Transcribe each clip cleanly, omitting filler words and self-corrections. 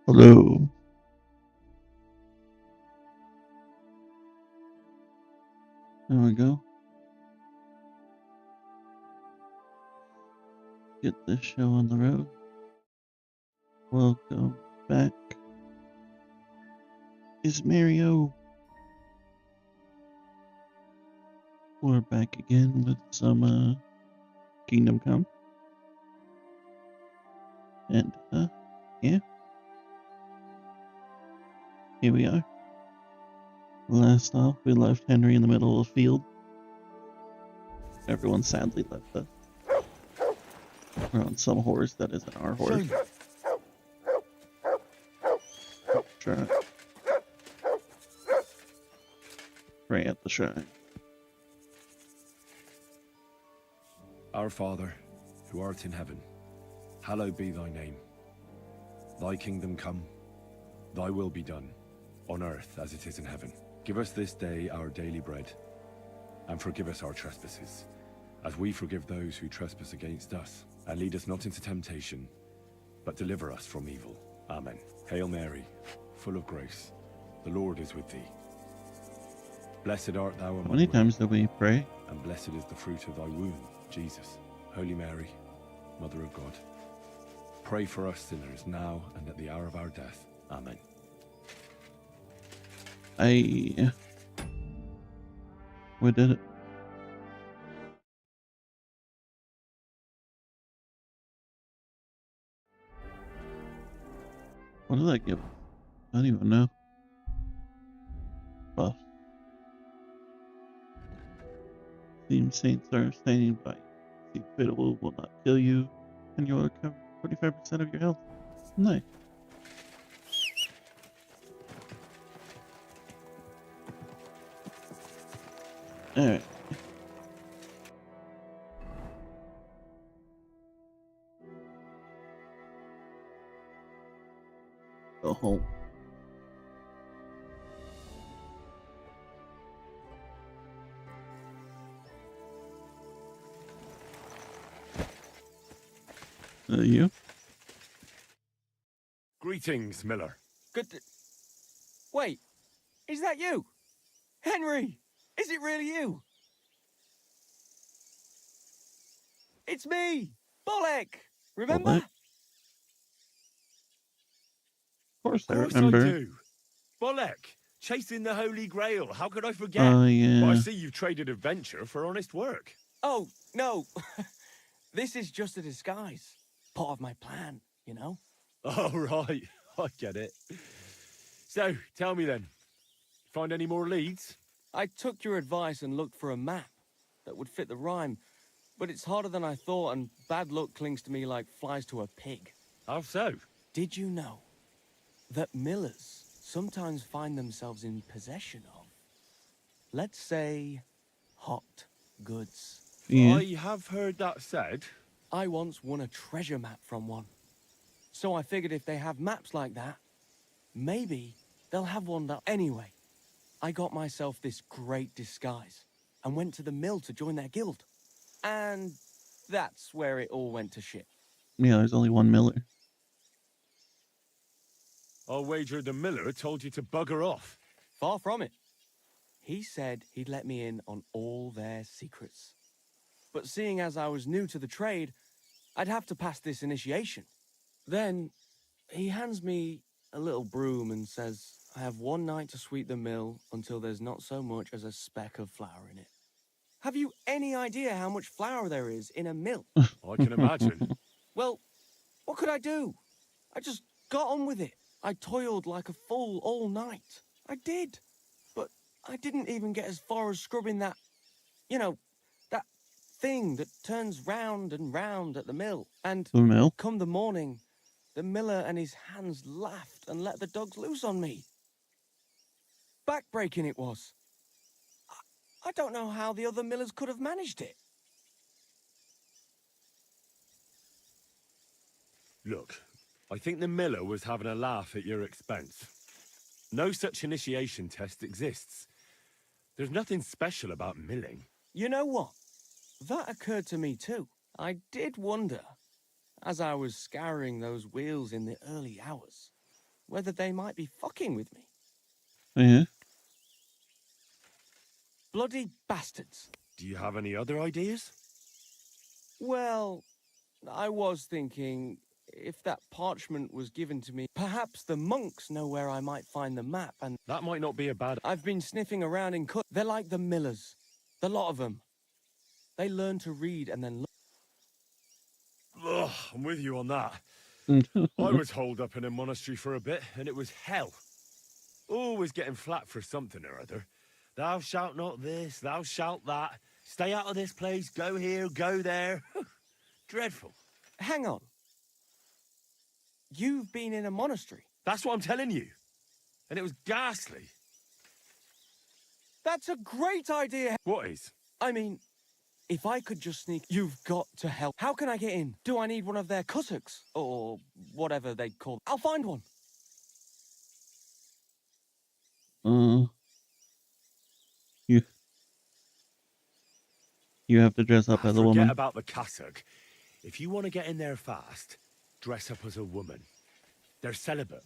Hello. There we go. Get this show on the road. Welcome back. It's Mario. We're back again with some Kingdom Come. And yeah. Here we are. Last off, we left Henry in the middle of the field. Everyone sadly left us. We're on some horse that isn't our horse. Try. Pray at the shrine. Our Father, who art in heaven, hallowed be thy name. Thy kingdom come, thy will be done, on earth as it is in heaven. Give us this day our daily bread, and forgive us our trespasses, as we forgive those who trespass against us. And lead us not into temptation, but deliver us from evil. Amen. Hail Mary, full of grace, the Lord is with thee. Blessed art thou among women. How many times do we pray? And blessed is the fruit of thy womb, Jesus. Holy Mary, Mother of God, pray for us sinners now and at the hour of our death. Amen. We did it. What did that give? I don't even know. Buff. Theme saints are standing by. See, fatal will not kill you, and you will recover 45% of your health. Nice. Alright. Go home. You? Greetings, Miller. Wait, is that you? Henry, is it really you? It's me, Bolek. Remember? Bolek? Of course I Of course remember. I do. Bolek, chasing the Holy Grail. How could I forget? Oh, yeah. But I see you've traded adventure for honest work. Oh, no. This is just a disguise. Part of my plan, you know? Oh, right. I get it. So, tell me then. Find any more leads? I took your advice and looked for a map that would fit the rhyme, but it's harder than I thought, and bad luck clings to me like flies to a pig. How so? Did you know that millers sometimes find themselves in possession of, let's say, hot goods? Yeah. I have heard that said. I once won a treasure map from one. So I figured if they have maps like that, maybe they'll have one that... Anyway, I got myself this great disguise and went to the mill to join their guild. And that's where it all went to shit. Yeah, there's only one Miller. I'll wager the Miller told you to bugger off. Far from it. He said he'd let me in on all their secrets. But seeing as I was new to the trade, I'd have to pass this initiation. Then he hands me a little broom and says I have one night to sweep the mill until there's not so much as a speck of flour in it. Have you any idea how much flour there is in a mill? I can imagine. Well, what could I do? I just got on with it. I toiled like a fool all night. I did. But I didn't even get as far as scrubbing that, you know, that thing that turns round and round at the mill. And The mill? come the morning, the miller and his hands laughed and let the dogs loose on me. Backbreaking it was. I don't know how the other millers could have managed it. Look, I think the Miller was having a laugh at your expense. No such initiation test exists. There's nothing special about milling. You know what? That occurred to me too. I did wonder, as I was scouring those wheels in the early hours, whether they might be fucking with me. Yeah. Bloody bastards. Do you have any other ideas? Well, I was thinking, if that parchment was given to me, perhaps the monks know where I might find the map, and That might not be a bad... I've been sniffing around in They're like the millers. The lot of them. They learn to read and then Ugh, I'm with you on that. I was holed up in a monastery for a bit, and it was hell. Always getting flat for something or other. Thou shalt not this, thou shalt that. Stay out of this place, go here, go there. Dreadful. Hang on. You've been in a monastery? That's what I'm telling you. And it was ghastly. That's a great idea. What is? I mean, if I could just sneak... You've got to help. How can I get in? Do I need one of their kutuks? Or whatever they call... I'll find one. You have to dress up as a woman. Forget about the cassock. If you want to get in there fast, dress up as a woman. They're celibate,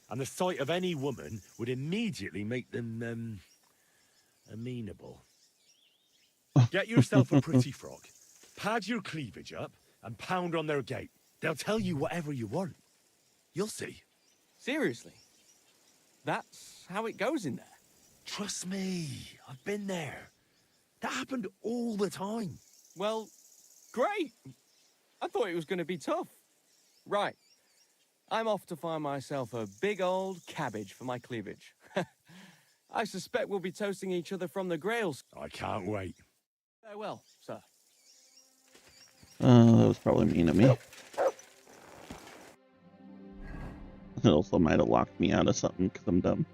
and the sight of any woman would immediately make them, amenable. Get yourself a pretty frock, pad your cleavage up, and pound on their gate. They'll tell you whatever you want. You'll see. Seriously? That's how it goes in there? Trust me, I've been there. That happened all the time. Well, great. I thought it was going to be tough. Right. I'm off to find myself a big old cabbage for my cleavage. I suspect we'll be toasting each other from the grails. I can't wait. Farewell, sir. That was probably mean of me. It also might have locked me out of something because I'm dumb.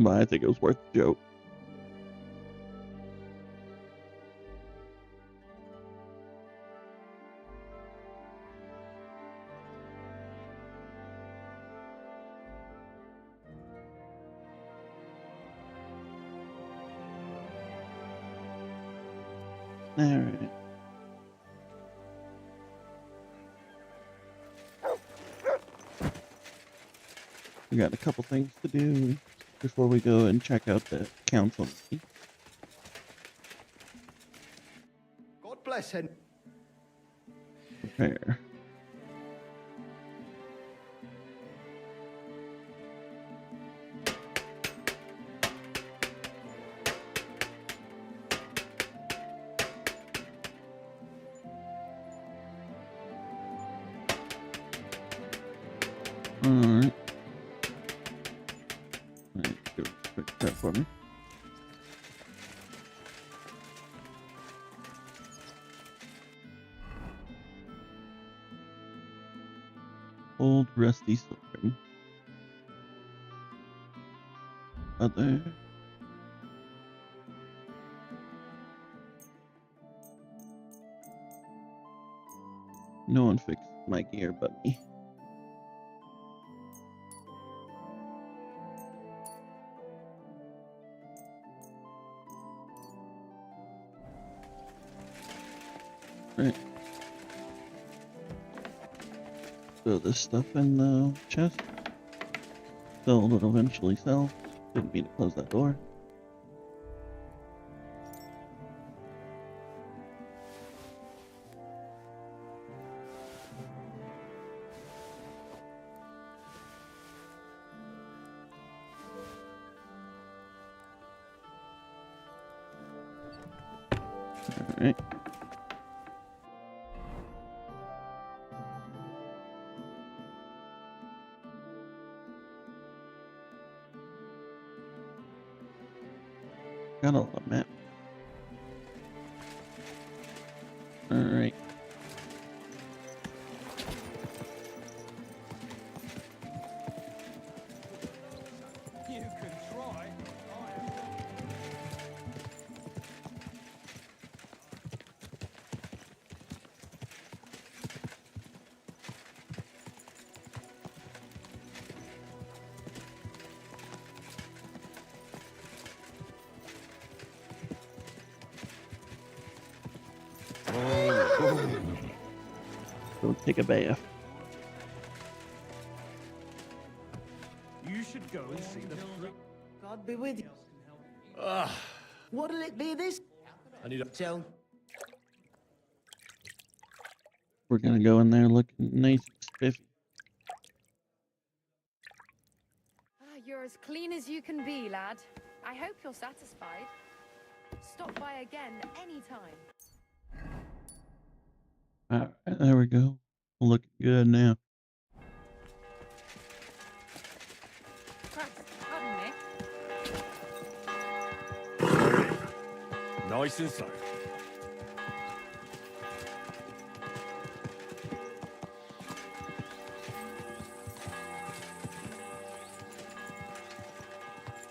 But I think it was worth the joke. Alright. We got a couple things to do before we go and check out the council meeting. God bless him. Prepare. Alright. Alright, do a quick prep for me. Old rusty sword. Other. No one fixed my gear but me. Right. Throw this stuff in the chest. Gold will eventually sell. Didn't mean to close that door. Alright. Got all the map. Alright. You can try. Go take a bath. You should go and see the fruit. God be with you. Ah, What'll it be this? I need a... Tell. We're gonna go in there looking nice and spiffy. You're as clean as you can be, lad. I hope you're satisfied. Stop by again anytime. Alright, there we go. Looking good now. Christ, pardon me. Nice and slow.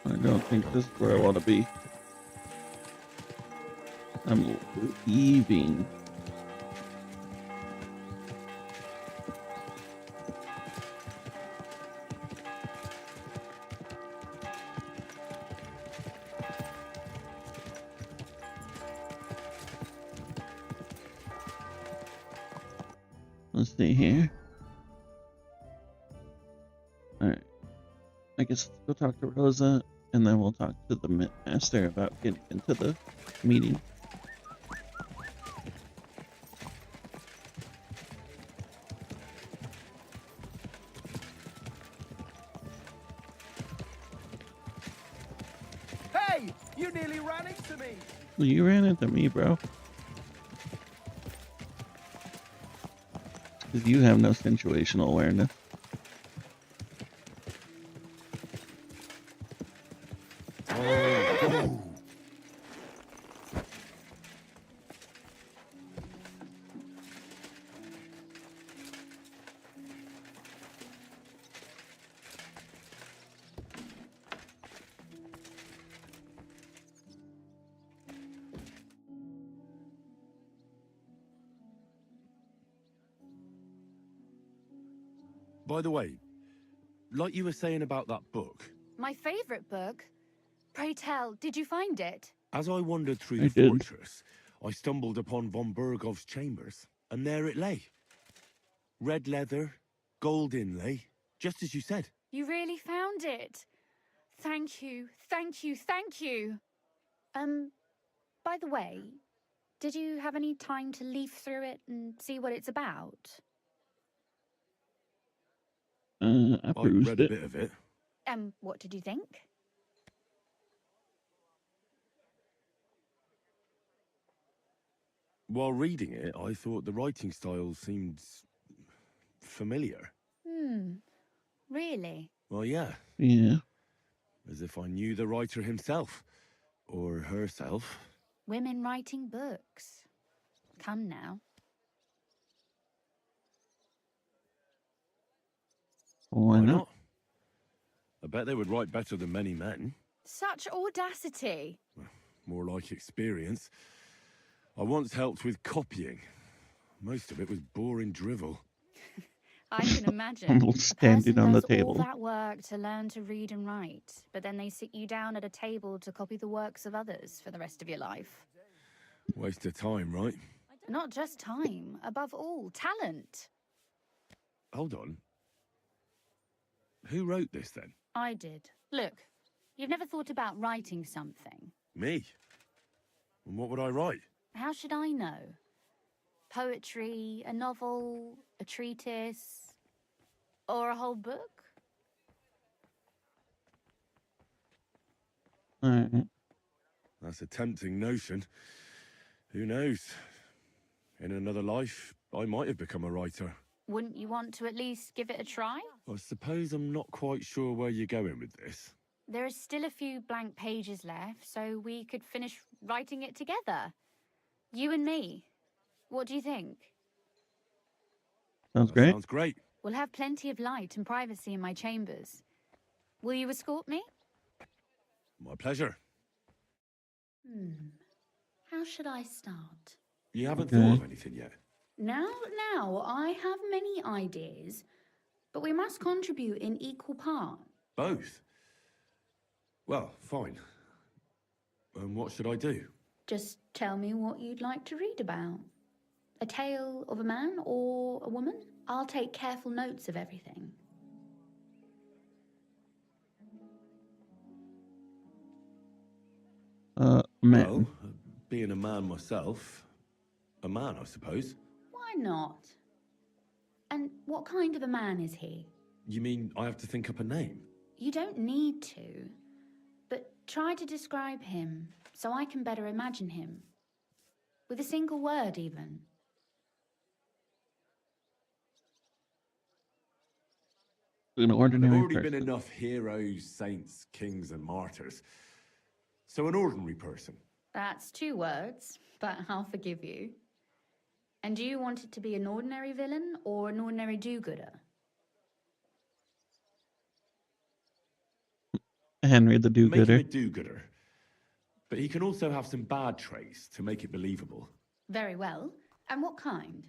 I don't think this is where I want to be. I'm leaving. Let's see here. Alright. I guess let's go talk to Rosa, and then we'll talk to the master about getting into the meeting. Hey! You nearly ran into me! Well, you ran into me, bro. Because you have no situational awareness. Oh. By the way, like you were saying about that book, My favourite book. Pray tell, did you find it? as I wandered through I the did. fortress, I stumbled upon von Burgov's chambers, and there it lay. Red leather, gold inlay, just as you said. You really found it. Thank you, thank you, thank you. By the way, did you have any time to leaf through it and see what it's about? I I perused read a it. bit of it. What did you think? While reading it, I thought the writing style seemed familiar. Really? Well, yeah, Yeah. as if I knew the writer himself. Or herself. Women writing books. Come now. Why not? I bet they would write better than many men. Such audacity. More like experience. I once helped with copying. Most of it was boring drivel. I can imagine. Almost A standing person on the does all table. that work to learn to read and write, but then they sit you down at a table to copy the works of others for the rest of your life. Waste of time, right? Not just time, above all, talent. Hold on. Who wrote this then? I did. Look, you've never thought about writing something. Me? And what would I write? How should I know? Poetry, a novel, a treatise, or a whole book? Alright. That's a tempting notion. Who knows? In another life, I might have become a writer. Wouldn't you want to at least give it a try? I suppose I'm not quite sure where you're going with this. There are still a few blank pages left, so we could finish writing it together. You and me. What do you think? Sounds That great. Sounds great. We'll have plenty of light and privacy in my chambers. Will you escort me? My pleasure. How should I start? You haven't Okay. thought of anything yet? Now, I have many ideas, but we must contribute in equal part. Both? Well, fine. And what should I do? Just tell me what you'd like to read about. A tale of a man or a woman? I'll take careful notes of everything. Man. Well, being a man myself, a man, I suppose. Why not? And what kind of a man is he? You mean I have to think up a name? You don't need to, but try to describe him so I can better imagine him. With a single word, even. An Well, there've ordinary already been person. enough heroes, saints, kings, and martyrs. So an ordinary person. That's 2 words, but I'll forgive you. And do you want it to be an ordinary villain or an ordinary do-gooder? Henry the Make him Do-Gooder. a do-gooder. But he can also have some bad traits to make it believable. Very well. And what kind?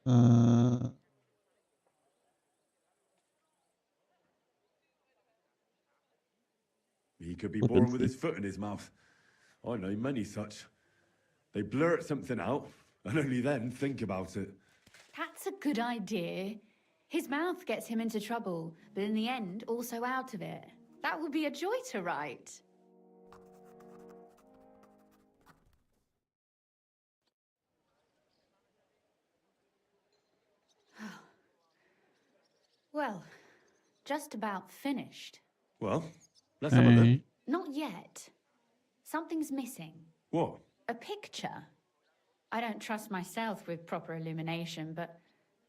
Uh, He could be born with flippancy. his foot in his mouth. I know many such. They blurt something out, and only then think about it. That's a good idea. His mouth gets him into trouble, but in the end, also out of it. That would be a joy to write. Well, just about finished. Well, let's have a look. Hey. Not yet. Something's missing. What? A picture. I don't trust myself with proper illumination, but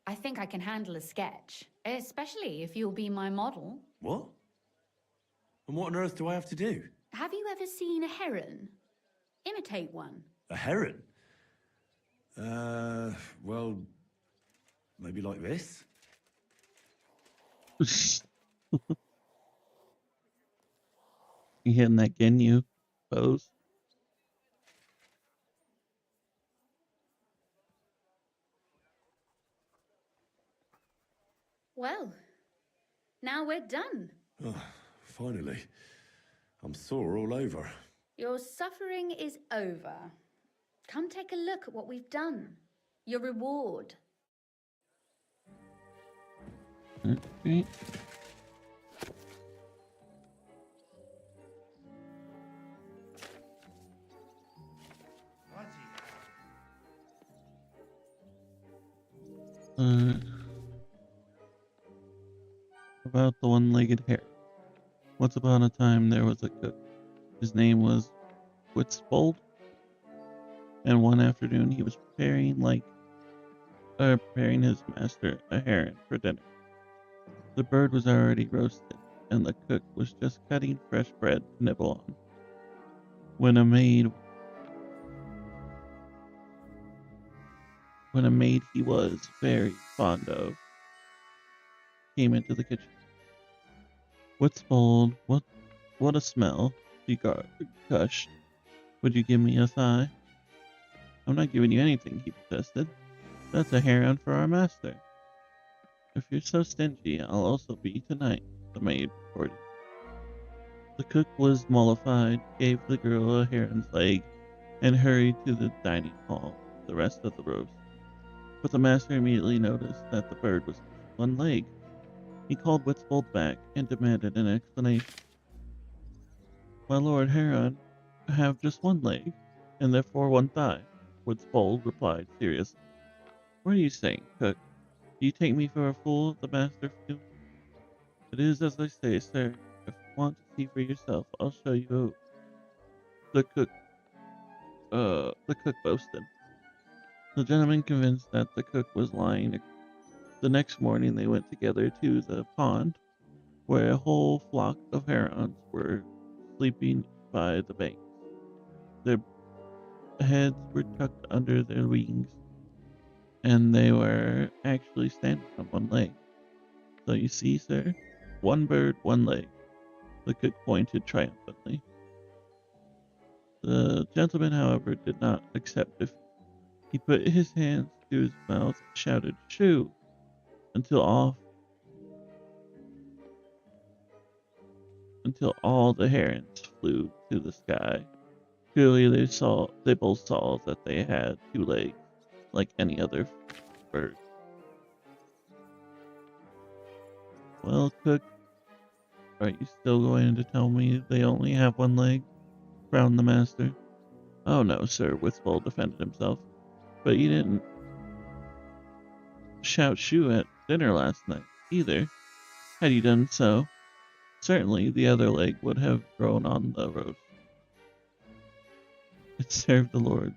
I think I can handle a sketch, especially if you'll be my model. What? And what on earth do I have to do? Have you ever seen a heron? Imitate one. A heron? Well, maybe like this? You hitting that Ginyu pose? Well, now we're done. Oh, finally. I'm sore all over. Your suffering is over. Come take a look at what we've done. Your reward. Okay. About the one-legged hare. Once upon a time there was a cook. His name was Witzbold, and one afternoon he was preparing his master a heron for dinner. The bird was already roasted, and the cook was just cutting fresh bread to nibble on. When a maid he was very fond of came into the kitchen. Witzbold, what a smell, he gushed. Would you give me a sigh? I'm not giving you anything, he protested. That's a heron for our master. If you're so stingy, I'll also be tonight, the maid retorted. The cook was mollified, gave the girl a heron's leg, and hurried to the dining hall with the rest of the roast. But the master immediately noticed that the bird was missing one leg. He called Witzbold back and demanded an explanation. My lord Heron, I have just one leg, and therefore one thigh, Witzbold replied seriously. What are you saying, cook? Do you take me for a fool? The master fumed. It is as I say, sir. If you want to see for yourself, I'll show you. The cook boasted. The gentleman, convinced that the cook was lying, the next morning they went together to the pond, where a whole flock of herons were sleeping by the banks. Their heads were tucked under their wings, and they were actually standing on one leg. So you see, sir, one bird, one leg. The cook pointed triumphantly. The gentleman, however, did not accept defeat. He put his hands to his mouth and shouted, "Shoo!" until all the herons flew to the sky. Clearly they both saw that they had 2 legs, like any other bird. Well, Cook, are you still going to tell me they only have one leg? Frowned the master. Oh no, sir, Wistful defended himself. But you didn't shout shoo at dinner last night, either. Had you done so, certainly the other leg would have grown on the roast. It served the Lord.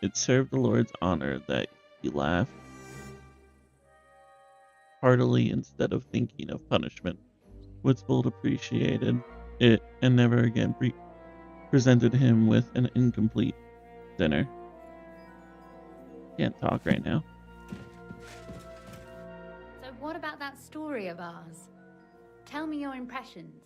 It served the Lord's honor that he laughed heartily instead of thinking of punishment. Woodsbold appreciated it and never again presented him with an incomplete dinner. Can't talk right now. So what about that story of ours? Tell me your impressions.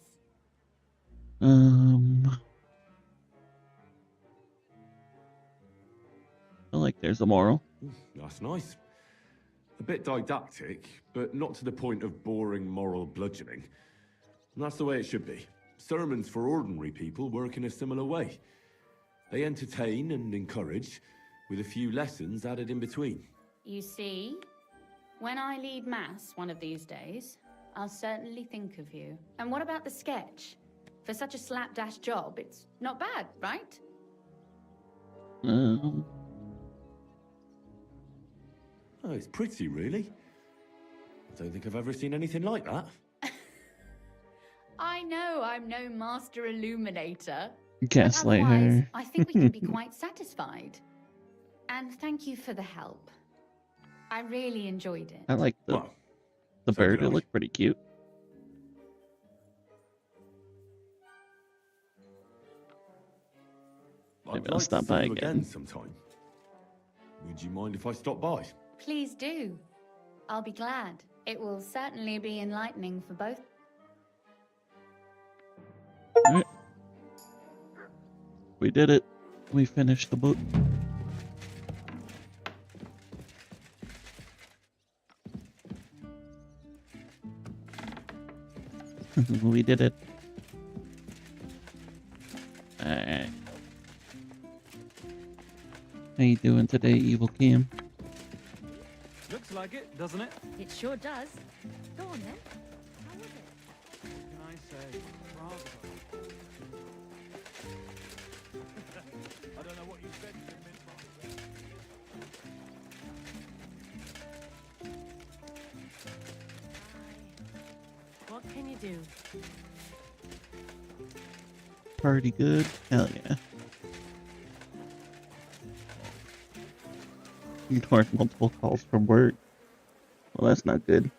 I like there's a moral. That's nice. A bit didactic, but not to the point of boring moral bludgeoning. And that's the way it should be. Sermons for ordinary people work in a similar way. They entertain and encourage, with a few lessons added in between. You see, when I lead mass one of these days, I'll certainly think of you. And what about the sketch? For such a slapdash job, it's not bad, right? Oh, it's pretty, really. I don't think I've ever seen anything like that. I know I'm no master illuminator. Gaslight but otherwise, her. I think we can be quite satisfied. And thank you for the help. I really enjoyed it. I like the Well, so bird. did It I. looked pretty cute. Maybe I'd I'll like stop to by see you again. again sometime. Would you mind if I stop by? Please do. I'll be glad. It will certainly be enlightening for both. Alright. We did it. We finished the book. We did it. Alright. How you doing today, Evil Kim? Looks like it, doesn't it? It sure does. Go on then. How was it? What can I say? Bravo. I don't know what you said to him, What can you do? Party good? Hell yeah. Ignored multiple calls from work. Well, that's not good.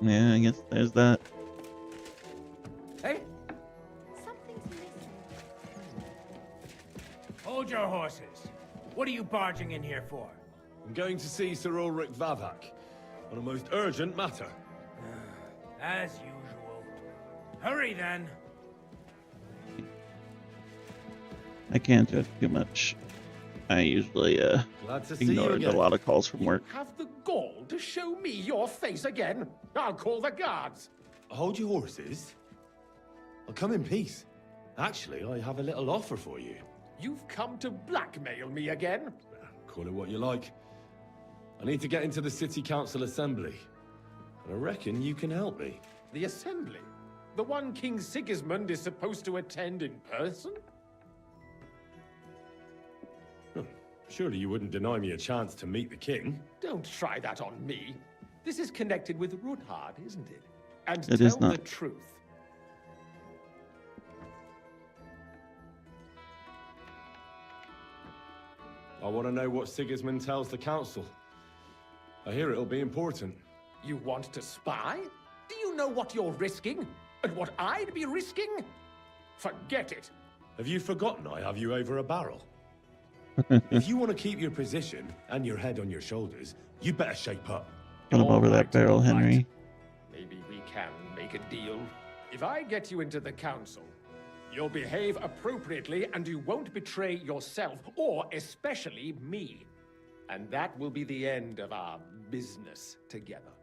Yeah, I guess there's that. Hey, Something's missing. Hold your horses. What are you barging in here for? I'm going to see Sir Ulrich Vavak on a most urgent matter. As usual. Hurry then. I can't judge too much. I usually Glad to see you ignored again. a lot of calls from work. have the gall to show me your face again? I'll call the guards. Hold your horses. I'll come in peace. Actually, I have a little offer for you. You've come to blackmail me again? Call it what you like. I need to get into the City Council Assembly. And I reckon you can help me. The assembly? The one King Sigismund is supposed to attend in person? Surely you wouldn't deny me a chance to meet the king. Don't try that on me. This is connected with Ruthard, isn't it? And It tell is not. the truth. I want to know what Sigismund tells the council. I hear it'll be important. You want to spy? Do you know what you're risking? And what I'd be risking? Forget it. Have you forgotten I have you over a barrel? If you want to keep your position and your head on your shoulders, you better shape up. Put him All over that right, barrel, all right. Henry. Maybe we can make a deal. If I get you into the council, You'll behave appropriately, and you won't betray yourself, or especially me. And that will be the end of our business together.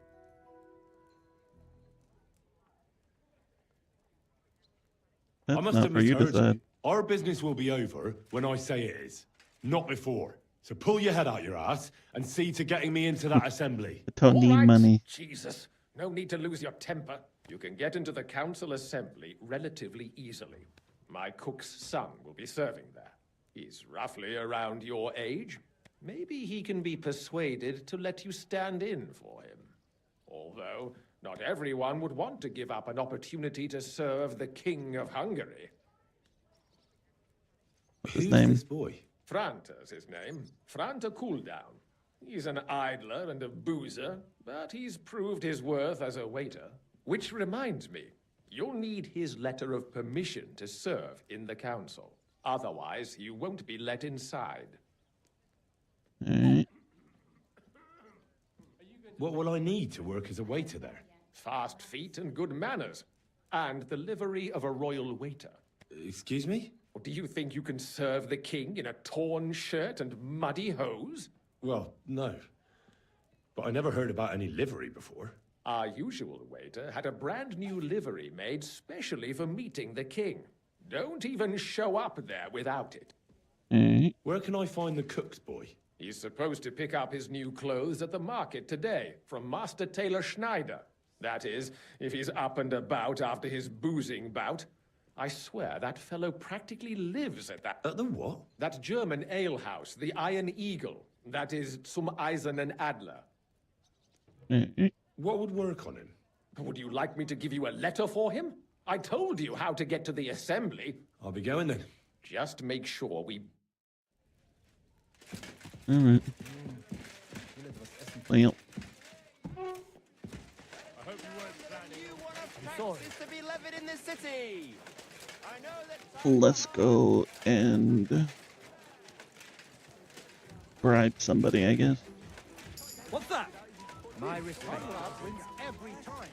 That's I must not have for you to misheard say. you. Our business will be over when I say it is, not before. So pull your head out your ass and see to getting me into that assembly. I don't need money. Jesus, no need to lose your temper. You can get into the council assembly relatively easily. My cook's son will be serving there. He's roughly around your age. Maybe he can be persuaded to let you stand in for him. Although, not everyone would want to give up an opportunity to serve the King of Hungary. What's his Who's name? this boy? Franta's his name. Franta Cooldown. He's an idler and a boozer, but he's proved his worth as a waiter. Which reminds me, you'll need his letter of permission to serve in the council. Otherwise, you won't be let inside. Alright. What will I need to work as a waiter there? Fast feet and good manners. And the livery of a royal waiter. Excuse me? Or do you think you can serve the king in a torn shirt and muddy hose? Well, no. But I never heard about any livery before. Our usual waiter had a brand new livery made specially for meeting the king. Don't even show up there without it. Alright. Where can I find the cook's boy? He's supposed to pick up his new clothes at the market today from Master Tailor Schneider. That is, if he's up and about after his boozing bout. I swear that fellow practically lives at that... At the what? That German alehouse, the Iron Eagle. That is Zum Eisernen Adler. Alright. What would work on him? Would you like me to give you a letter for him? I told you how to get to the assembly. I'll be going then. Just make sure we... Alright. Well, let's go and bribe somebody, I guess. What's that? My respect wins every time.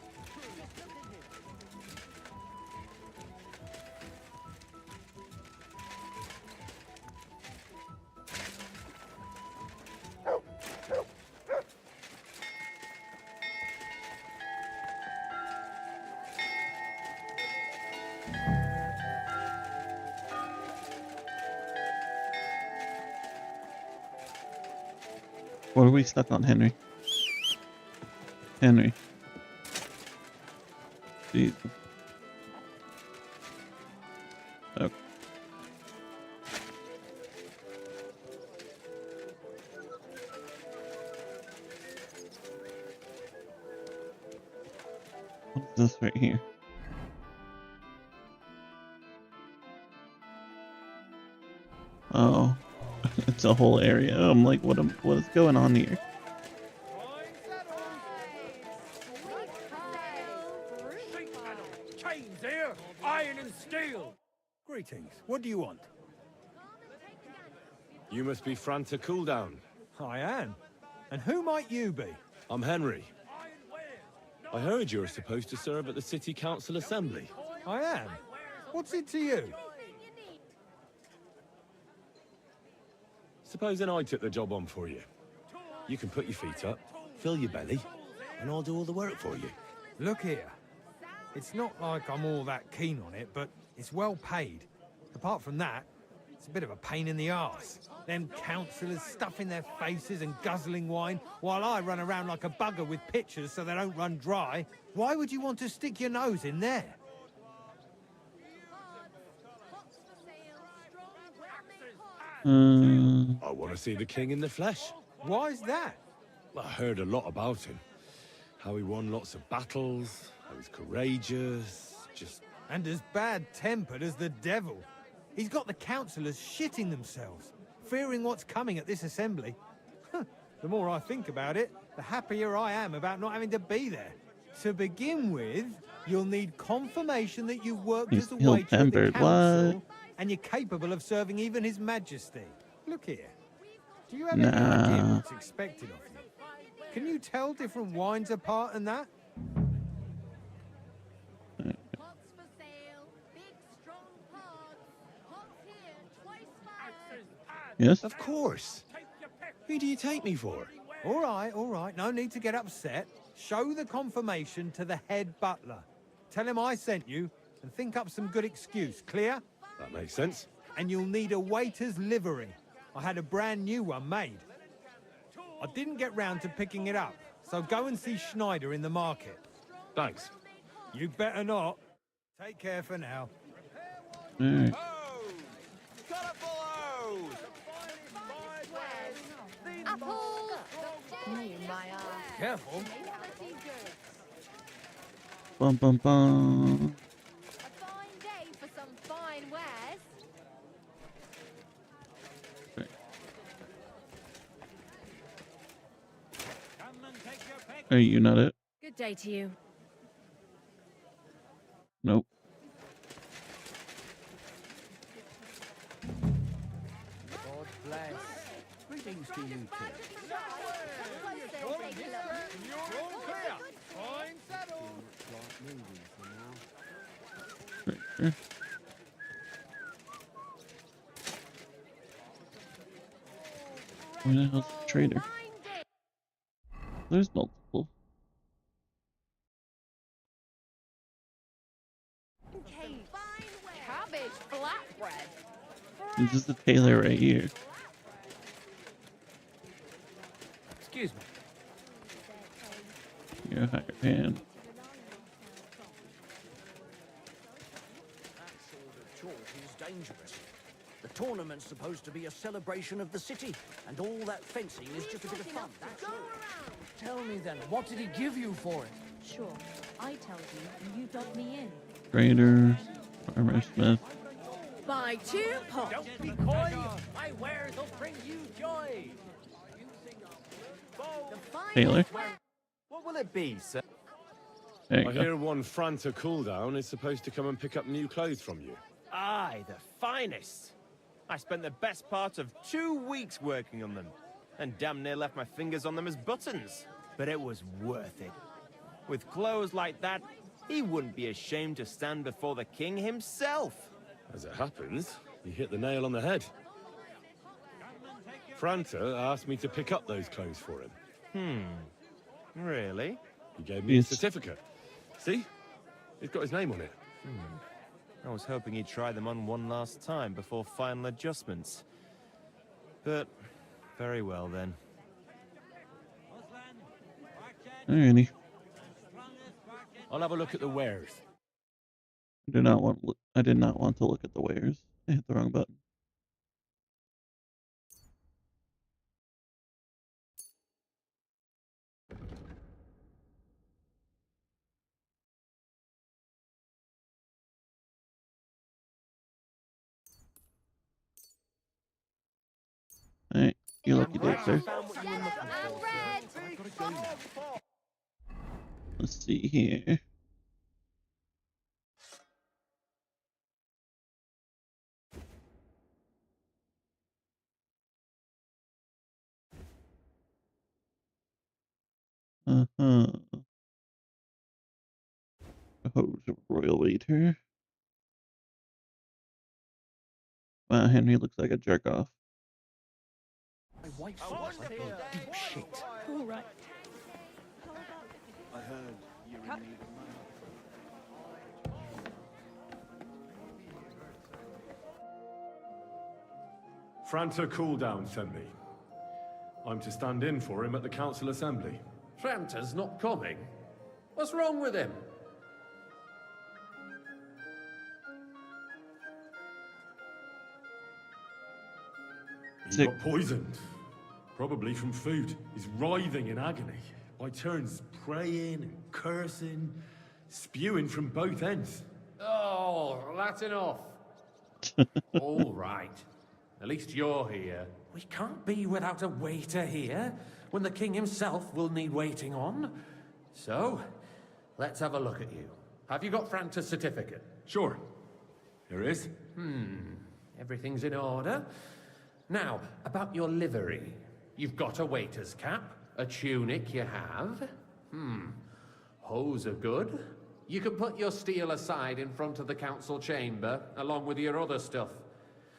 What are we stuck on, Henry? Jesus. Okay. What's this right here? Oh, it's a whole area. I'm like, what is going on here? Chains here, iron and steel. Greetings. What do you want? You must be Franta Cooldown. I am. And who might you be? I'm Henry. I heard you're supposed to serve at the City Council Assembly. I am. What's it to you? Supposing I took the job on for you. You can put your feet up, fill your belly, and I'll do all the work for you. Look here. It's not like I'm all that keen on it, but it's well paid. Apart from that, it's a bit of a pain in the arse. Them councillors stuffing their faces and guzzling wine, while I run around like a bugger with pitchers so they don't run dry. Why would you want to stick your nose in there? I want to see the king in the flesh. Why's that? I heard a lot about him. How he won lots of battles, how he's courageous, just... And as bad-tempered as the devil. He's got the councillors shitting themselves, fearing what's coming at this assembly. The more I think about it, the happier I am about not having to be there. To begin with, you'll need confirmation that you've worked as a waiter at the ill-tempered, council, what? and you're capable of serving even His Majesty. Look here. Do you have any idea Nah. what's expected of you? Can you tell different wines apart and that? Yes? Of course. Who do you take me for? All right. No need to get upset. Show the confirmation to the head butler. Tell him I sent you and think up some good excuse. Clear? That makes sense. And you'll need a waiter's livery. I had a brand new one made. I didn't get round to picking it up, so go and see Schneider in the market. Thanks. You better not. Take care for now. Alright. Apples! My eye. Careful. Bum bum bum. A fine day for some fine wares. Are you not it? Good day to you. Nope. God bless. Greetings to you too. Sure. Where the hell's the trader? There's multiple. Cabbage flatbread. This is the tailor right here. Excuse me. You're a hired hand. That sort of talk is dangerous. The tournament's supposed to be a celebration of the city, and all that fencing is just a bit of fun, that's all. Tell me then, what did he give you for it? Sure, I tell you, and you dog me in. Trader, farmer, smith. Buy 2 pots. Don't be coy, my wares will bring you joy. Tailor. What will it be, sir? There I you go. hear one Franta Cooldown is supposed to come and pick up new clothes from you. Aye, the finest. I spent the best part of 2 weeks working on them, and damn near left my fingers on them as buttons. But it was worth it. With clothes like that, he wouldn't be ashamed to stand before the king himself. As it happens, you hit the nail on the head. Franta asked me to pick up those clothes for him. Really? He gave me Yes. a certificate. See? It's got his name on it. I was hoping he'd try them on one last time before final adjustments. But, very well then. Alrighty. I'll have a look at the wares. I did not want to look at the wares. I hit the wrong button. Alright, you lucky duck, sir. Let's see here. Uh-huh. Oh, royal waiter. Wow, Henry looks like a jerk off. My wife looks like a deep shit. All right. I heard you were in need of money. Franta Cooldown sent me. I'm to stand in for him at the council assembly. Tranta's not coming. What's wrong with him? He Sick. got poisoned. Probably from food. He's writhing in agony. By turns praying and cursing, spewing from both ends. Oh, that's enough. All right. At least you're here. We can't be without a waiter here when the king himself will need waiting on. So, let's have a look at you. Have you got Franta's certificate? Sure. Here it is. Everything's in order. Now, about your livery. You've got a waiter's cap, a tunic you have. Hose are good. You can put your steel aside in front of the council chamber, along with your other stuff.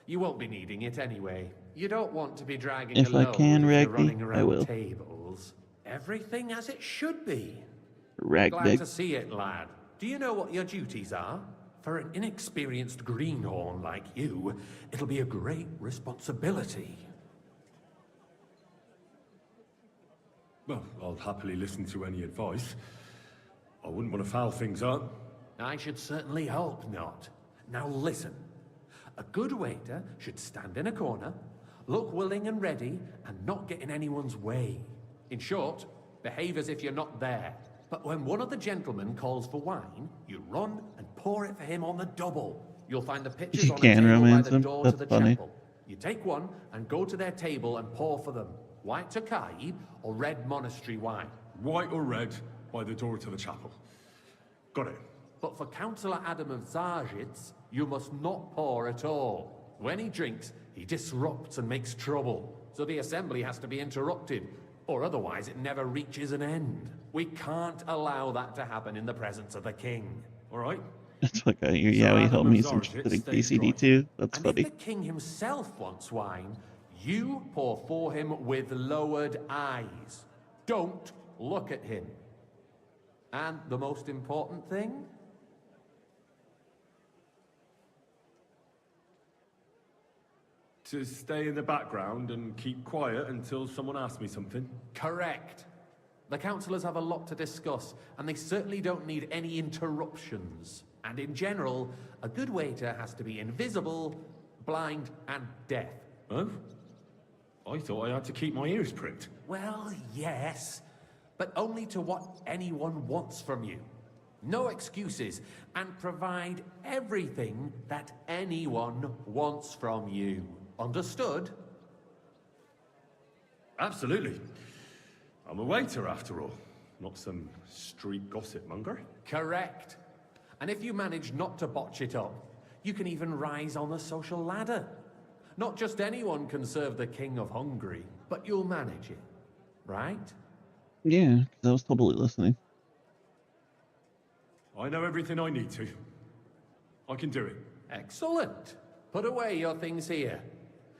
You won't be needing it anyway. You don't want to be dragging If a I load can, if you're Ragby, running I around will. tables. Everything as it should be. Rag Glad dig. to see it, lad. Do you know what your duties are? For an inexperienced greenhorn like you, it'll be a great responsibility. Well, I'll happily listen to any advice. I wouldn't want to foul things up. I should certainly hope not. Now listen. A good waiter should stand in a corner, look willing and ready, and not get in anyone's way. In short, behave as if you're not there. But when one of the gentlemen calls for wine, you run and pour it for him on the double. You'll find the pitchers You on a can table by romance the him? door to That's the funny. chapel. You take one and go to their table and pour for them. White Tokai or red monastery wine. White or red, by the door to the chapel. Got it. But for Councillor Adam of Zarzhitz, you must not pour at all. When he drinks, he disrupts and makes trouble. So the assembly has to be interrupted, or otherwise it never reaches an end. We can't allow that to happen in the presence of the king. All right. It's like a your So Yowie Adam help of me Zarzhitz interested in stays KCD2. That's And funny. if the king himself wants wine, you pour for him with lowered eyes. Don't look at him. And the most important thing? To stay in the background and keep quiet until someone asks me something. Correct. The councillors have a lot to discuss, and they certainly don't need any interruptions. And in general, a good waiter has to be invisible, blind, and deaf. Oh? I thought I had to keep my ears pricked. Well, yes, but only to what anyone wants from you. No excuses, and provide everything that anyone wants from you. Understood? Absolutely. I'm a waiter after all, not some street gossip monger. Correct. And if you manage not to botch it up, you can even rise on the social ladder. Not just anyone can serve the King of Hungary, but you'll manage it, right? Yeah, 'cause I was totally listening. I know everything I need to. I can do it. Excellent. Put away your things here.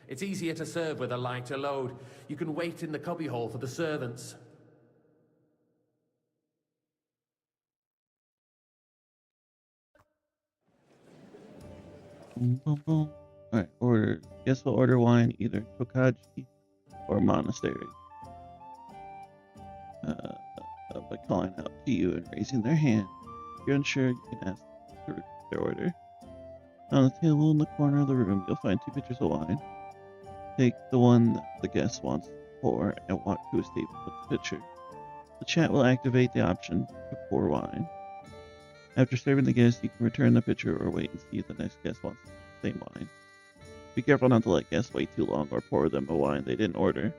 It's easier to serve with a lighter load. You can wait in the cubbyhole for the servants. Boom, boom, boom. Alright, order. Guess we'll order wine, either Tokaji or Monastery. By calling out to you and raising their hand. If you're unsure, you can ask to repeat their order. On the table in the corner of the room, you'll find 2 pitchers of wine. Take the one that the guest wants to pour and walk to his table with the pitcher. The chat will activate the option to pour wine. After serving the guest, you can return the pitcher or wait and see if the next guest wants the same wine. Be careful not to let guests wait too long or pour them a wine they didn't order.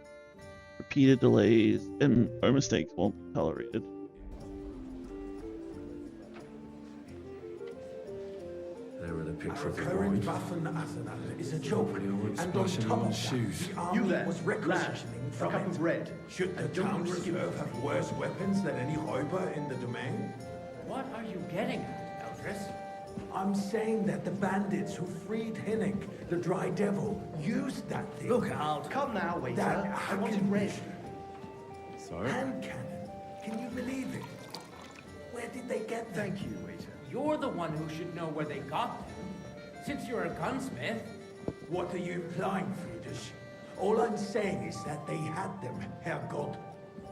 Repeated delays or mistakes won't be tolerated. There are the picture of the Current wine. Waffen-Arsenal is a joke, Everyone's and on splashing top on of that, shoes. the army was requisitioning from it. bread. Should the town reserve have worse weapons than any Räuber in the domain? What are you getting at, Eldris? I'm saying that the bandits who freed Hinnick, the Dry Devil, used that thing. Look, I'll come now, waiter. That I wanted bread. Sir? Hand cannon. Can you believe it? Where did they get them? Thank you, waiter. You're the one who should know where they got them. Since you're a gunsmith. What are you implying, Friedrich? All I'm saying is that they had them, Herrgott.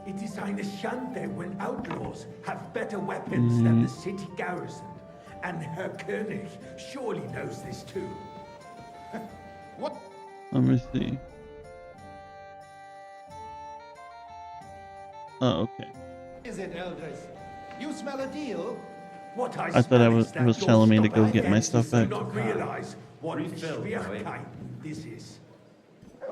It is eine Schande when outlaws have better weapons than the city garrison. And Herr König surely knows this too. What? Let me see. Oh, okay. Is it, Eldris? You smell a deal? What I thought smell it is that was telling me to go doorstopper get my stuff Hexes do back. not realize what Refill, Schwierigkeiten this is.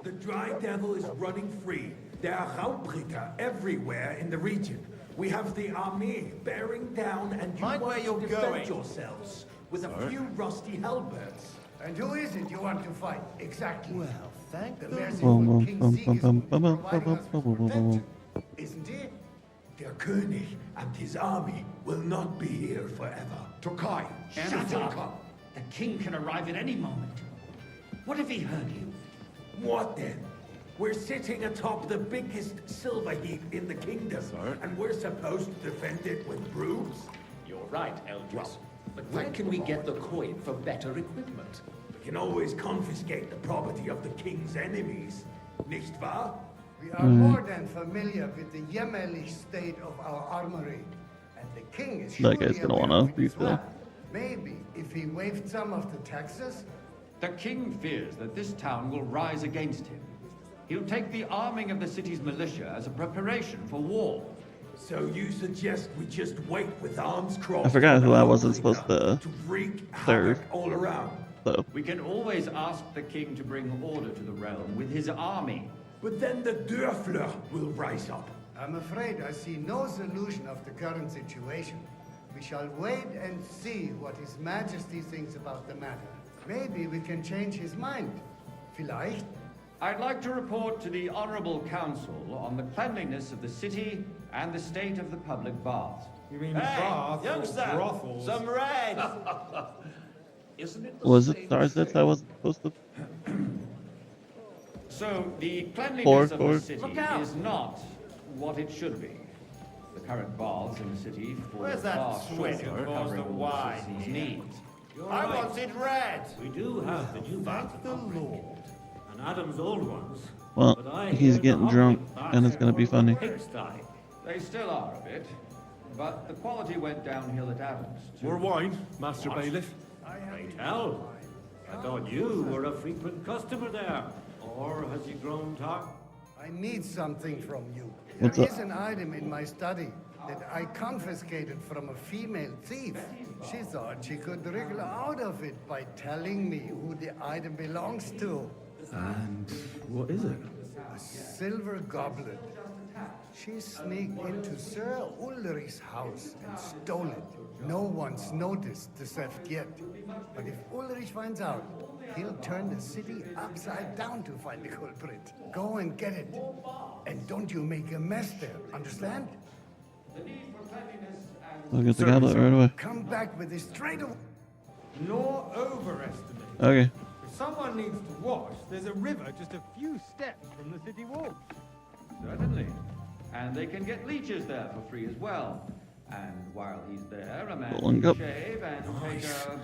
The Dry Devil is running free. There are Raubritter everywhere in the region. We have the army bearing down, and you Mind want where you're to defend going. yourselves with a few rusty halberds. And who is it you want to fight, exactly? Well, thank the Boom, boom, boom, boom, boom, boom, boom, boom, boom, boom, boom, boom. Isn't it? Der König and his army will not be here forever. Tokai, Shut up! The king can arrive at any moment. What if he heard you? What then? We're sitting atop the biggest silver heap in the kingdom, and we're supposed to defend it with brooms? You're right, Eldris. But where can we get the coin for better equipment? We can always confiscate the property of the king's enemies, nicht wahr? We are more than familiar with the jämmerlich state of our armory, and the king is That guy's gonna wanna refill. Maybe if he waived some of the taxes. The king fears that this town will rise against him. He'll take the arming of the city's militia as a preparation for war. So you suggest we just wait with arms crossed? I forgot who I wasn't supposed to wreak serve. havoc all around. So. We can always ask the king to bring order to the realm with his army. But then the Dörfler will rise up. I'm afraid I see no solution of the current situation. We shall wait and see what His Majesty thinks about the matter. Maybe we can change his mind. Vielleicht? I'd like to report to the Honorable Council on the cleanliness of the city and the state of the public baths. You mean Hey, baths or youngster, brothels? some red. Isn't it? Was it stars that I wasn't supposed to? So, the cleanliness of Or- the city is not what it should be. The current baths in the city fall Where's that far switch short that of pours covering the all wine the city's here? needs. I wanted red. We do have the new bath, the Lord, and Adam's old ones. Well, but I he's hear getting the drunk, Hobbit and it's gonna be baths are funny. pigsty. They still are a bit, but the quality went downhill at Adams. too. More wine, Master Bailiff. Great hell. I thought you were a frequent customer there. Or has he grown tired? I need something from you. What's There up? is an item in my study that I confiscated from a female thief. She thought she could wriggle out of it by telling me who the item belongs to. And what is it? A silver goblet. She sneaked into Sir Ulrich's house and stole it. No one's noticed the theft yet. But if Ulrich finds out, he'll turn the city upside down to find the culprit. Go and get it. And don't you make a mess there, understand? I'll get the goblet right away. Come back with it straight away. Nor overestimate. Okay. If someone needs to wash, there's a river just a few steps from the city wall. Certainly. And they can get leeches there for free as well. And while he's there, a man Pulling can up. shave and take a...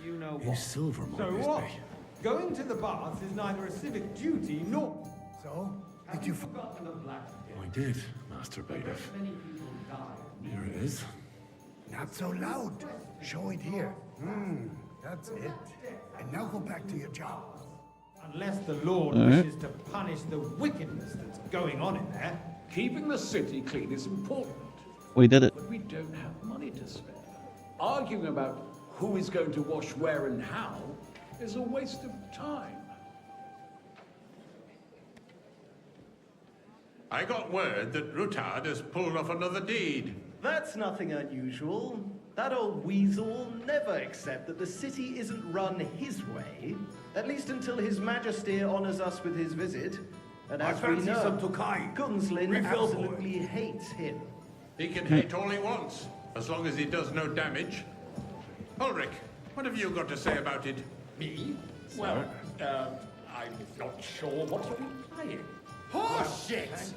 you know what. Silver, my So what? Going to the baths is neither a civic duty nor... So, did you... I did, Master Bailiff. Here it is. Not so loud. Show it here. That's it. And now go back to your job. Unless the Lord All right. wishes to punish the wickedness that's going on in there. Keeping the city clean is important, We did it. but we don't have money to spare. Arguing about who is going to wash where and how is a waste of time. I got word that Rutard has pulled off another deed. That's nothing unusual. That old weasel will never accept that the city isn't run his way, at least until His Majesty honors us with his visit. And I as we fancy know, some Tokai. Gunslin Refill, boy. absolutely hates him. He can hate all he wants, as long as he does no damage. Ulrich, what have you got to say about it? Me? Well, I'm not sure what you're implying. Horseshit!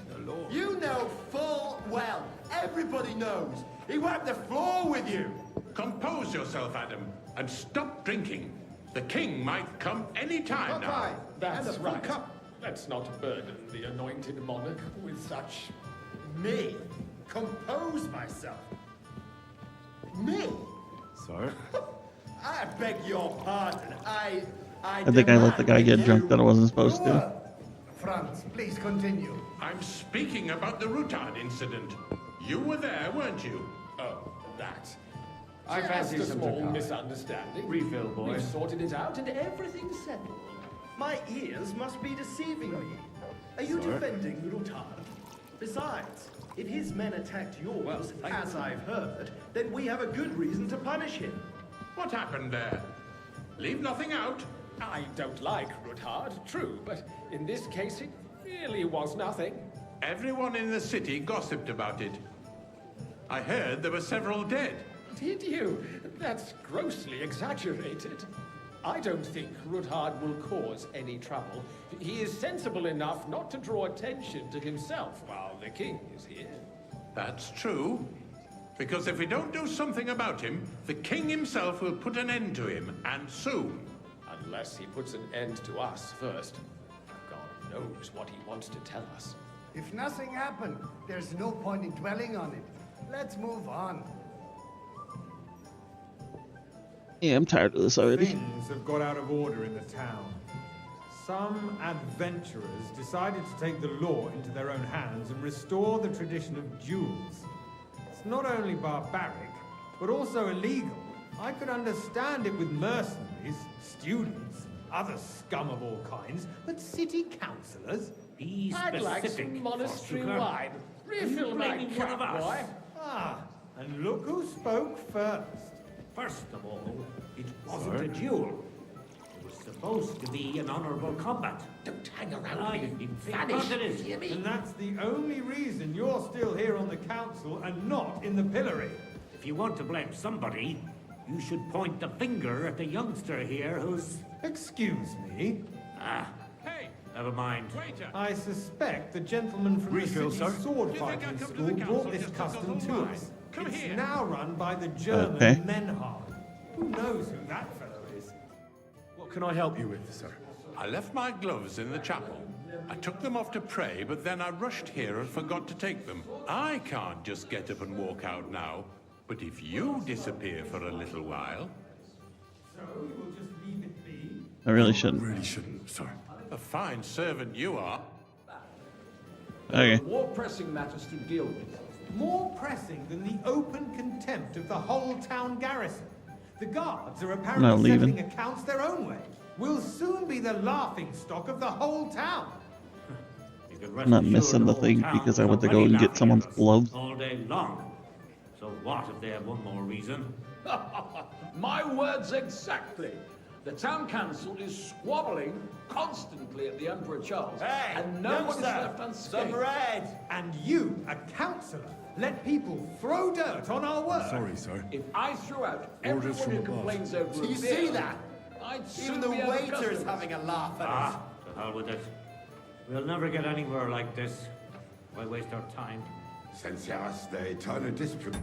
You know full well, everybody knows, he wiped the floor with you! Compose yourself, Adam, and stop drinking. The king might come any time now. That's right. Let's not burden the anointed monarch with such... Me? Compose myself? Me? Sir? I beg your pardon, I think I let the guy get drunk that I wasn't supposed to. Sure. Franz, please continue. I'm speaking about the Rutard incident. You were there, weren't you? Oh, that. I fancy Just a some small Tokai. misunderstanding. Refill, boy. We've sorted it out and everything's settled. My ears must be deceiving me. Are you defending Rutard? Besides, if his men attacked yours, as I've heard, then we have a good reason to punish him. What happened there? Leave nothing out. I don't like Rutard, true, but in this case it really was nothing. Everyone in the city gossiped about it. I heard there were several dead. Did you? That's grossly exaggerated. I don't think Rudhard will cause any trouble. He is sensible enough not to draw attention to himself while the king is here. That's true. Because if we don't do something about him, the king himself will put an end to him, and soon. Unless he puts an end to us first. God knows what he wants to tell us. If nothing happened, there's no point in dwelling on it. Let's move on. Yeah, I'm tired of this already. Things have got out of order in the town. Some adventurers decided to take the law into their own hands and restore the tradition of duels. It's not only barbaric, but also illegal. I could understand it with mercenaries, students, other scum of all kinds, but city councillors? I'd like some monastery wine. Refill my cup, boy. Ah, and look who spoke first. First of all, it wasn't a duel. It was supposed to be an honorable combat. Don't hang around me. Vanish, hear me? And that's the only reason you're still here on the council and not in the pillory. If you want to blame somebody, you should point the finger at the youngster here who's... Excuse me? Ah, hey, never mind. Waiter. I suspect the gentleman from Refill, the city's sir. sword fighting school brought this custom to us. It's now run by the German Okay. Menhard. Who knows who that fellow is? What can I help you with, sir? I left my gloves in the chapel. I took them off to pray, but then I rushed here and forgot to take them. I can't just get up and walk out now. But if you disappear for a little while... So you'll just leave it be? I really shouldn't. Really shouldn't, sir. A fine servant you are. Okay. More pressing matters to deal with. More pressing than the open contempt of the whole town garrison. The guards are Not apparently leaving. settling accounts their own way. We'll soon be the laughing stock of the whole town. I'm not missing the thing because I went to go and get someone's gloves. All day long. So what if they have one more reason? My words exactly. The town council is squabbling constantly at the Emperor Charles, and no one is left unscathed. And you, a councillor, let people throw dirt on our work. Sorry, sir. If I threw out Orders everyone from who above. complains over Do a you beer, see that? I'd soon Even the be out of waiter is customers. having a laugh at us. To hell with it. We'll never get anywhere like this. Why waste our time? Since there's the eternal dispute.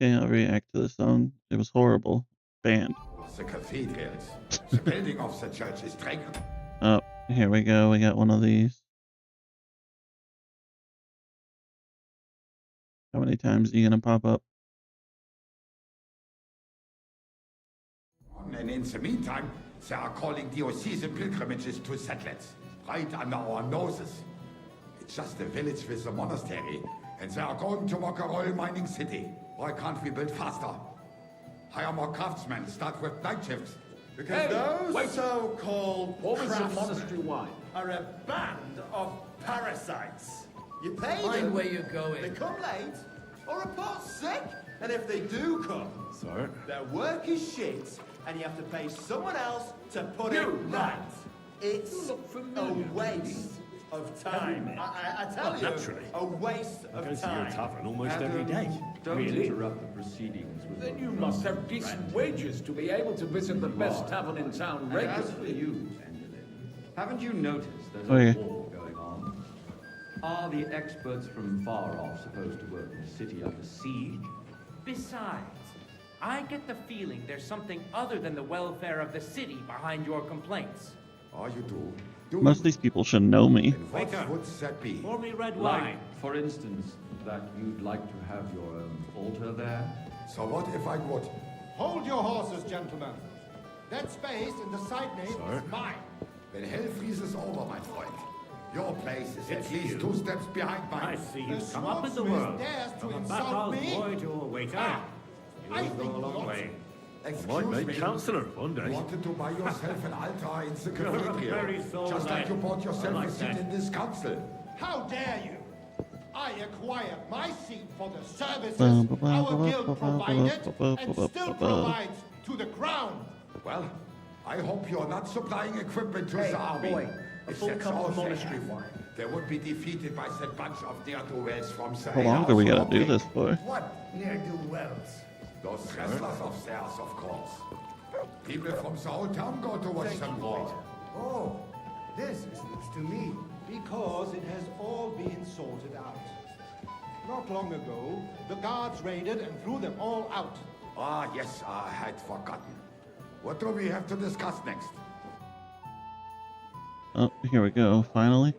Okay, I'll react to the song. It was horrible. Banned. The cathedrals. The building of the church is tranquil. Oh, here we go. We got one of these. How many times are you gonna pop up? And in the meantime, they are calling diocesan pilgrimages to settlers, right under our noses. It's just a village with a monastery, and they are going to make a royal mining city. Why can't we build faster? Hire more craftsmen, start with night shifts. Because Hey, those wait. so-called What was the craftsmen monastery wine? are a band of parasites. You pay Mind them, where you're going. they come late, or report sick, and if they do come, Sir? their work is shit, and you have to pay someone else to put You, it right. It's look a familiar. waste of time. I tell you, naturally. a waste I of go to your time. tavern almost every day. Don't Really? interrupt the proceedings with Then your you must have drunken decent friend. wages to be able to visit the best Right. tavern in town And as for regularly. you, Tenderlin, haven't you noticed there's Oh, a yeah. war going on? Are the experts from far off supposed to work in a city under siege? Besides, I get the feeling there's something other than the welfare of the city behind your complaints. Oh, you do? Do Most of these people should know me. And what would that be? Pour me red Like, wine. for instance, that you'd like to have your own altar there? So what if I would? Hold your horses, gentlemen. That space in the side nave is mine. When hell freezes over, my friend, your place is at least 2 steps behind I mine. see you The come up in the swordsmith world. dares to From a insult battle me? boy to a waiter. Ah, I You'll think go a long lots way. Excuse Might me. make councillor one You day. wanted to buy yourself an altar in the You're a cathedral. very soul Just like you man. bought yourself I like a seat that. in this council. How dare you? I acquired my seat for the services Bum, ba, ba, our ba, guild ba, ba, provided ba, ba, and ba, still ba, ba. provides to the crown. Well, I hope you're not supplying equipment to Hey, the army. boy, a If full that's cup all of they monastery have, wine. they would be defeated by that bunch of ne'er-do-wells from the How long do we gotta do this for? What ne'er-do-wells? Those wrestlers upstairs, of course. People from the whole town go to watch them war. Oh, this is news to me. Because it has all been sorted out. Not long ago, the guards raided and threw them all out. Ah, yes, I had forgotten. What do we have to discuss next? Oh, here we go, finally.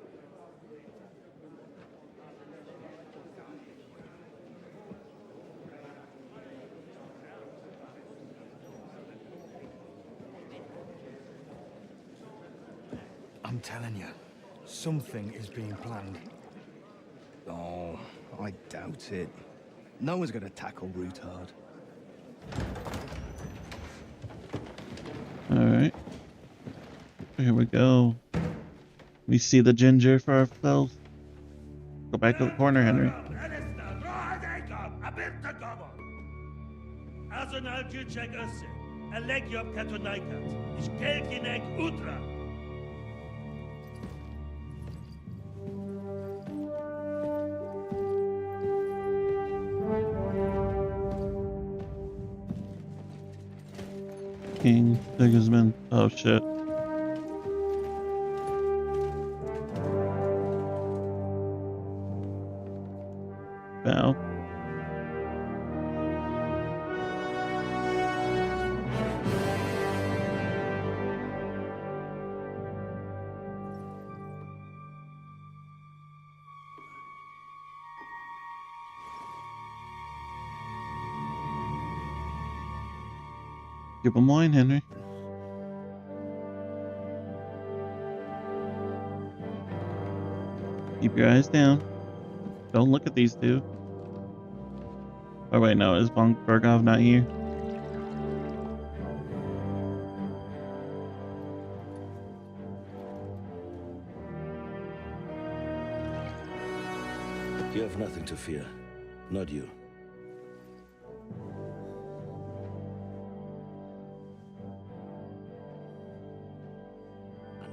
I'm telling you, something is being planned. Oh, I doubt it. No one's gonna tackle Rootard. Alright. Here we go. We see the ginger for ourselves. Go back to the corner, Henry. King Sigismund. Oh shit. Bow. Give him wine, Henry. Keep your eyes down. Don't look at these two. Oh wait, no, is Bergov not here? You have nothing to fear. Not you.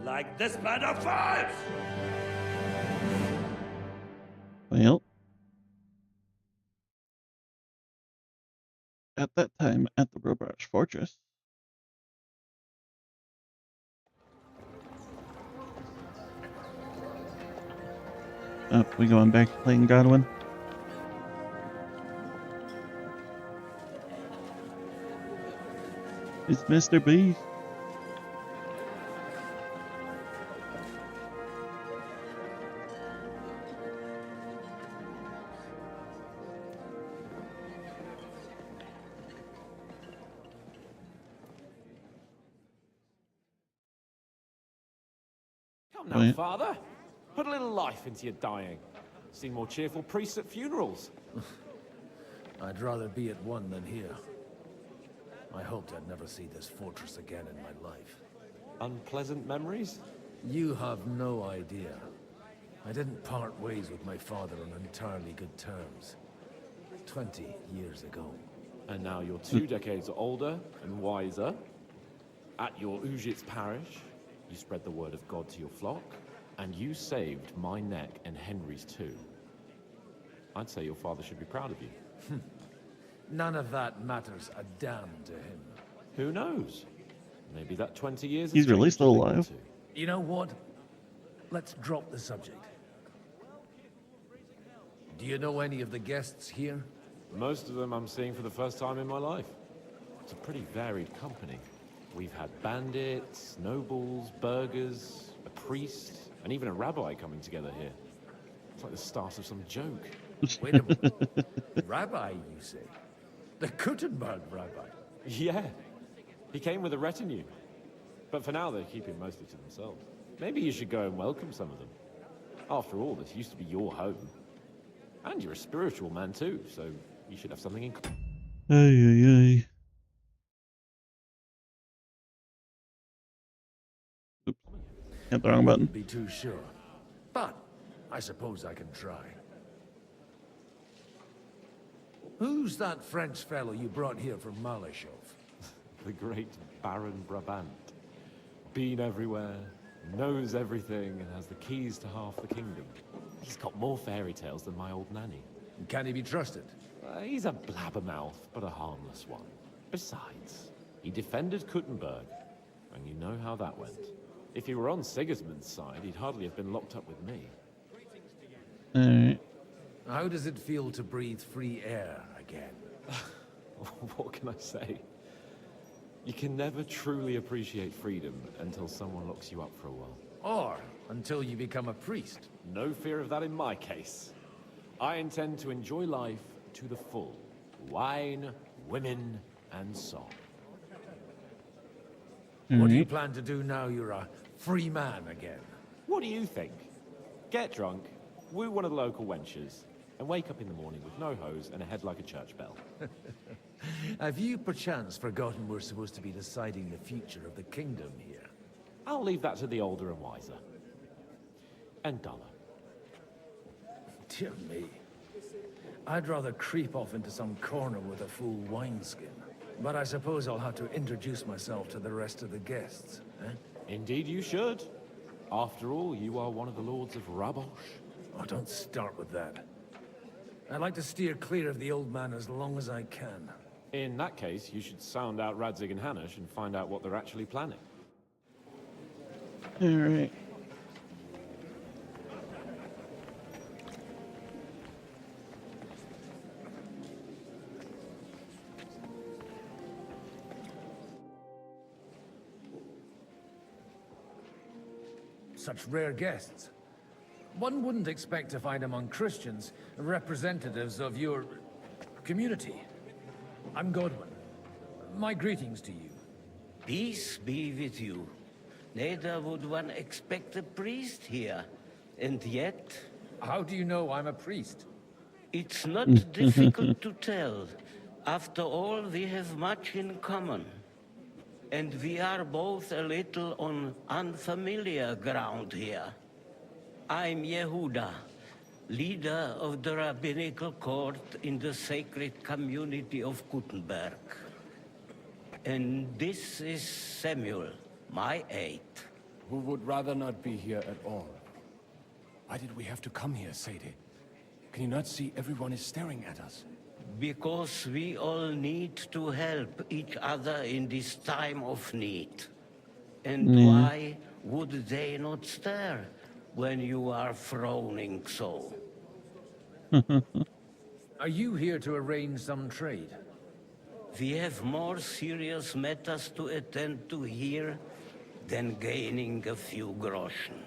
Like this band of fives! Well, at that time at the Robarch Fortress, oh, we going back to playing Godwin? It's Mr. Beast. Come now, Father. Put a little life into your dying. See more cheerful priests at funerals. I'd rather be at one than here. I hoped I'd never see this fortress again in my life. Unpleasant memories? You have no idea. I didn't part ways with my father on entirely good terms. 20 years ago. And now you're 2 decades older and wiser. At your Ujit's parish, you spread the word of God to your flock, and you saved my neck and Henry's too. I'd say your father should be proud of you. None of that matters a damn to him. Who knows? Maybe that 20 years He's really still alive. You know what? Let's drop the subject. Do you know any of the guests here? Most of them I'm seeing for the first time in my life. It's a pretty varied company. We've had bandits, nobles, burghers, a priest, and even a rabbi coming together here. It's like the start of some joke. Wait a minute. Rabbi, you say? The Kuttenberg rabbi? Yeah. He came with a retinue. But for now, they're keeping mostly to themselves. Maybe you should go and welcome some of them. After all, this used to be your home. And you're a spiritual man too, so you should have something in common. Ay, ay, ay. Oops. Hit the wrong button. Be too sure. But I suppose I can try. Who's that French fellow you brought here from Malashov? The great Baron Brabant. Been everywhere, knows everything, and has the keys to half the kingdom. He's got more fairy tales than my old nanny. Can he be trusted? He's a blabbermouth, but a harmless one. Besides, he defended Kuttenberg, and you know how that went. If he were on Sigismund's side, he'd hardly have been locked up with me. Alright. How does it feel to breathe free air again? What can I say? You can never truly appreciate freedom until someone locks you up for a while. Or until you become a priest. No fear of that in my case. I intend to enjoy life to the full. Wine, women, and song. What do you plan to do now you're a free man again? What do you think? Get drunk, woo one of the local wenches, and wake up in the morning with no hose and a head like a church bell. Have you perchance forgotten we're supposed to be deciding the future of the kingdom here? I'll leave that to the older and wiser. And duller. Dear me. I'd rather creep off into some corner with a full wineskin. But I suppose I'll have to introduce myself to the rest of the guests, eh? Indeed you should. After all, you are one of the lords of Rabosh. Oh, don't start with that. I'd like to steer clear of the old man as long as I can. In that case, you should sound out Radzig and Hanush and find out what they're actually planning. Alright. Such rare guests. One wouldn't expect to find among Christians representatives of your community. I'm Godwin. My greetings to you. Peace be with you. Neither would one expect a priest here. And yet... How do you know I'm a priest? It's not difficult to tell. After all, we have much in common. And we are both a little on unfamiliar ground here. I'm Yehuda, leader of the rabbinical court in the sacred community of Kuttenberg. And this is Samuel, my aide. Who would rather not be here at all. Why did we have to come here, Sadie? Can you not see everyone is staring at us? Because we all need to help each other in this time of need. And why would they not stare when you are frowning so? Are you here to arrange some trade? We have more serious matters to attend to here than gaining a few groschen.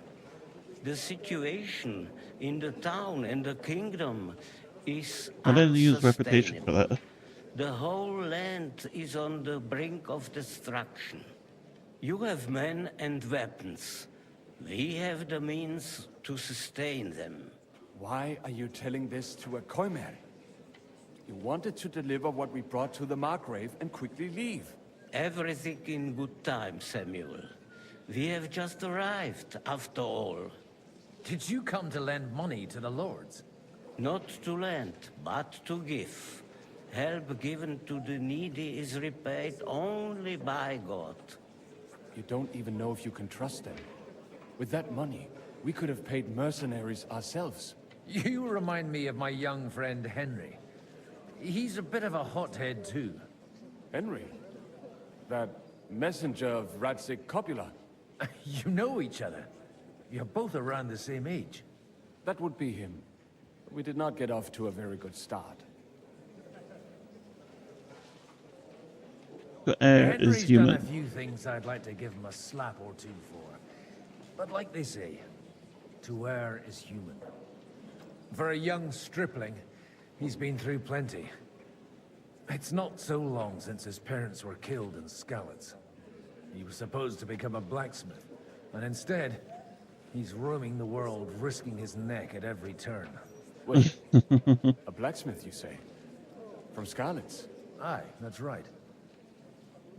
The situation in the town and the kingdom is I didn't use reputation for that. The whole land is on the brink of destruction. You have men and weapons. We have the means to sustain them. Why are you telling this to a Koimer? You wanted to deliver what we brought to the Margrave and quickly leave. Everything in good time, Samuel. We have just arrived, after all. Did you come to lend money to the lords? Not to lend, but to give. Help given to the needy is repaid only by God. You don't even know if you can trust them. With that money, we could have paid mercenaries ourselves. You remind me of my young friend Henry. He's a bit of a hothead too. Henry? That messenger of Radzig Copula? You know each other. You're both around the same age. That would be him. We did not get off to a very good start. The air is Henry's human. done a few things I'd like to give him a slap or two for. But like they say, to err is human. For a young stripling, he's been through plenty. It's not so long since his parents were killed in Skalitz. He was supposed to become a blacksmith, and instead, he's roaming the world, risking his neck at every turn. Wait, a blacksmith, you say? From Skalitz? Aye, that's right.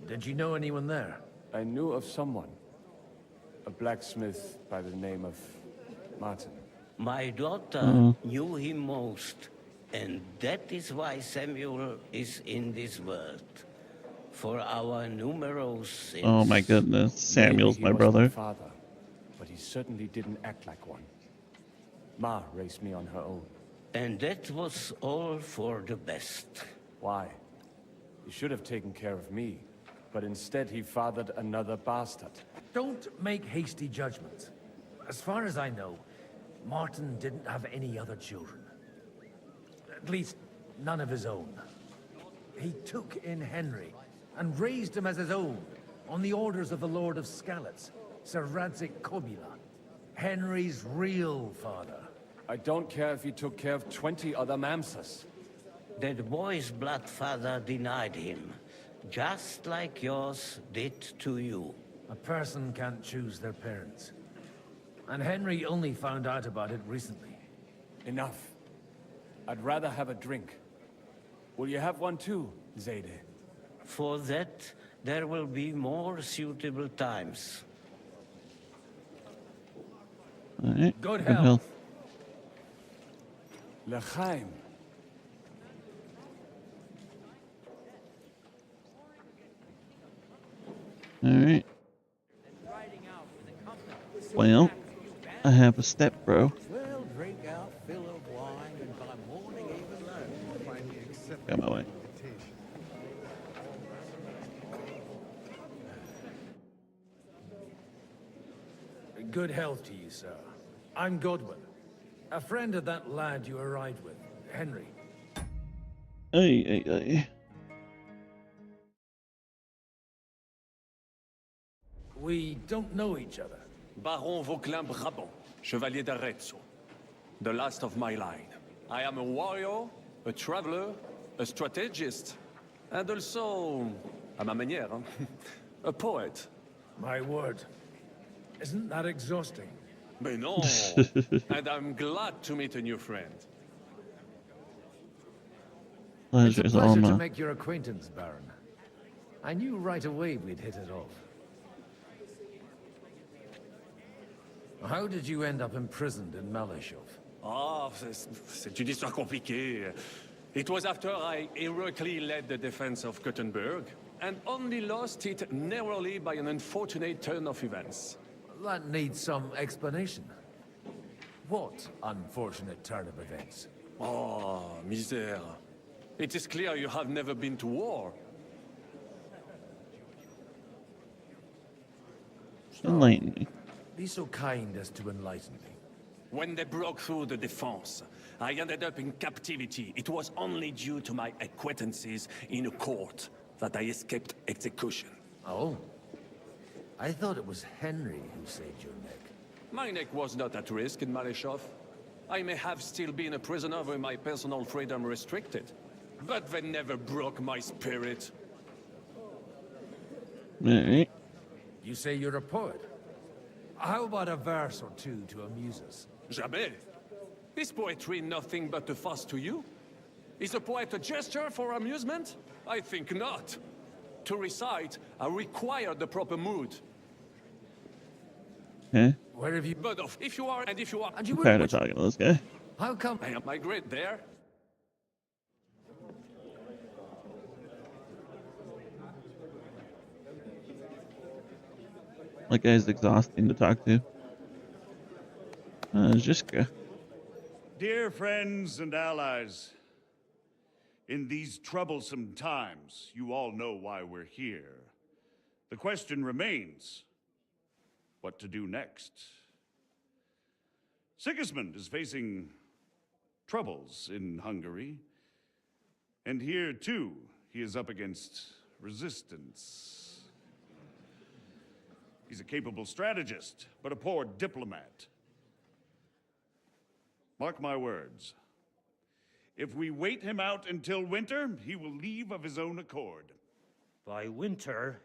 Did you know anyone there? I knew of someone. A blacksmith by the name of Martin. My daughter knew him most, and that is why Samuel is in this world. For our numerous sins. Oh my goodness, Samuel's Maybe my he was brother. My father, but he certainly didn't act like one. Ma raised me on her own. And that was all for the best. Why? He should have taken care of me, but instead he fathered another bastard. Don't make hasty judgments. As far as I know, Martin didn't have any other children. At least, none of his own. He took in Henry and raised him as his own, on the orders of the Lord of Skalitz, Sir Radzik Kobila, Henry's real father. I don't care if he took care of 20 other Mamsas. That boy's blood father denied him, just like yours did to you. A person can't choose their parents. And Henry only found out about it recently. Enough. I'd rather have a drink. Will you have one too, Zayde? For that, there will be more suitable times. Alright. Good health. L'chaim. Alright. Well, I have a step, bro. Well, drink our fill of wine, and by morning even learn. Go my way. Good health to you, sir. I'm Godwin, a friend of that lad you arrived with, Henry. Hey. We don't know each other. Baron Vauclin Brabant, Chevalier d'Arezzo. The last of my line. I am a warrior, a traveler, a strategist, and also, à ma manière, a poet. My word. Isn't that exhausting? Mais non! And I'm glad to meet a new friend. It's a Pleasure's pleasure all to mine. make your acquaintance, Baron. I knew right away we'd hit it off. How did you end up imprisoned in Malashov? Ah, c'est une histoire compliquée. It was after I heroically led the defense of Gothenburg, and only lost it narrowly by an unfortunate turn of events. That needs some explanation. What unfortunate turn of events? Oh, misère. It is clear you have never been to war. Enlighten me. Be so kind as to enlighten me. When they broke through the defense, I ended up in captivity. It was only due to my acquaintances in a court that I escaped execution. Oh? I thought it was Henry who saved your neck. My neck was not at risk in Malashov. I may have still been a prisoner with my personal freedom restricted, but they never broke my spirit. Alright. You say you're a poet? How about a verse or two to amuse us? Jamais. Is poetry nothing but a fuss to you? Is a poet a gesture for amusement? I think not. To recite, I require the proper mood. Okay. Where have you... But if you are, and if you are... And you I'm tired of talking to this guy. How come... I am migrate there. That guy's exhausting to talk to. Jiska. Dear friends and allies, in these troublesome times, you all know why we're here. The question remains, what to do next? Sigismund is facing troubles in Hungary, and here, too, he is up against resistance. He's a capable strategist, but a poor diplomat. Mark my words. If we wait him out until winter, he will leave of his own accord. By winter,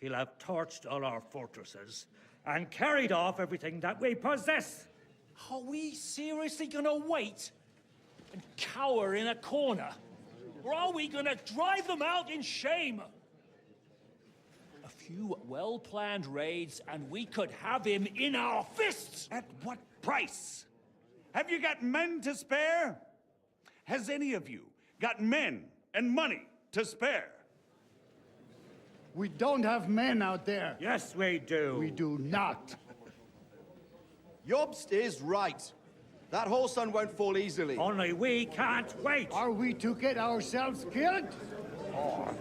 he'll have torched all our fortresses and carried off everything that we possess. Are we seriously gonna wait and cower in a corner? Or are we gonna drive them out in shame? A few well-planned raids and we could have him in our fists! At what price? Have you got men to spare? Has any of you got men and money to spare? We don't have men out there. Yes, we do. We do not. Jobst is right. That whole sun won't fall easily. Only we can't wait. Are we to get ourselves killed? Or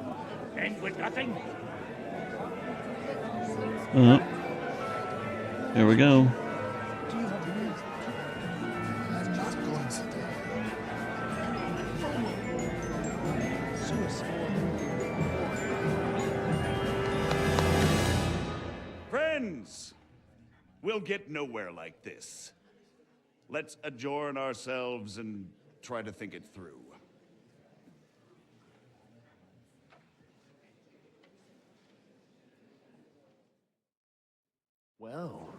end with nothing? Here we go. Friends, we'll get nowhere like this. Let's adjourn ourselves and try to think it through. Well.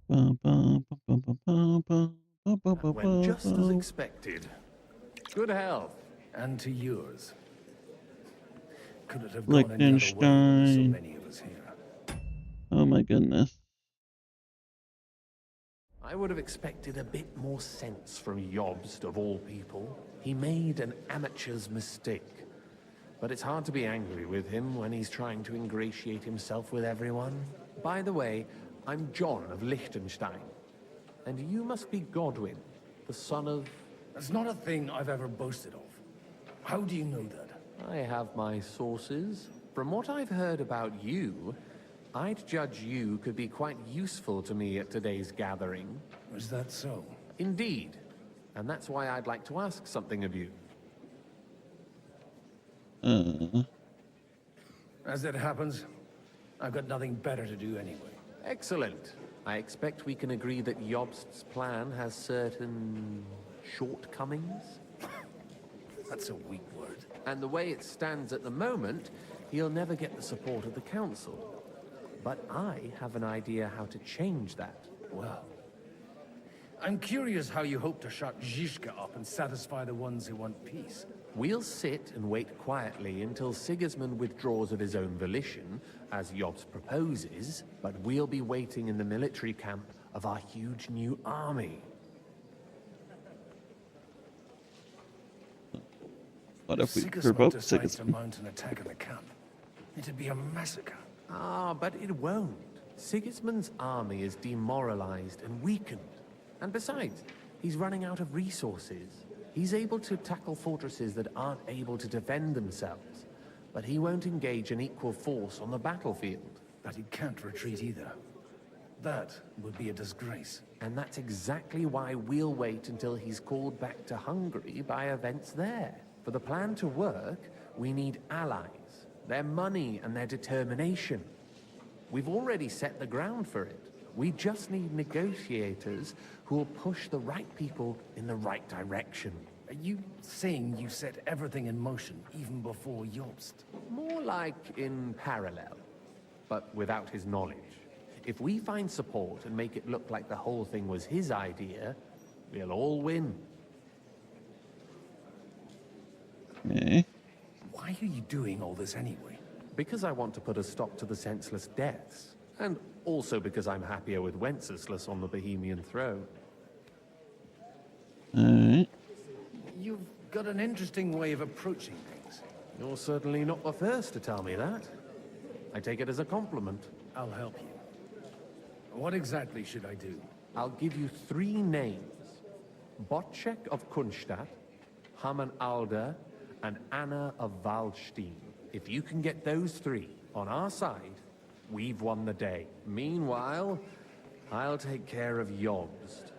Went just as expected. Good health. And to yours. Could it have gone any other way with so Liechtenstein. many of us here? Oh my goodness. I would have expected a bit more sense from Jobst, of all people. He made an amateur's mistake. But it's hard to be angry with him when he's trying to ingratiate himself with everyone. By the way, I'm John of Liechtenstein. And you must be Godwin, the son of... That's not a thing I've ever boasted of. How do you know that? I have my sources. From what I've heard about you, I'd judge you could be quite useful to me at today's gathering. Is that so? Indeed. And that's why I'd like to ask something of you. As it happens, I've got nothing better to do anyway. Excellent. I expect we can agree that Jobst's plan has certain shortcomings? That's a weak word. And the way it stands at the moment, he'll never get the support of the council. But I have an idea how to change that. Well, I'm curious how you hope to shut Zizka up and satisfy the ones who want peace. We'll sit and wait quietly until Sigismund withdraws of his own volition, as Jobst proposes, but we'll be waiting in the military camp of our huge new army. What if we Sigismund provoke decides to Sigismund? mount an attack on the camp? It'd be a massacre. Ah, but it won't. Sigismund's army is demoralized and weakened. And besides, he's running out of resources. He's able to tackle fortresses that aren't able to defend themselves, but he won't engage an equal force on the battlefield. But he can't retreat either. That would be a disgrace. And that's exactly why we'll wait until he's called back to Hungary by events there. For the plan to work, we need allies, their money and their determination. We've already set the ground for it. We just need negotiators who will push the right people in the right direction. Are you saying you set everything in motion even before Jobst? More like in parallel, but without his knowledge. If we find support and make it look like the whole thing was his idea, we'll all win. Okay. Why are you doing all this anyway? Because I want to put a stop to the senseless deaths. And also because I'm happier with Wenceslas on the Bohemian throne. Alright. You've got an interesting way of approaching things. You're certainly not the first to tell me that. I take it as a compliment. I'll help you. What exactly should I do? I'll give you 3 names. Botchek of Kunstadt, Hamann Alder, and Anna of Waldstein. If you can get those 3 on our side, we've won the day. Meanwhile, I'll take care of Jobst.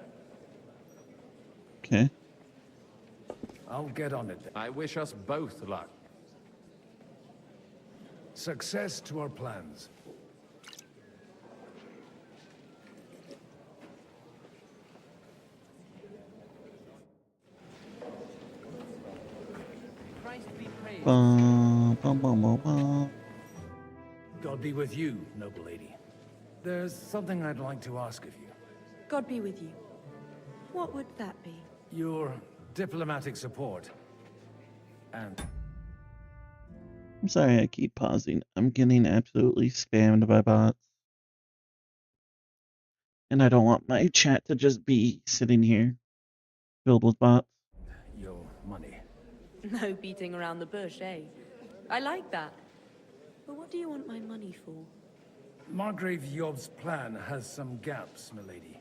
Okay. I'll get on it then. I wish us both luck. Success to our plans. God be with you, noble lady. There's something I'd like to ask of you. God be with you. What would that be? Your diplomatic support. And I'm sorry I keep pausing. I'm getting absolutely spammed by bots. And I don't want my chat to just be sitting here filled with bots. your money. No beating around the bush, eh? I like that. But what do you want my money for? Margrave Job's plan has some gaps, milady.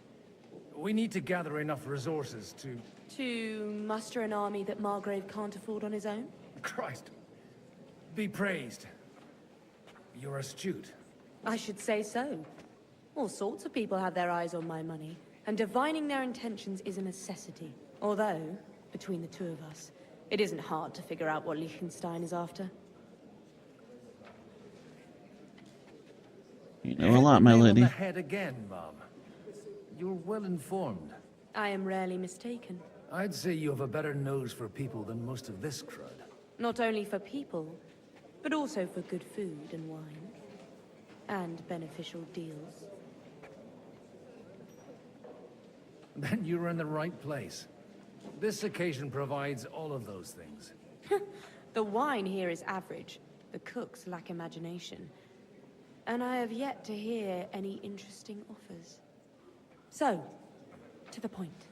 We need to gather enough resources to... To muster an army that Margrave can't afford on his own? Christ. Be praised. You're astute. I should say so. All sorts of people have their eyes on my money, and divining their intentions is a necessity. Although, between the two of us, it isn't hard to figure out what Liechtenstein is after. You know a lot, my lady. On the head again, Mom. You're well informed. I am rarely mistaken. I'd say you have a better nose for people than most of this crowd. Not only for people, but also for good food and wine. And beneficial deals. Then you're in the right place. This occasion provides all of those things. The wine here is average. The cooks lack imagination. And I have yet to hear any interesting offers. So, to the point.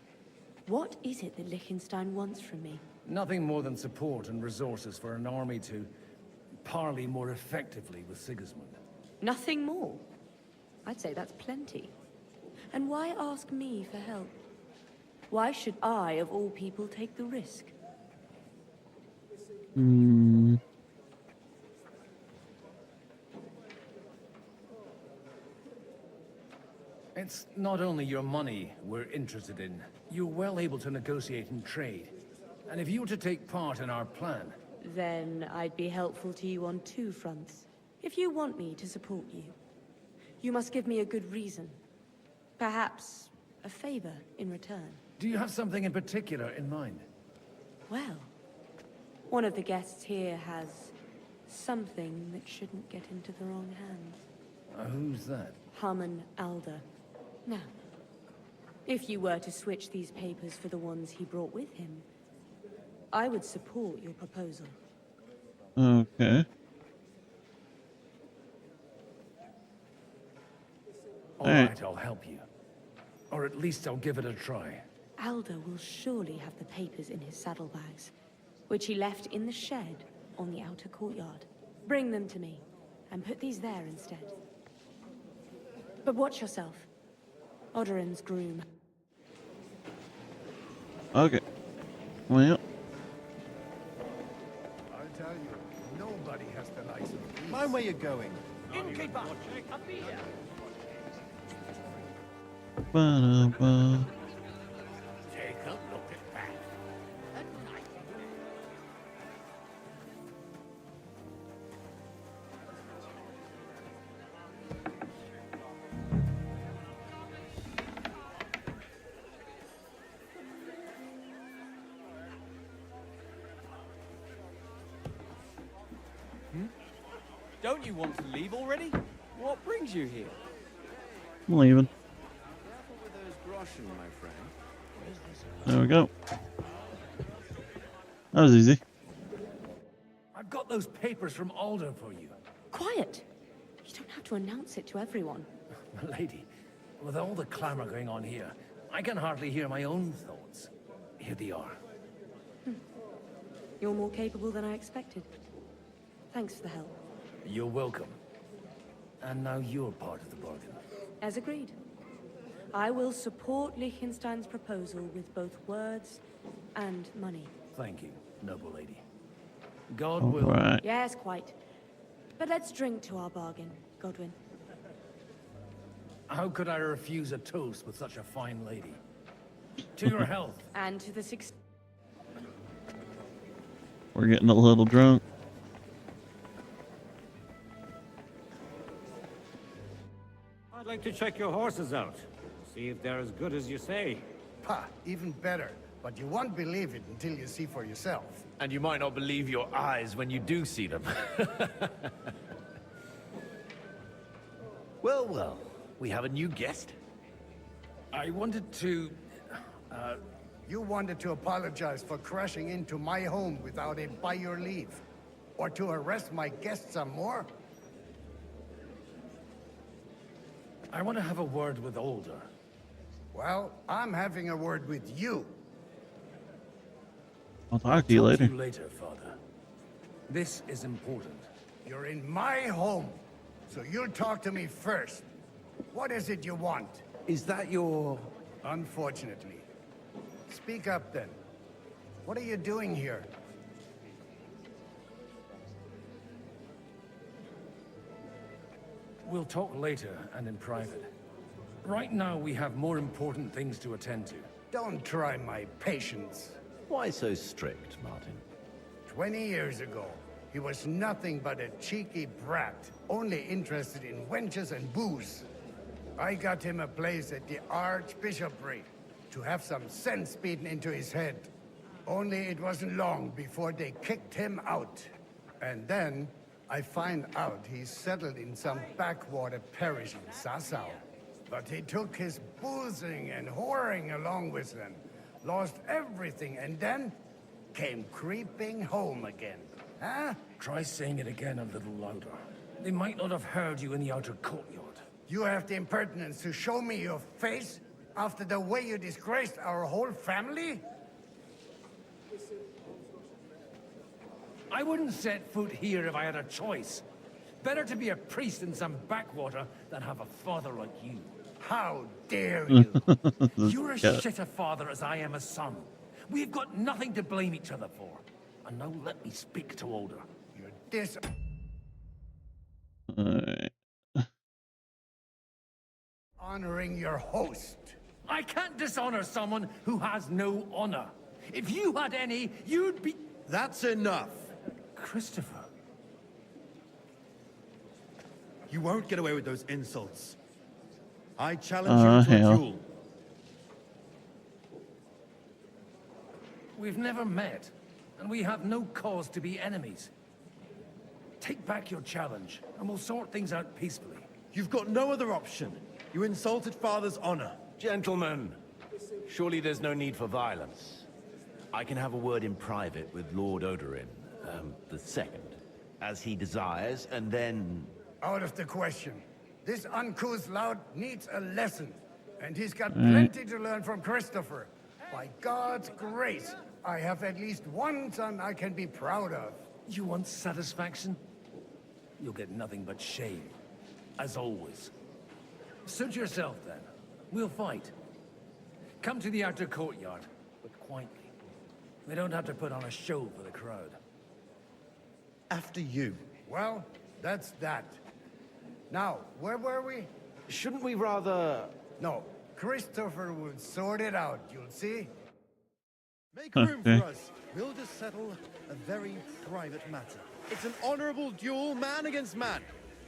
What is it that Liechtenstein wants from me? Nothing more than support and resources for an army to parley more effectively with Sigismund. Nothing more? I'd say that's plenty. And why ask me for help? Why should I, of all people, take the risk? It's not only your money we're interested in. You're well able to negotiate and trade. And if you were to take part in our plan... Then I'd be helpful to you on two fronts. If you want me to support you, you must give me a good reason. Perhaps a favor in return. Do you have something in particular in mind? Well, one of the guests here has something that shouldn't get into the wrong hands. Who's that? Harman Alder. Now, if you were to switch these papers for the ones he brought with him, I would support your proposal. Okay. All right, I'll help you. Or at least I'll give it a try. Alder will surely have the papers in his saddlebags, which he left in the shed on the outer courtyard. Bring them to me, and put these there instead. But watch yourself. Odoran's groom. Okay. Well. I'll tell you, nobody has the license. Mind where you're going. Innkeeper! A beer! Ba-da-ba. Take a look at that. A nice... Don't you want to leave already? What brings you here? I'm leaving. Careful with those groschen, my friend. There we go. That was easy. I've got those papers from Alder for you. Quiet! You don't have to announce it to everyone. Lady, with all the clamor going on here, I can hardly hear my own thoughts. Here they are. You're more capable than I expected. Thanks for the help. You're welcome. And now you're part of the bargain. As agreed. I will support Liechtenstein's proposal with both words and money. Thank you, noble lady. God will... Yes, quite. But let's drink to our bargain, Godwin. How could I refuse a toast with such a fine lady? To your health. And to the six... We're getting a little drunk. I'd like to check your horses out. See if they're as good as you say. Ha, even better. But you won't believe it until you see for yourself. And you might not believe your eyes when you do see them. Well, well. We have a new guest. I wanted to... You wanted to apologize for crashing into my home without a by your leave. Or to arrest my guests some more? I want to have a word with Alder. Well, I'm having a word with you. I'll talk to you later. Talk to you later, Father. This is important. You're in my home, so you'll talk to me first. What is it you want? Is that your Unfortunately. Speak up then. What are you doing here? We'll talk later and in private. Right now, we have more important things to attend to. Don't try my patience. Why so strict, Martin? 20 years ago, he was nothing but a cheeky brat, only interested in wenches and booze. I got him a place at the Archbishopric to have some sense beaten into his head. Only it wasn't long before they kicked him out. And then I find out he's settled in some backwater parish in Sassau. But he took his boozing and whoring along with them, lost everything, and then came creeping home again. Huh? Try saying it again a little louder. They might not have heard you in the outer courtyard. You have the impertinence to show me your face after the way you disgraced our whole family? I wouldn't set foot here if I had a choice. Better to be a priest in some backwater than have a father like you. How dare you? You're as shit a father as I am a son. We've got nothing to blame each other for. And now let me speak to Older. You're dis... Alright. Honoring your host. I can't dishonor someone who has no honor. If you had any, you'd be... That's enough. Christopher. You won't get away with those insults. I challenge you to a duel. We've never met, and we have no cause to be enemies. Take back your challenge, and we'll sort things out peacefully. You've got no other option. You insulted Father's honor. Gentlemen, surely there's no need for violence. I can have a word in private with Lord Odorin, the second, as he desires, and then... Out of the question. This uncouth lout needs a lesson, and he's got plenty to learn from Christopher. By God's grace, I have at least one son I can be proud of. You want satisfaction? You'll get nothing but shame, as always. Suit yourself, then. We'll fight. Come to the outer courtyard, but quietly. We don't have to put on a show for the crowd. After you. Well, that's that. Now, where were we? Shouldn't we rather... No, Christopher will sort it out, you'll see. Make room for us. We'll just settle a very private matter. It's an honorable duel, man against man.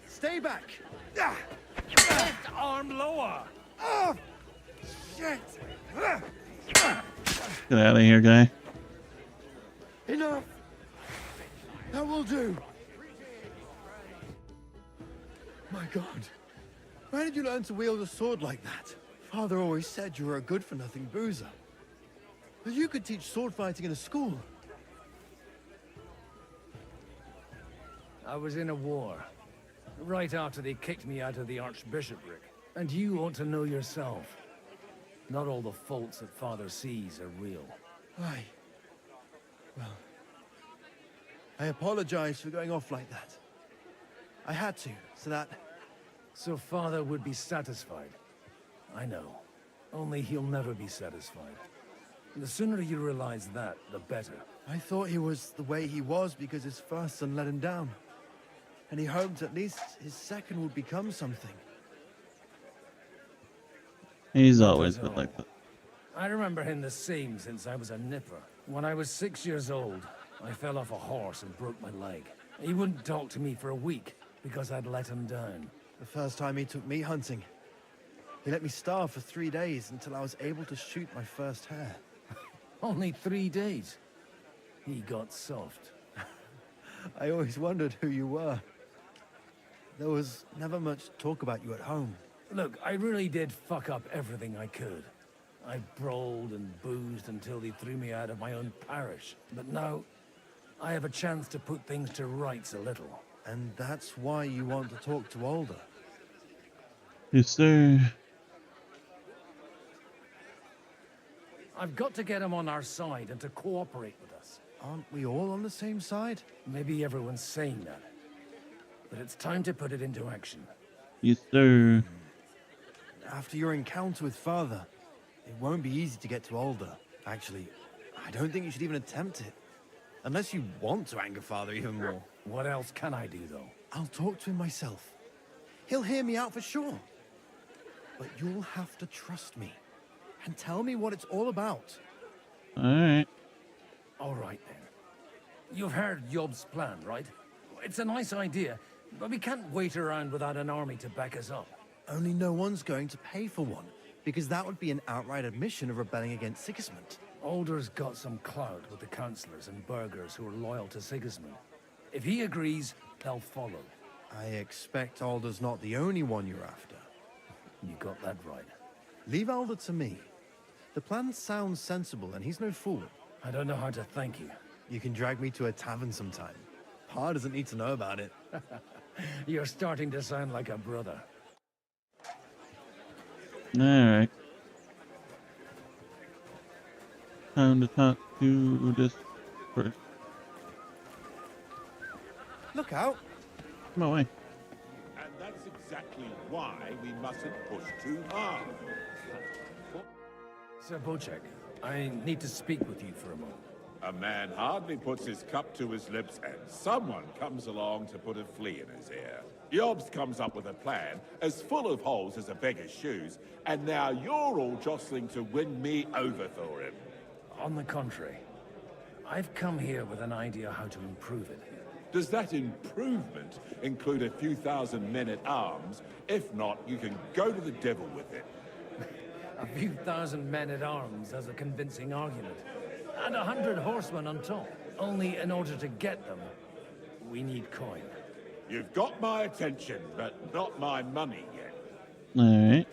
Stay back. Left arm lower. Oh, shit. Get out of here, guy. Enough. That will do. My God. Where did you learn to wield a sword like that? Father always said you were a good-for-nothing boozer. But you could teach sword fighting in a school. I was in a war. Right after they kicked me out of the Archbishopric. And you ought to know yourself. Not all the faults that Father sees are real. Aye. Well, I apologize for going off like that. I had to, so that... So Father would be satisfied. I know. Only he'll never be satisfied. The sooner you realize that, the better. I thought he was the way he was because his first son let him down. And he hoped at least his second would become something. He's always been like that. I remember him the same since I was a nipper. When I was 6 years old, I fell off a horse and broke my leg. He wouldn't talk to me for a week because I'd let him down. The first time he took me hunting, he let me starve for 3 days until I was able to shoot my first hare. Only 3 days? He got soft. I always wondered who you were. There was never much talk about you at home. Look, I really did fuck up everything I could. I brawled and boozed until they threw me out of my own parish. But now, I have a chance to put things to rights a little. And that's why you want to talk to Older. Yes, sir. I've got to get him on our side and to cooperate with us. Aren't we all on the same side? Maybe everyone's saying that. But it's time to put it into action. Yes, sir. After your encounter with Father, It won't be easy to get to Alder. Actually, I don't think you should even attempt it. Unless you want to anger Father even more. What else can I do, though? I'll talk to him myself. He'll hear me out for sure. But you'll have to trust me. And tell me what it's all about. Alright. All right, then. You've heard Yob's plan, right? It's a nice idea, but we can't wait around without an army to back us up. Only no one's going to pay for one, because that would be an outright admission of rebelling against Sigismund. Alder's got some clout with the councillors and burghers who are loyal to Sigismund. If he agrees, they'll follow. I expect Alder's not the only one you're after. You got that right. Leave Alder to me. The plan sounds sensible, and he's no fool. I don't know how to thank you. You can drag me to a tavern sometime. Pa doesn't need to know about it. You're starting to sound like a brother. Alright. Time to talk to this person. Look out! Come away. And that's exactly why we mustn't push too hard. Sir Bocek, I need to speak with you for a moment. A man hardly puts his cup to his lips and someone comes along to put a flea in his ear. Yobs comes up with a plan as full of holes as a beggar's shoes, and now you're all jostling to win me over for him. On the contrary, I've come here with an idea how to improve it. Does that improvement include a few thousand men-at-arms? If not, you can go to the devil with it. A few thousand men-at-arms has a convincing argument. And 100 horsemen on top. Only in order to get them, we need coin. You've got my attention, but not my money yet. Alright.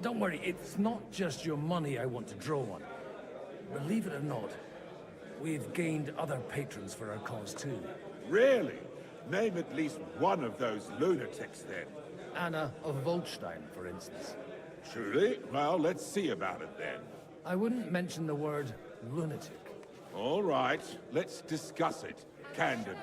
Don't worry, it's not just your money I want to draw on. Believe it or not, we've gained other patrons for our cause too. Really? Name at least one of those lunatics then. Anna of Volstein, for instance. Truly? Well, let's see about it then. I wouldn't mention the word lunatic. All right, let's discuss it, candidly.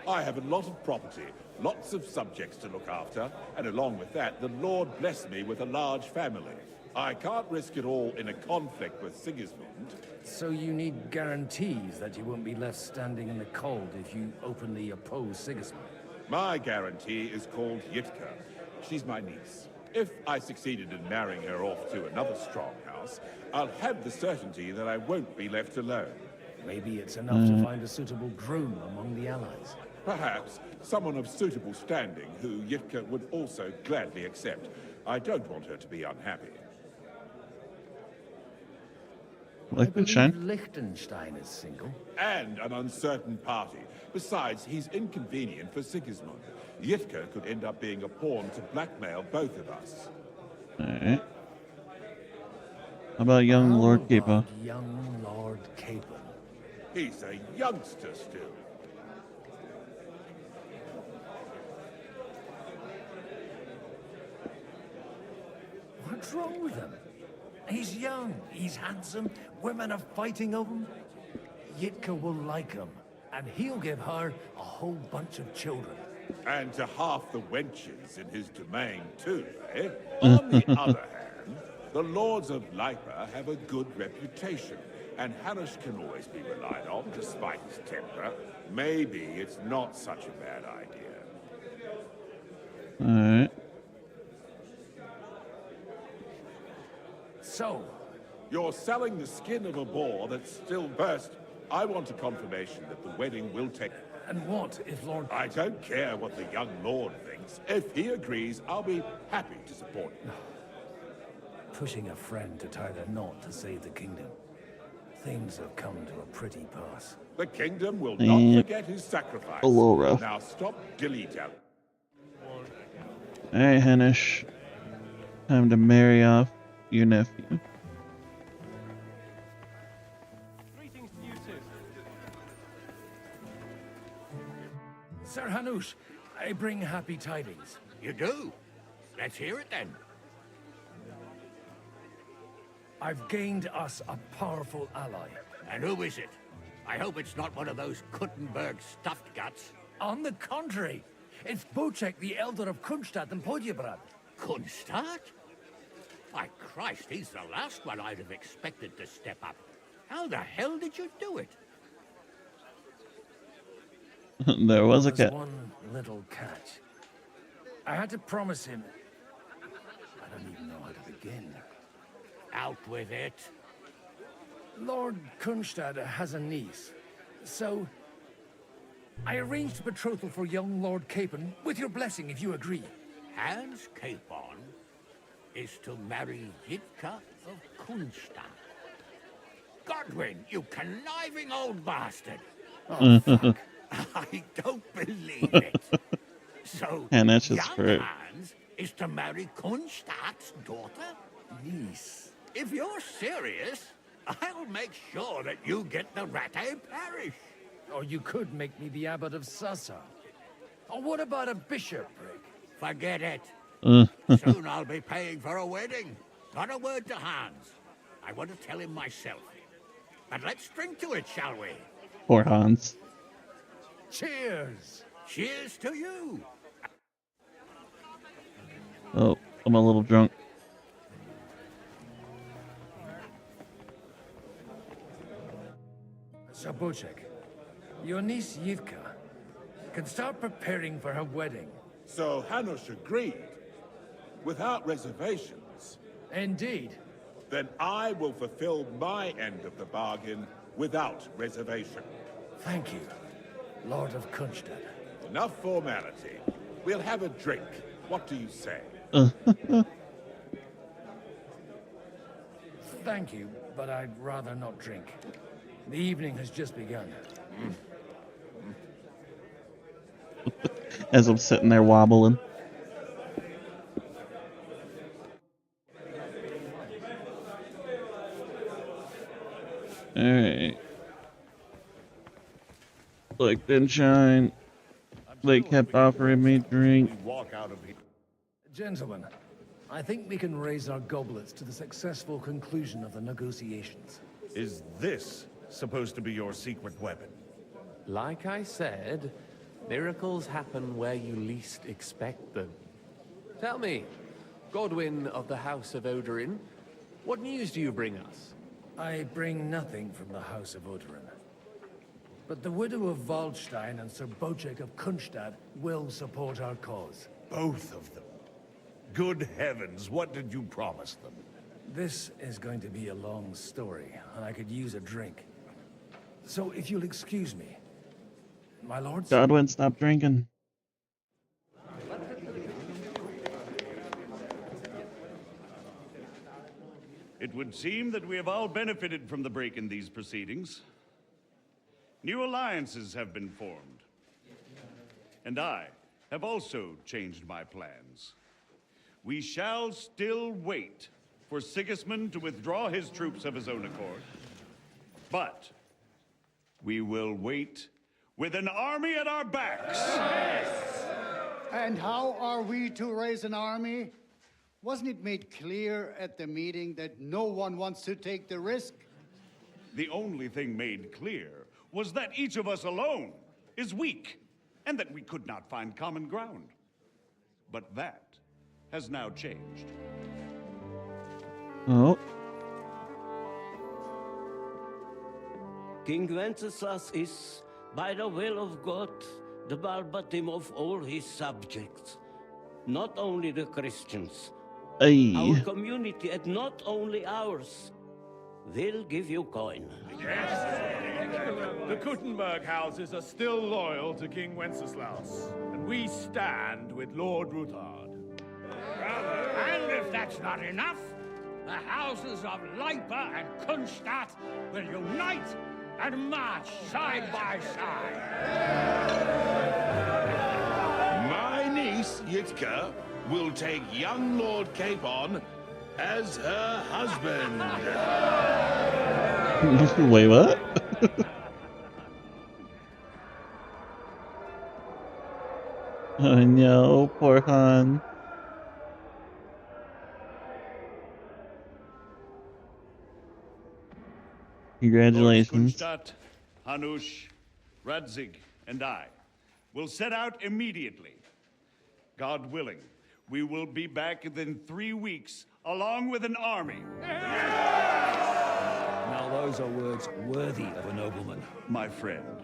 I have a lot of property, lots of subjects to look after, and along with that, the Lord blessed me with a large family. I can't risk it all in a conflict with Sigismund. So you need guarantees that you won't be left standing in the cold if you openly oppose Sigismund? My guarantee is called Yitka. She's my niece. If I succeeded in marrying her off to another strong house, I'll have the certainty that I won't be left alone. Maybe it's enough to find a suitable groom among the allies. Perhaps someone of suitable standing who Yitka would also gladly accept. I don't want her to be unhappy. Liechtenstein? Liechtenstein is single. And an uncertain party. Besides, he's inconvenient for Sigismund. Yitka could end up being a pawn to blackmail both of us. Alright. How about young Lord Caper? Young Lord Caper. He's a youngster still. What's wrong with him? He's young, he's handsome, women are fighting over him. Yitka will like him, and he'll give her a whole bunch of children. And to half the wenches in his domain too, eh? On the other hand, the lords of Lipa have a good reputation, and Hanush can always be relied on despite his temper. Maybe it's not such a bad idea. Alright. So, you're selling the skin of a boar that's still burst. I want a confirmation that the wedding will take... And what if Lord... I don't care what the young lord thinks. If he agrees, I'll be happy to support him. Pushing a friend to tie the knot to save the kingdom. Things have come to a pretty pass. The kingdom will not forget his sacrifice. A little rough. Now stop dilly-dally. Alright, Hanush. Time to marry off your nephew. Greetings to you too. Sir Hanush, I bring happy tidings. You do? Let's hear it then. I've gained us a powerful ally. And who is it? I hope it's not one of those Kuttenberg stuffed guts. On the contrary, it's Bocek, the elder of Kunstadt and Podjebrad. Kunstadt? By Christ, he's the last one I'd have expected to step up. How the hell did you do it? There was a There's catch. one little catch. I had to promise him. I don't even know how to begin. Out with it. Lord Kunstad has a niece, so I arranged a betrothal for young Lord Capon, with your blessing if you agree. Hans Capon is to marry Yitka of Kunstad. Godwin, you conniving old bastard! Oh, fuck. I don't believe it. So, And that's young just for Hans is to marry Kunstad's daughter? Niece. If you're serious, I'll make sure that you get the Rattay parish. Or you could make me the abbot of Sassa. Or what about a bishopric? Forget it. Uh. Soon I'll be paying for a wedding. Not a word to Hans. I want to tell him myself. But let's drink to it, shall we? Poor Hans. Cheers! Cheers to you! Oh, I'm a little drunk. Sabocek, your niece Yitka can start preparing for her wedding. So Hanush agreed, without reservations. Indeed. Then I will fulfill my end of the bargain without reservation. Thank you, Lord of Kunstad. Enough formality. We'll have a drink. What do you say? Thank you, but I'd rather not drink. The evening has just begun. As I'm sitting there wobbling. Alright. Like then shine. They kept offering me drink. Walk out of here. Gentlemen, I think we can raise our goblets to the successful conclusion of the negotiations. Is this supposed to be your secret weapon? Like I said, miracles happen where you least expect them. Tell me, Godwin of the House of Odorin, what news do you bring us? I bring nothing from the House of Odorin. But the widow of Waldstein and Sir Bocek of Kunstad will support our cause. Both of them. Good heavens, what did you promise them? This is going to be a long story, and I could use a drink. So if you'll excuse me, my lords... Godwin, stop drinking. It would seem that we have all benefited from the break in these proceedings. New alliances have been formed. And I have also changed my plans. We shall still wait for Sigismund to withdraw his troops of his own accord. But we will wait with an army at our backs. And how are we to raise an army? Wasn't it made clear at the meeting that no one wants to take the risk? The only thing made clear was that each of us alone is weak, and that we could not find common ground. But that has now changed. Oh. King Wenceslas is, by the will of God, the Balbatim of all his subjects. Not only the Christians. Aye. Our community, and not only ours, will give you coin. The Kuttenberg houses are still loyal to King Wenceslas, and we stand with Lord Ruthard. And if that's not enough, the houses of Leipa and Kunstadt will unite and march side by side. My niece, Yitka, will take young Lord Capon as her husband. Wait, what? Oh no, poor Han. Congratulations. Lords Kunstadt, Hanush, Radzig, and I will set out immediately. God willing, We will be back within 3 weeks, along with an army. Now those are words worthy of a nobleman. My friend,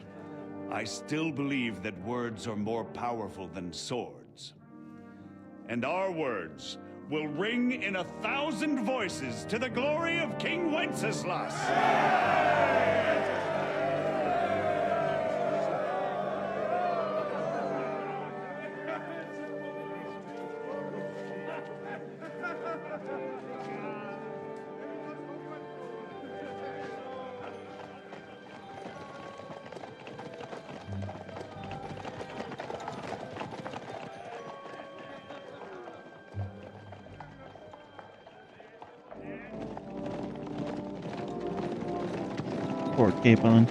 I still believe that words are more powerful than swords. And our words will ring in 1,000 voices to the glory of King Wenceslas. Poor Capon.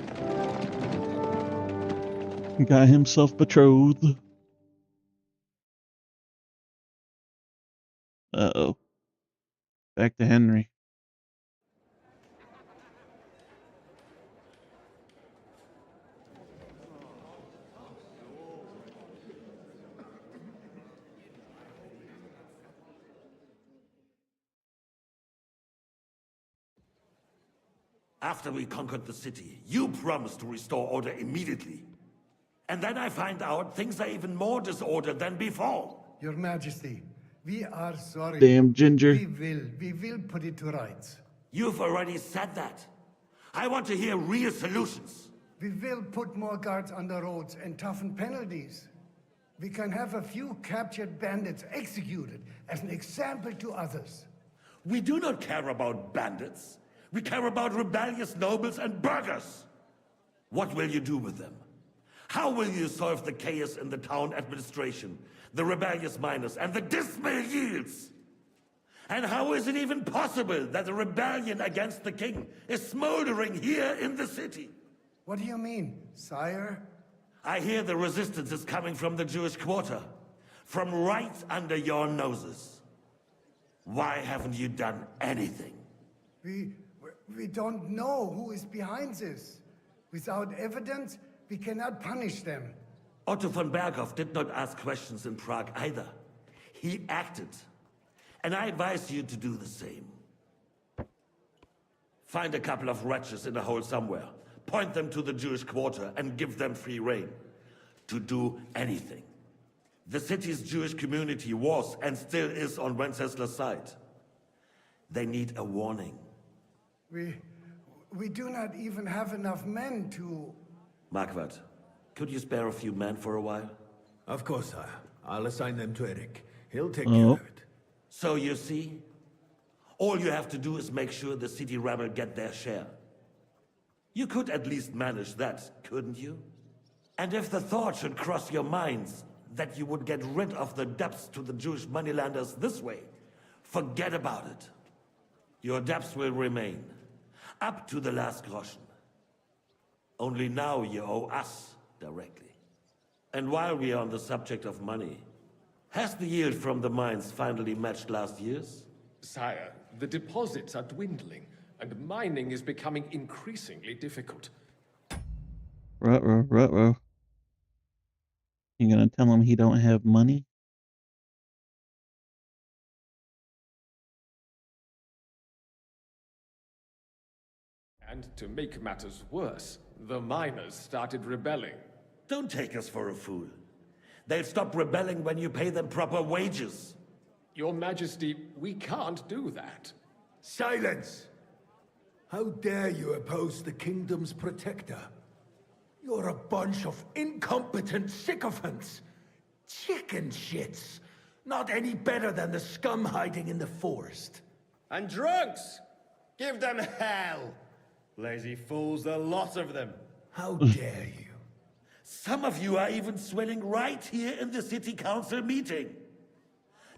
Got himself betrothed. Uh-oh. Back to Henry. After we conquered the city, you promised to restore order immediately. And then I find out things are even more disordered than before. Your Majesty, we are sorry. Damn ginger. We will put it to rights. You've already said that. I want to hear real solutions. We will put more guards on the roads and toughen penalties. We can have a few captured bandits executed as an example to others. We do not care about bandits. We care about rebellious nobles and burghers. What will you do with them? How will you solve the chaos in the town administration, the rebellious miners, and the dismal yields? And how is it even possible that a rebellion against the king is smoldering here in the city? What do you mean, sire? I hear the resistance is coming from the Jewish quarter, from right under your noses. Why haven't you done anything? We don't know who is behind this. Without evidence, we cannot punish them. Otto von Berghoff did not ask questions in Prague either. He acted. And I advise you to do the same. Find a couple of wretches in a hole somewhere, point them to the Jewish quarter, and give them free rein to do anything. The city's Jewish community was and still is on Wenceslas' side. They need a warning. We do not even have enough men to... Marquardt, could you spare a few men for a while? Of course, sire. I'll assign them to Eric. He'll take care of it. So you see, all you have to do is make sure the city rebel get their share. You could at least manage that, couldn't you? And if the thought should cross your minds that you would get rid of the debts to the Jewish moneylenders this way, forget about it. Your debts will remain, up to the last groschen. Only now you owe us directly. And while we are on the subject of money, has the yield from the mines finally matched last year's? Sire, the deposits are dwindling, and mining is becoming increasingly difficult. Ruh-roh. You gonna tell him he don't have money? And to make matters worse, the miners started rebelling. Don't take us for a fool. They'll stop rebelling when you pay them proper wages. Your Majesty, we can't do that. Silence! How dare you oppose the kingdom's protector? You're a bunch of incompetent sycophants. Chicken shits. Not any better than the scum hiding in the forest. And drunks! Give them hell! Lazy fools, the lot of them. How dare you? Some of you are even swelling right here in the city council meeting.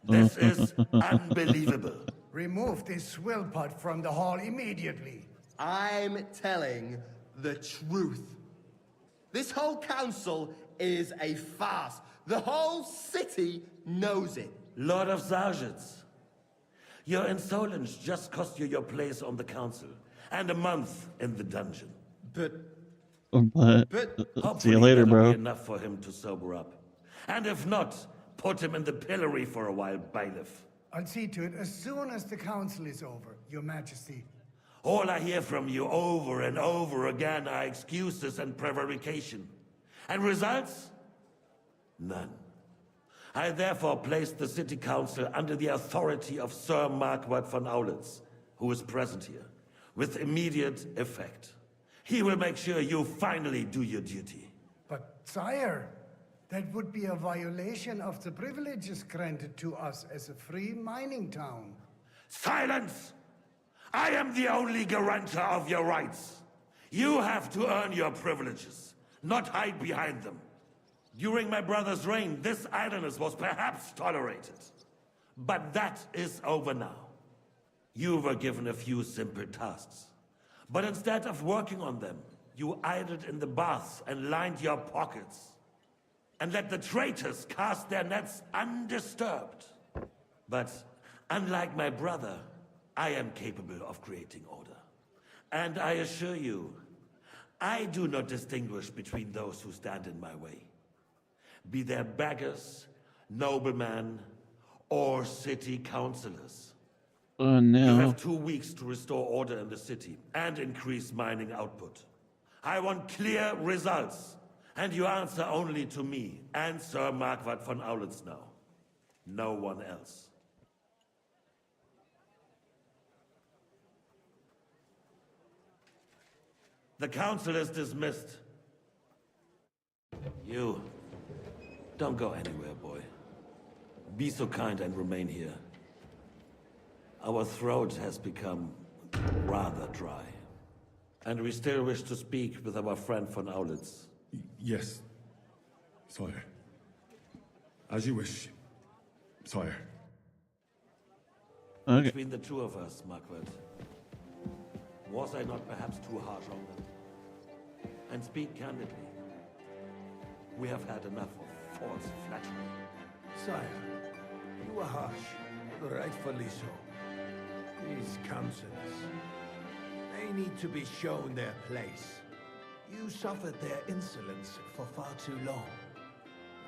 This is unbelievable. Remove this swill pot from the hall immediately. I'm telling the truth. This whole council is a farce. The whole city knows it. Lord of Sergeants, your insolence just cost you your place on the council and a month in the dungeon. But see hopefully you later, that'll bro. be enough for him to sober up. And if not, put him in the pillory for a while, bailiff. I'll see to it as soon as the council is over, Your Majesty. All I hear from you over and over again are excuses and prevarication. And results? None. I therefore placed the city council under the authority of Sir Marquardt von Aulitz, who is present here, with immediate effect. He will make sure you finally do your duty. But, sire, that would be a violation of the privileges granted to us as a free mining town. Silence! I am the only guarantor of your rights. You have to earn your privileges, not hide behind them. During my brother's reign, this idleness was perhaps tolerated. But that is over now. You were given a few simple tasks. But instead of working on them, you idled in the baths and lined your pockets. And let the traitors cast their nets undisturbed. But unlike my brother, I am capable of creating order. And I assure you, I do not distinguish between those who stand in my way. Be they beggars, noblemen, or city councillors. Oh no. You have 2 weeks to restore order in the city and increase mining output. I want clear results, and you answer only to me and Sir Marquardt von Aulitz now. No one else. The council is dismissed. You, don't go anywhere, boy. Be so kind and remain here. Our throat has become rather dry. And we still wish to speak with our friend von Aulitz. Yes, sire. As you wish, sire. Okay. Between the two of us, Marquardt, was I not perhaps too harsh on them? And speak candidly. We have had enough of false flattery. Sire, you are harsh, but rightfully so. These councillors, they need to be shown their place. You suffered their insolence for far too long.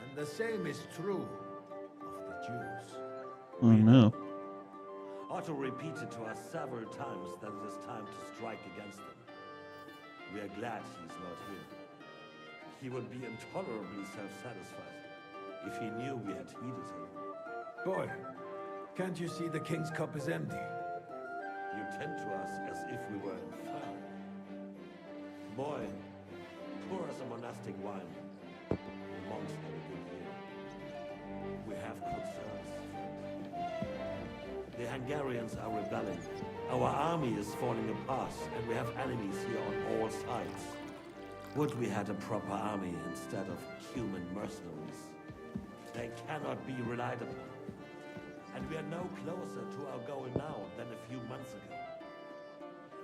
And the same is true of the Jews. Oh no. Otto repeated to us several times that it is time to strike against them. We are glad he's not here. He would be intolerably self-satisfied if he knew we had heeded him. Boy, can't you see the King's cup is empty? You tend to us as if we were infirm. Boy, pour us a monastic wine. The monks had a good year. We have concerns. The Hungarians are rebelling. Our army is falling apart, and we have enemies here on all sides. Would we had a proper army instead of human mercenaries? They cannot be relied upon. And we are no closer to our goal now than a few months ago.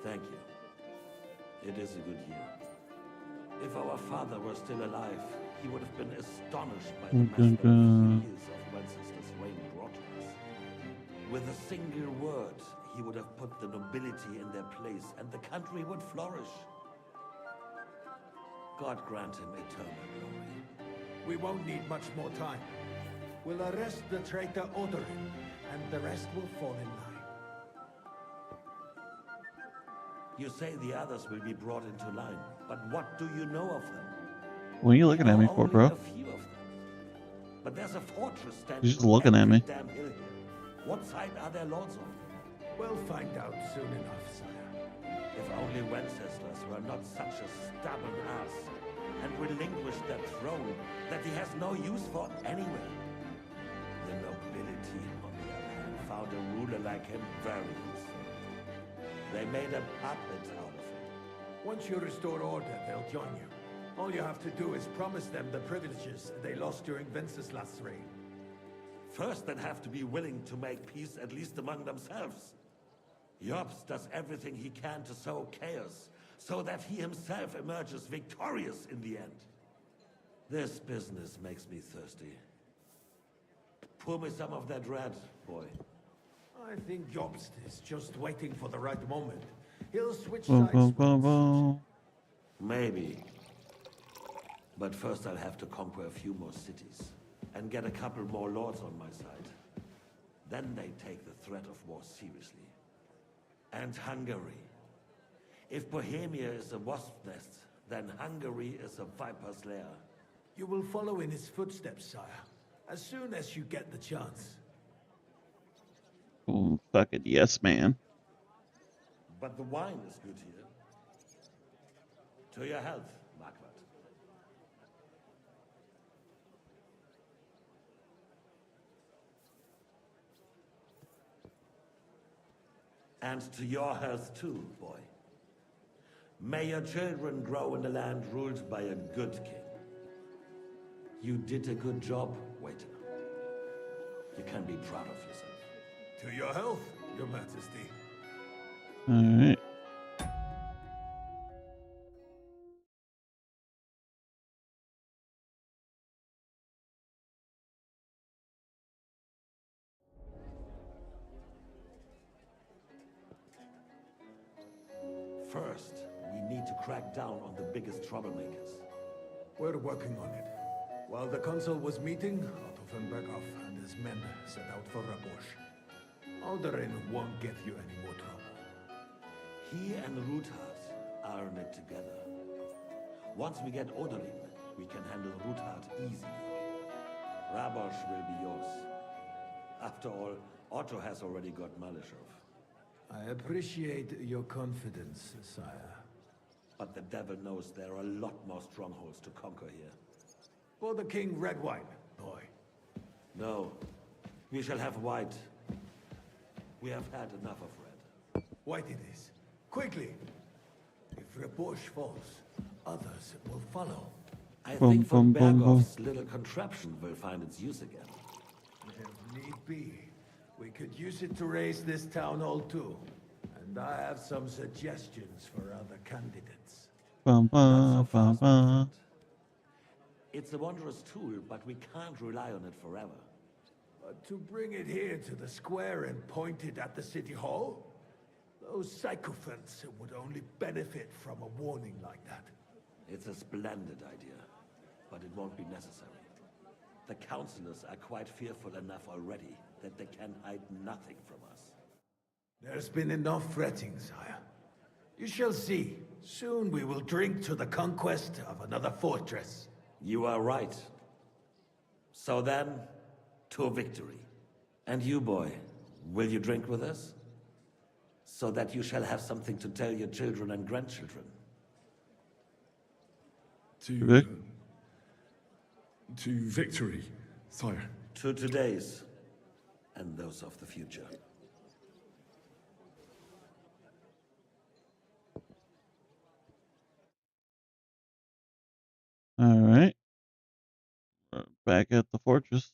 Thank you. It is a good year. If our father were still alive, he would have been astonished by the massive years of Wenceslas' reign brought to us. With a single word, he would have put the nobility in their place, and the country would flourish. God grant him eternal glory. We won't need much more time. We'll arrest the traitor Odorin, and the rest will fall in line. You say the others will be brought into line, but what do you know of them? What are you looking at me for, bro? A few of them. But there's a fortress standing. You're just looking at me. Damn hill here. What side are their lords on? We'll find out soon enough, sire. If only Wenceslas were not such a stubborn ass, and relinquished that throne that he has no use for anywhere. The nobility, on the other hand, found a ruler like him very useful. They made a puppet out of him. Once you restore order, they'll join you. All you have to do is promise them the privileges they lost during Wenceslas' reign. First, they'd have to be willing to make peace at least among themselves. Jobst does everything he can to sow chaos, so that he himself emerges victorious in the end. This business makes me thirsty. Pour me some of that red, boy. I think Jobst is just waiting for the right moment. He'll switch Boom, sides. boom, boom, boom. Maybe. But first I'll have to conquer a few more cities. and get a couple more lords on my side. Then they take the threat of war seriously. And Hungary. If Bohemia is a wasp's nest, then Hungary is a viper's lair. You will follow in his footsteps, sire, as soon as you get the chance. Oh, fuck it, yes, man. But the wine is good here. To your health, Margaret. And to your health too, boy. May your children grow in a land ruled by a good king. You did a good job, waiter. You can be proud of yourself. To your health, your majesty. Alright. First, we need to crack down on the biggest troublemakers. We're working on it. While the council was meeting, Otto von Berghoff and his men set out for Rabosch. Alderin won't give you any more trouble. He and Ruthard are in it together. Once we get Oderin, we can handle Ruthard easily. Rabosch will be yours. After all, Otto has already got Malishov. I appreciate your confidence, sire. But the devil knows there are a lot more strongholds to conquer here. For the king, red wine, boy. No, we shall have white. We have had enough of red. White it is. Quickly! If Rabosch falls, others will follow. I think von Berghoff's little contraption will find its use again. If need be, we could use it to raise this town hall too. And I have some suggestions for other candidates. It's a wondrous tool, but we can't rely on it forever. But to bring it here to the square and point it at the city hall? Those sycophants would only benefit from a warning like that. It's a splendid idea, but it won't be necessary. The councillors are quite fearful enough already that they can hide nothing from us. There's been enough fretting, sire. You shall see. Soon we will drink to the conquest of another fortress. You are right. So then, to victory. And you, boy, will you drink with us? So that you shall have something to tell your children and grandchildren. To victory, sire. To today's, and those of the future. Alright. Back at the fortress.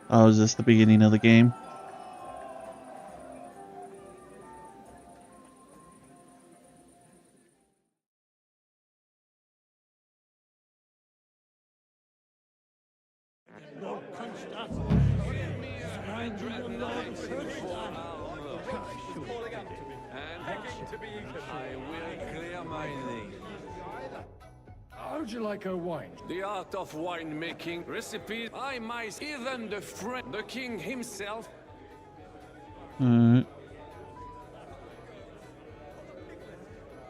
Oh, is this the beginning of the game? I will clear my name. How'd you like her wine? The art of winemaking, recipes, I might, even the friend, the king himself. Alright.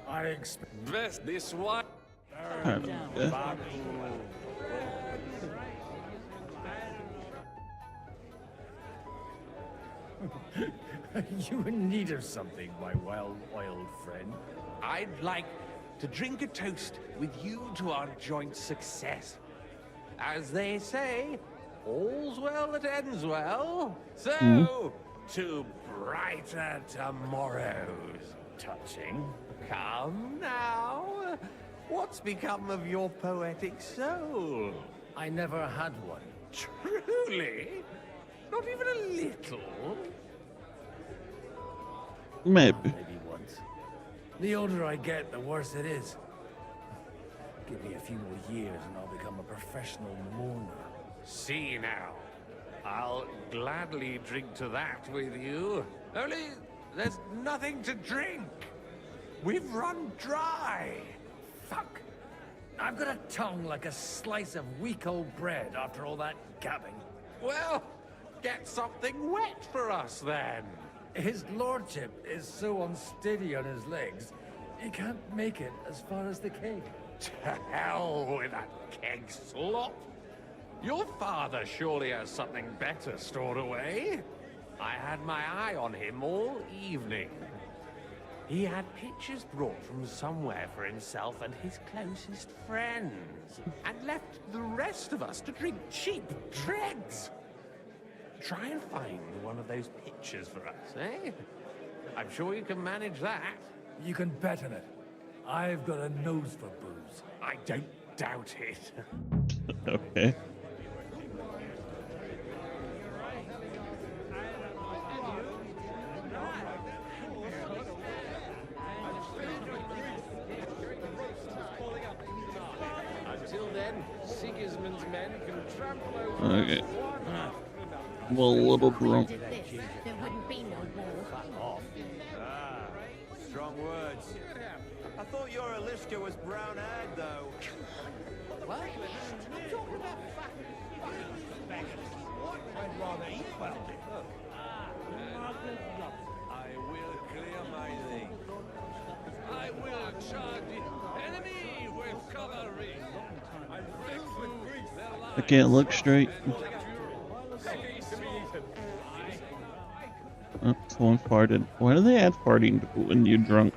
I expect Best this wine. You in need of something, my well-oiled friend? I'd like to drink a toast with you to our joint success. As they say, all's well that ends well. So, to brighter tomorrows. Touching. Come now. What's become of your poetic soul? I never had one. Truly? Not even a little? Maybe. Maybe once. The older I get, the worse it is. Give me a few more years and I'll become a professional mourner. See now. I'll gladly drink to that with you. Only, there's nothing to drink. We've run dry. Fuck. I've got a tongue like a slice of weak old bread after all that gabbing. Well, get something wet for us then. His lordship is so unsteady on his legs, he can't make it as far as the keg. To hell with that keg slop. Your father surely has something better stored away. I had my eye on him all evening. He had pictures brought from somewhere for himself and his closest friends, and left the rest of us to drink cheap dregs. Try and find one of those pictures for us, eh? I'm sure you can manage that. You can bet on it. I've got a nose for booze. I don't doubt it. Okay. Until then, Sigismund's men can trample over Okay. Well, a little drunk. There wouldn't be no war. Ah, strong words. I thought your Alishka was brown-eyed, though. What? I'm talking about I'd rather eat well. I will clear my lane. I will charge the enemy with cavalry. And break through their lines. I can't look straight. Oh, someone farted. Why do they add farting when you're drunk?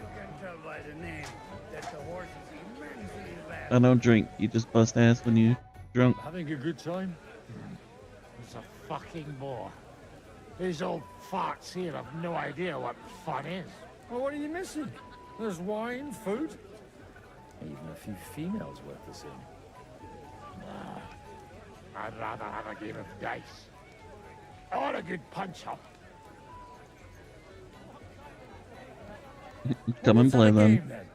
I don't drink. You just bust ass when you drunk. Having a good time? It's a fucking bore. These old farts here have no idea what fun is. Well, what are you missing? There's wine, food, even a few females worth the same. Nah, I'd rather have a game of dice. Or a good punch-up. Come and play them. Game, then.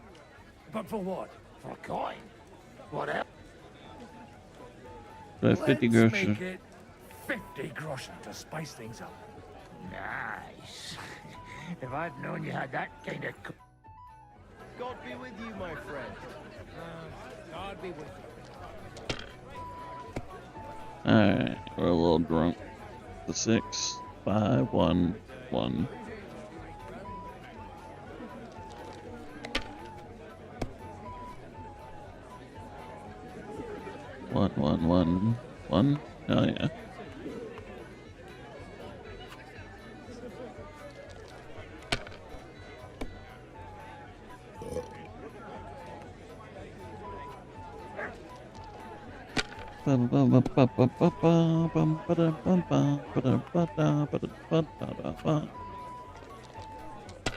But for what? For a coin. Whatever. So 50 Let's groschen. make it 50 groschen to spice things up. Nice. If I'd known you had that kind of... God be with you, my friend. God be with you. Alright, we're a little drunk. The 6, 5, 1, 1. One. Oh yeah.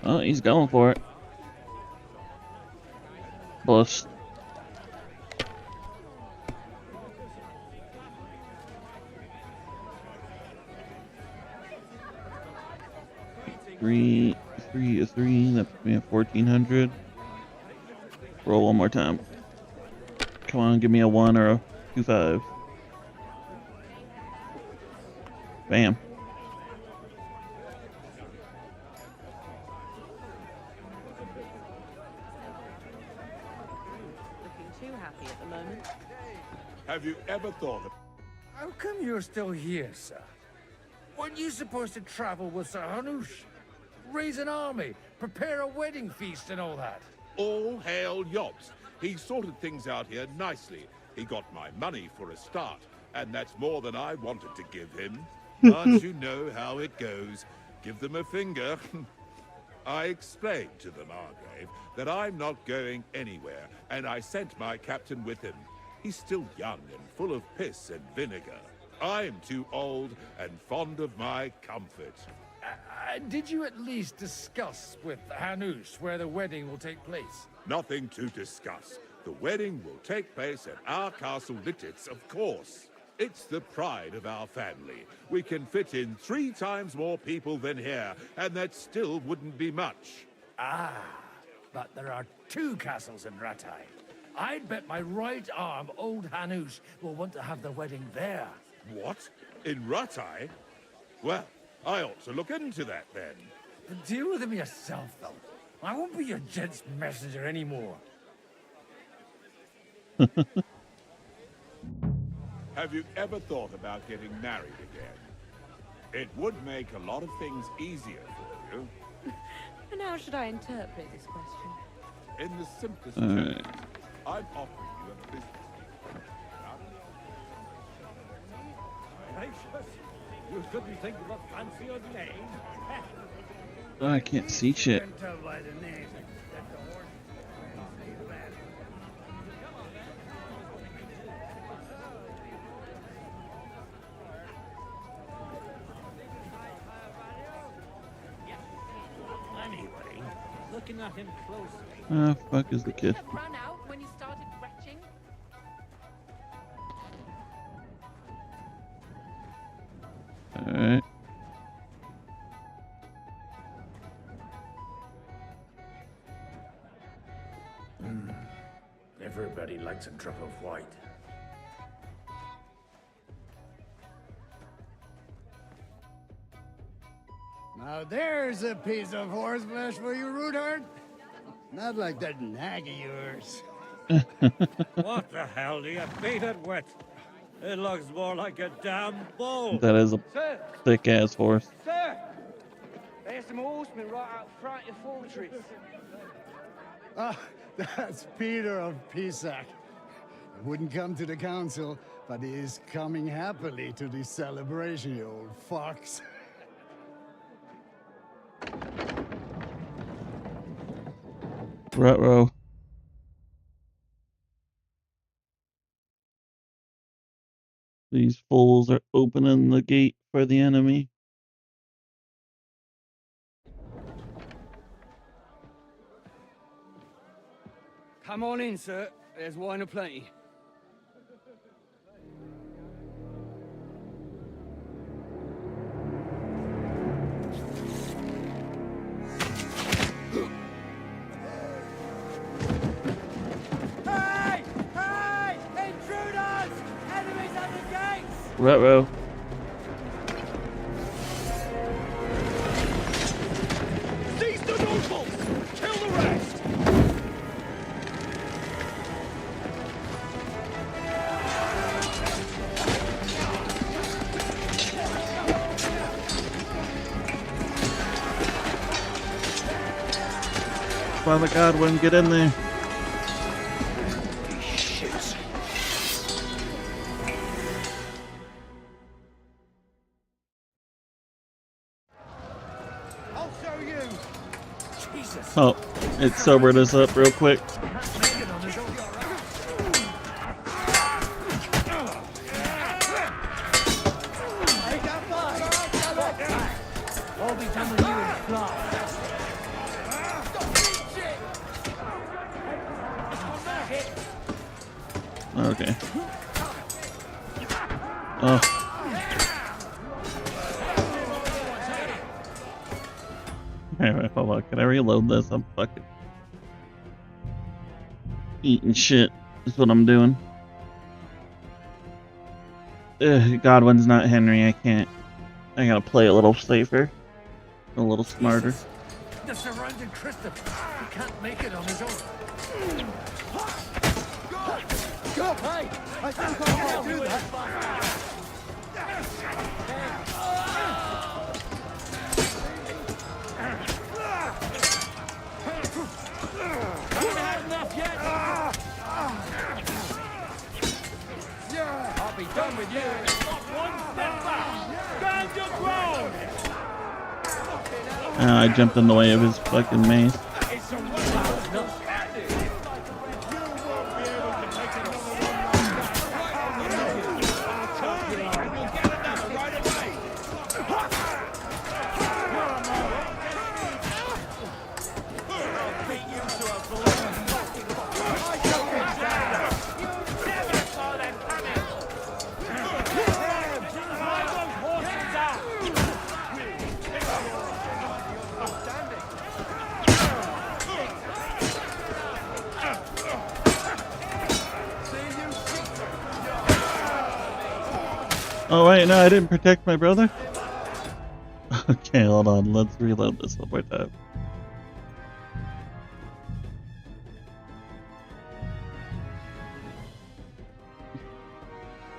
Oh, he's going for it. Plus. Three, a 3, that puts me at 1400. Roll one more time. Come on, give me a 1 or a 2-5. Bam. Looking too happy at the moment. Have you ever thought of... How come you're still here, sir? Weren't you supposed to travel with Sir Hanush? Raise an army, prepare a wedding feast and all that? All hail Yobs. He sorted things out here nicely. He got my money for a start, and that's more than I wanted to give him. But you know how it goes. Give them a finger. I explained to the Margrave that I'm not going anywhere, and I sent my captain with him. He's still young and full of piss and vinegar. I'm too old and fond of my comfort. Did you at least discuss with Hanush where the wedding will take place? Nothing to discuss. The wedding will take place at our castle Littitz, of course. It's the pride of our family. We can fit in 3 times more people than here, and that still wouldn't be much. Ah, but there are 2 castles in Ratai. I'd bet my right arm old Hanush will want to have the wedding there. What? In Ratai? Well, I ought to look into that then. Deal with him yourself, though. I won't be your gent's messenger anymore. Have you ever thought about getting married again? It would make a lot of things easier for you. And how should I interpret this question? In the simplest All terms, right. I'm offering you a business deal. You couldn't think of a fancier name? Oh, I can't see shit. Tell by the name that the horse is bad. Anyway, looking at him closely. Ah, fuck is the kid? Run out when you started retching. Alright. Everybody likes a drop of white. Now there's a piece of horseflesh for you, Rudart. Not like that nag of yours. What the hell do you beat it with? It looks more like a damn bull. That is a Sir! thick ass horse. Sir! There's some horsemen right out front of the fortress. Ah, that's Peter of Pisac. He wouldn't come to the council, but he is coming happily to the celebration, you old fox. Ruh-roh. These fools are opening the gate for the enemy. Come on in, sir. There's wine aplenty. Hey! Hey! Intruders! Enemies at the gates! Ruh-roh. Seize the nobles! Kill the rest! Father Godwin, get in there. Shit. I'll show you. Jesus. Oh, it sobered us up real quick. I'll be done with you in fly. Okay. Oh. Alright, hold on. Can I reload this? I'm fucking eating shit. That's what I'm doing. Ugh, Godwin's not Henry. I can't. I gotta play a little safer. A little smarter. The surrounding Christopher. He can't make it on his own. Go! Hey! I think I can do that. Haven't had enough yet. I'll be done with you. Not one step back. Stand your ground. I jumped in the way of his fucking mace. It's a Oh wait, no, I didn't protect my brother. Okay, hold on. Let's reload this one more time.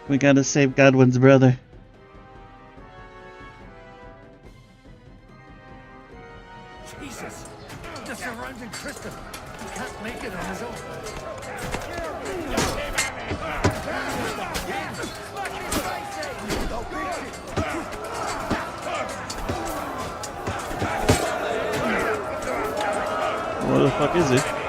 We gotta save Godwin's brother. Jesus! They're surrounding Tristan. He can't make it on his own. Where the fuck is he?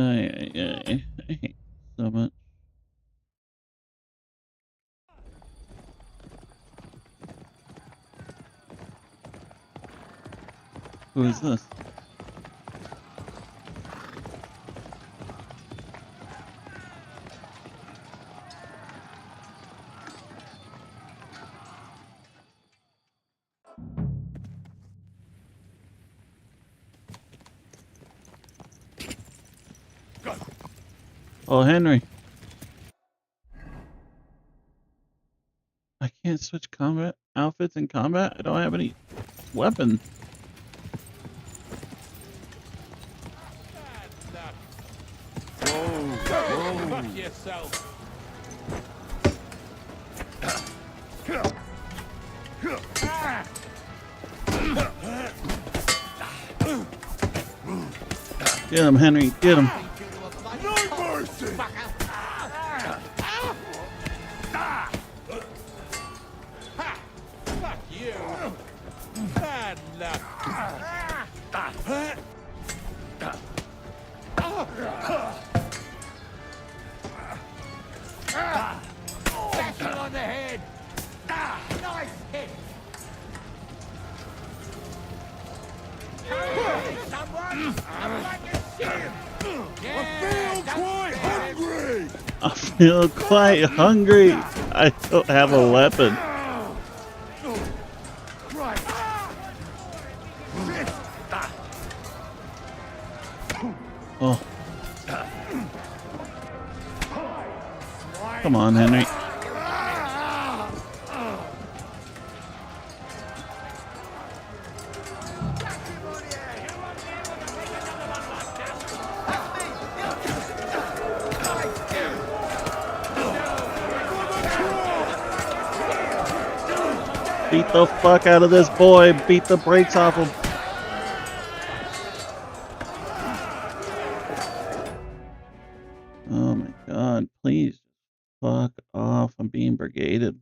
I hate so much. Who is this? Oh, Henry. I can't switch combat outfits in combat. I don't have any weapons. Whoa. Fuck yourself. Get him, Henry. Get him. No mercy! Fuck you. Bad luck. Bash him on the head. Nice hit. Someone, I'd like to see him. I feel quite hungry! I feel quite hungry. I don't have a weapon. Oh. Come on, Henry. Beat the fuck out of this boy. Beat the brakes off him. Oh my god, please fuck off. I'm being brigaded.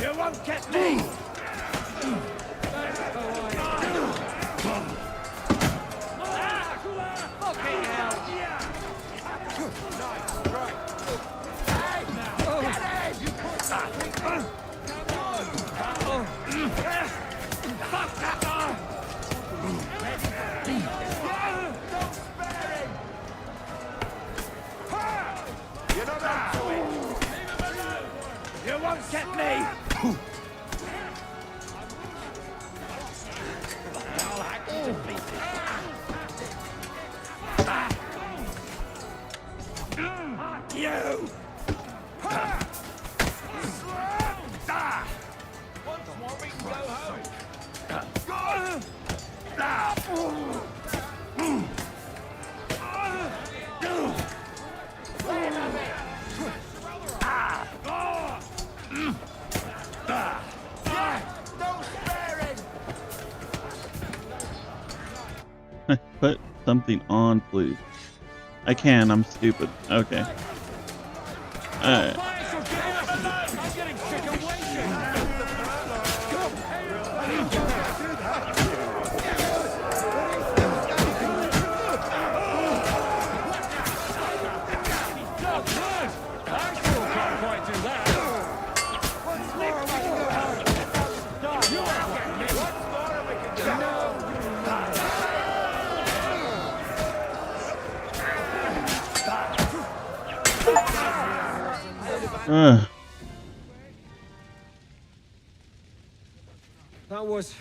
You won't get me! You won't get me! I'll hack you to pieces. You! Once more we can go home. Don't spare it! Put something on, please. I can, I'm stupid. Okay. Alright. I'm getting sick of waiting! That was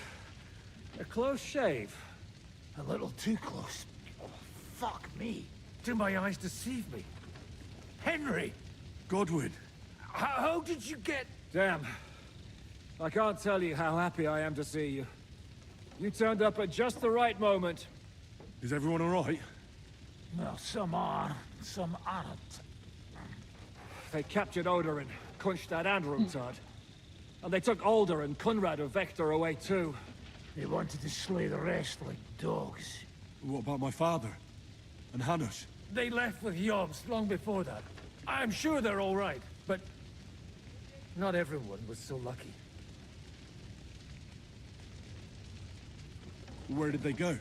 a close shave. A little too close. Oh, fuck me. Do my eyes deceive me? Henry! Godwin! How did you get... Damn. I can't tell you how happy I am to see you. You turned up at just the right moment. Is everyone alright? Well, some are, some aren't. They captured Odorin, Kunstad and Rutard. And they took Alder and Kunrad of Vector away too. They wanted to slay the rest like dogs. What about my father? And Hanush? They left with Yobs long before that. I'm sure they're all right, but not everyone was so lucky. Where did they go?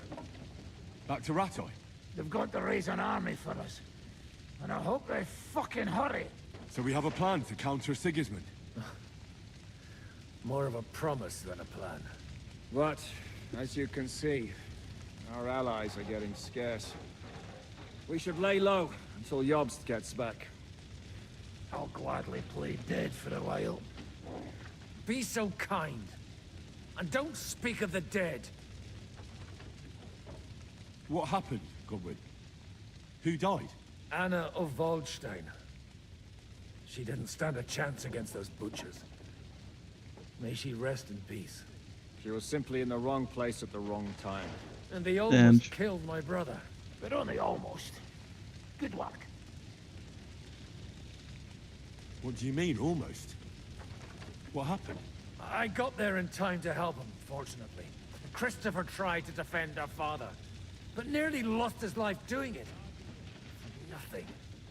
Back to Ratoi? They've got to raise an army for us. And I hope they fucking hurry. So we have a plan to counter Sigismund? More of a promise than a plan. But, as you can see, our allies are getting scarce. We should lay low until Jobst gets back. I'll gladly play dead for a while. Be so kind. And don't speak of the dead. What happened, Godwin? Who died? Anna of Waldstein. She didn't stand a chance against those butchers. May she rest in peace. She was simply in the wrong place at the wrong time. And they almost killed my brother. But only almost. Good luck. What do you mean, almost? What happened? I got there in time to help him, fortunately. Christopher tried to defend our father, but nearly lost his life doing it. Nothing.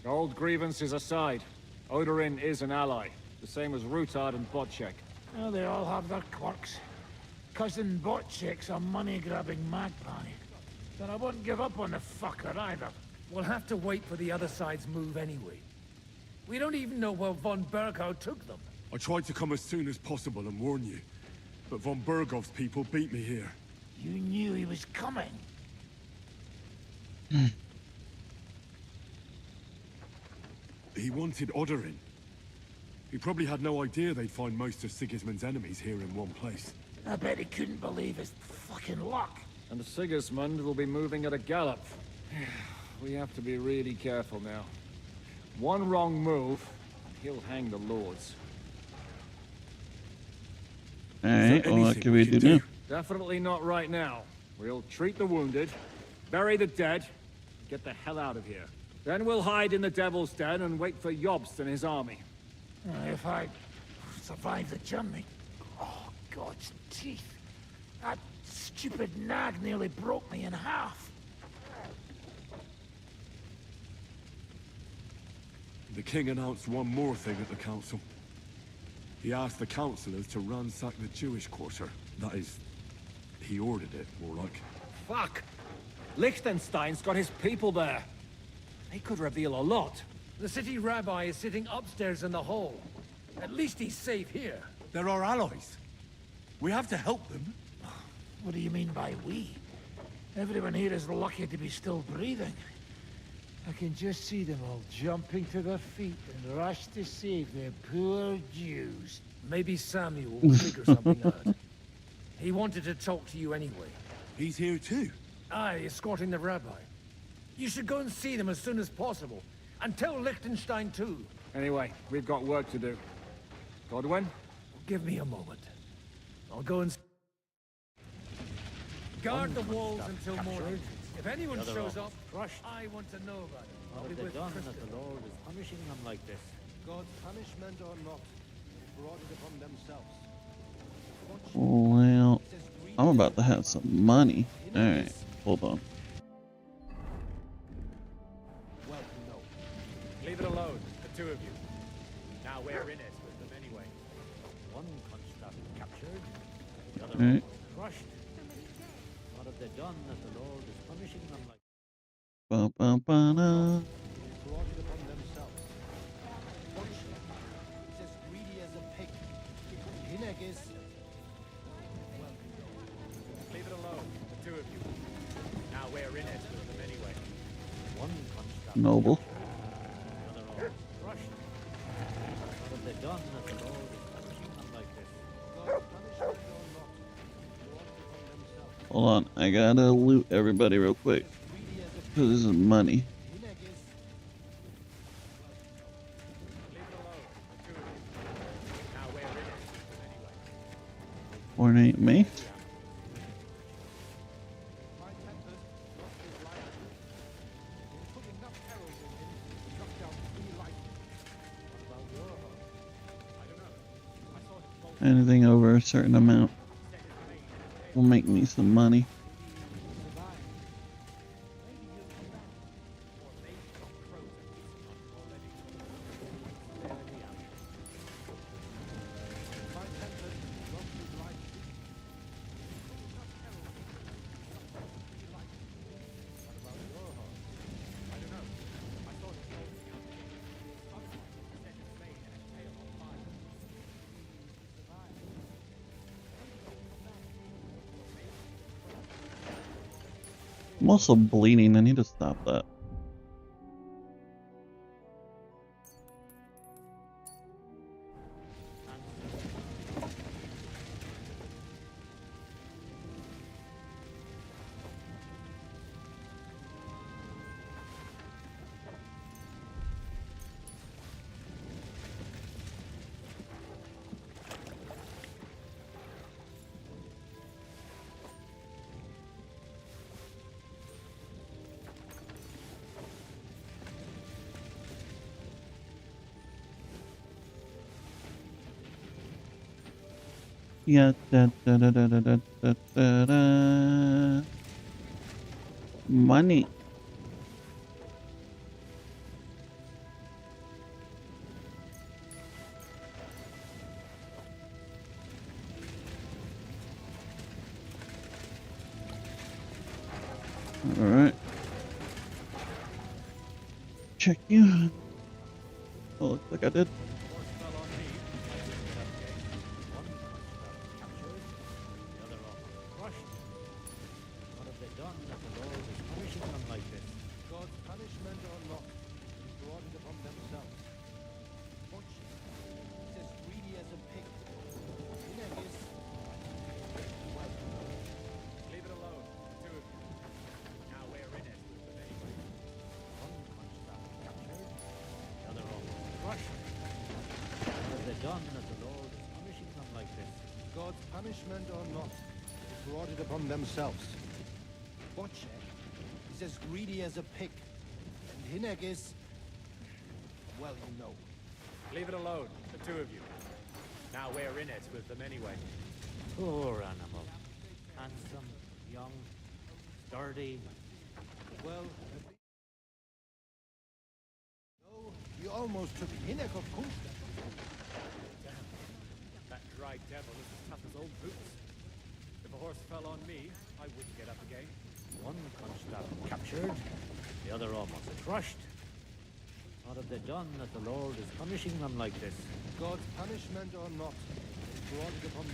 Old grievances aside, Odorin is an ally, the same as Rutard and Botchek. Well, they all have their quirks. Cousin Botchek's a money-grabbing magpie. But I wouldn't give up on the fucker either. We'll have to wait for the other side's move anyway. We don't even know where von Berghow took them. I tried to come as soon as possible and warn you, but von Bergov's people beat me here. You knew he was coming. He wanted Odorin. He probably had no idea they'd find most of Sigismund's enemies here in one place. I bet he couldn't believe his fucking luck. And Sigismund will be moving at a gallop. We have to be really careful now. One wrong move, and he'll hang the lords. Alright, well, what can we do now? Definitely not right now. We'll treat the wounded, bury the dead, and get the hell out of here. Then we'll hide in the Devil's Den and wait for Jobst and his army. If I survive the journey... Oh, God's teeth. That stupid nag nearly broke me in half. The king announced one more thing at the council. He asked the councillors to ransack the Jewish quarter. That is, he ordered it, more like. Fuck! Liechtenstein's got his people there. They could reveal a lot. The city rabbi is sitting upstairs in the hall. At least he's safe here. They're our allies. We have to help them. What do you mean by we? Everyone here is lucky to be still breathing. I can just see them all jumping to their feet and rush to save their poor Jews. Maybe Samuel will figure something out. He wanted to talk to you anyway. He's here too? Aye, escorting the rabbi. You should go and see them as soon as possible. And tell Liechtenstein too. Anyway, we've got work to do. Godwin? Give me a moment. I'll go and... Guard the walls until morning. If anyone shows up, I want to know about it. I'll be with Kristen. The Lord is punishing them like this. God's punishment or not, they brought it upon themselves. Well, I'm about to have some money. Alright, hold on. Well, no. Leave it alone, the two of you. Now we're in it with them anyway. One constabule captured, the other Right. crushed. What have they done that the Lord is punishing them like? Ba ba ba da. Brought it upon themselves. He's as greedy as a pig. Hinegis. Leave it alone, the two of you. Now we're in it with them anyway. One constabule Noble. captured, the other crushed. What have they done that the Lord is punishing them like this? God's punishment or not, they brought it upon themselves. Hold on, I gotta loot everybody real quick. Cause this is money. Ornate mate. Anything over a certain amount will make me some money. I'm also bleeding. I need to stop that. Yeah, money. All right. Check you. Oh, looks like I did. God's punishment or not, they brought it upon themselves. Bocce is as greedy as a pig, and Hinegis, well, you know. Leave it alone, the two of you. Now we're in it with them anyway. Poor animal. Handsome, young, sturdy. Well, no, you almost took Hinekov Kunst. That dry devil is as tough as old boots. If a horse fell on me, I wouldn't get up again. One constable captured, the other almost crushed. What have they done that the Lord is punishing them like this? God's punishment or not, they brought it upon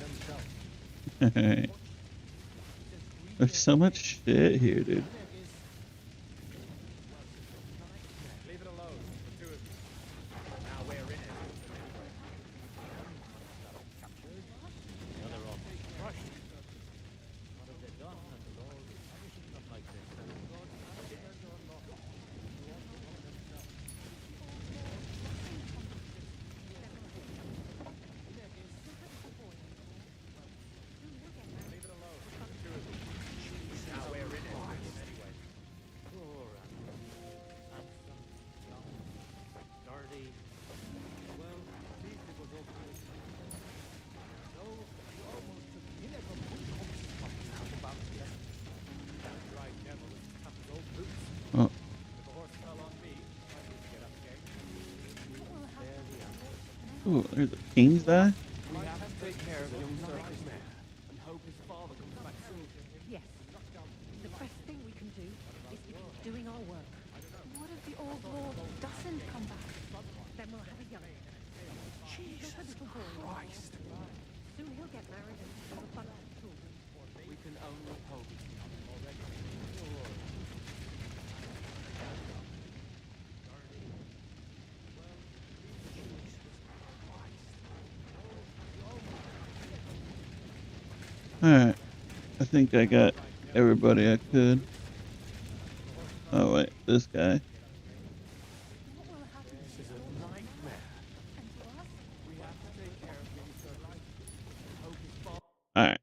themselves. There's so much shit here, dude. Ooh, there's the king's die? We have to take care of the young nightmare and hope his father comes back soon. Yes. The best thing we can do is to keep doing our work. What if the old lord doesn't come back? Then we'll have a young. Jesus Christ! Soon he'll get married and have a bunch of children. We can only hope. Alright. I think I got everybody I could. Oh wait, this guy. This is a nightmare. We have to take care of him so hope his father. Alright.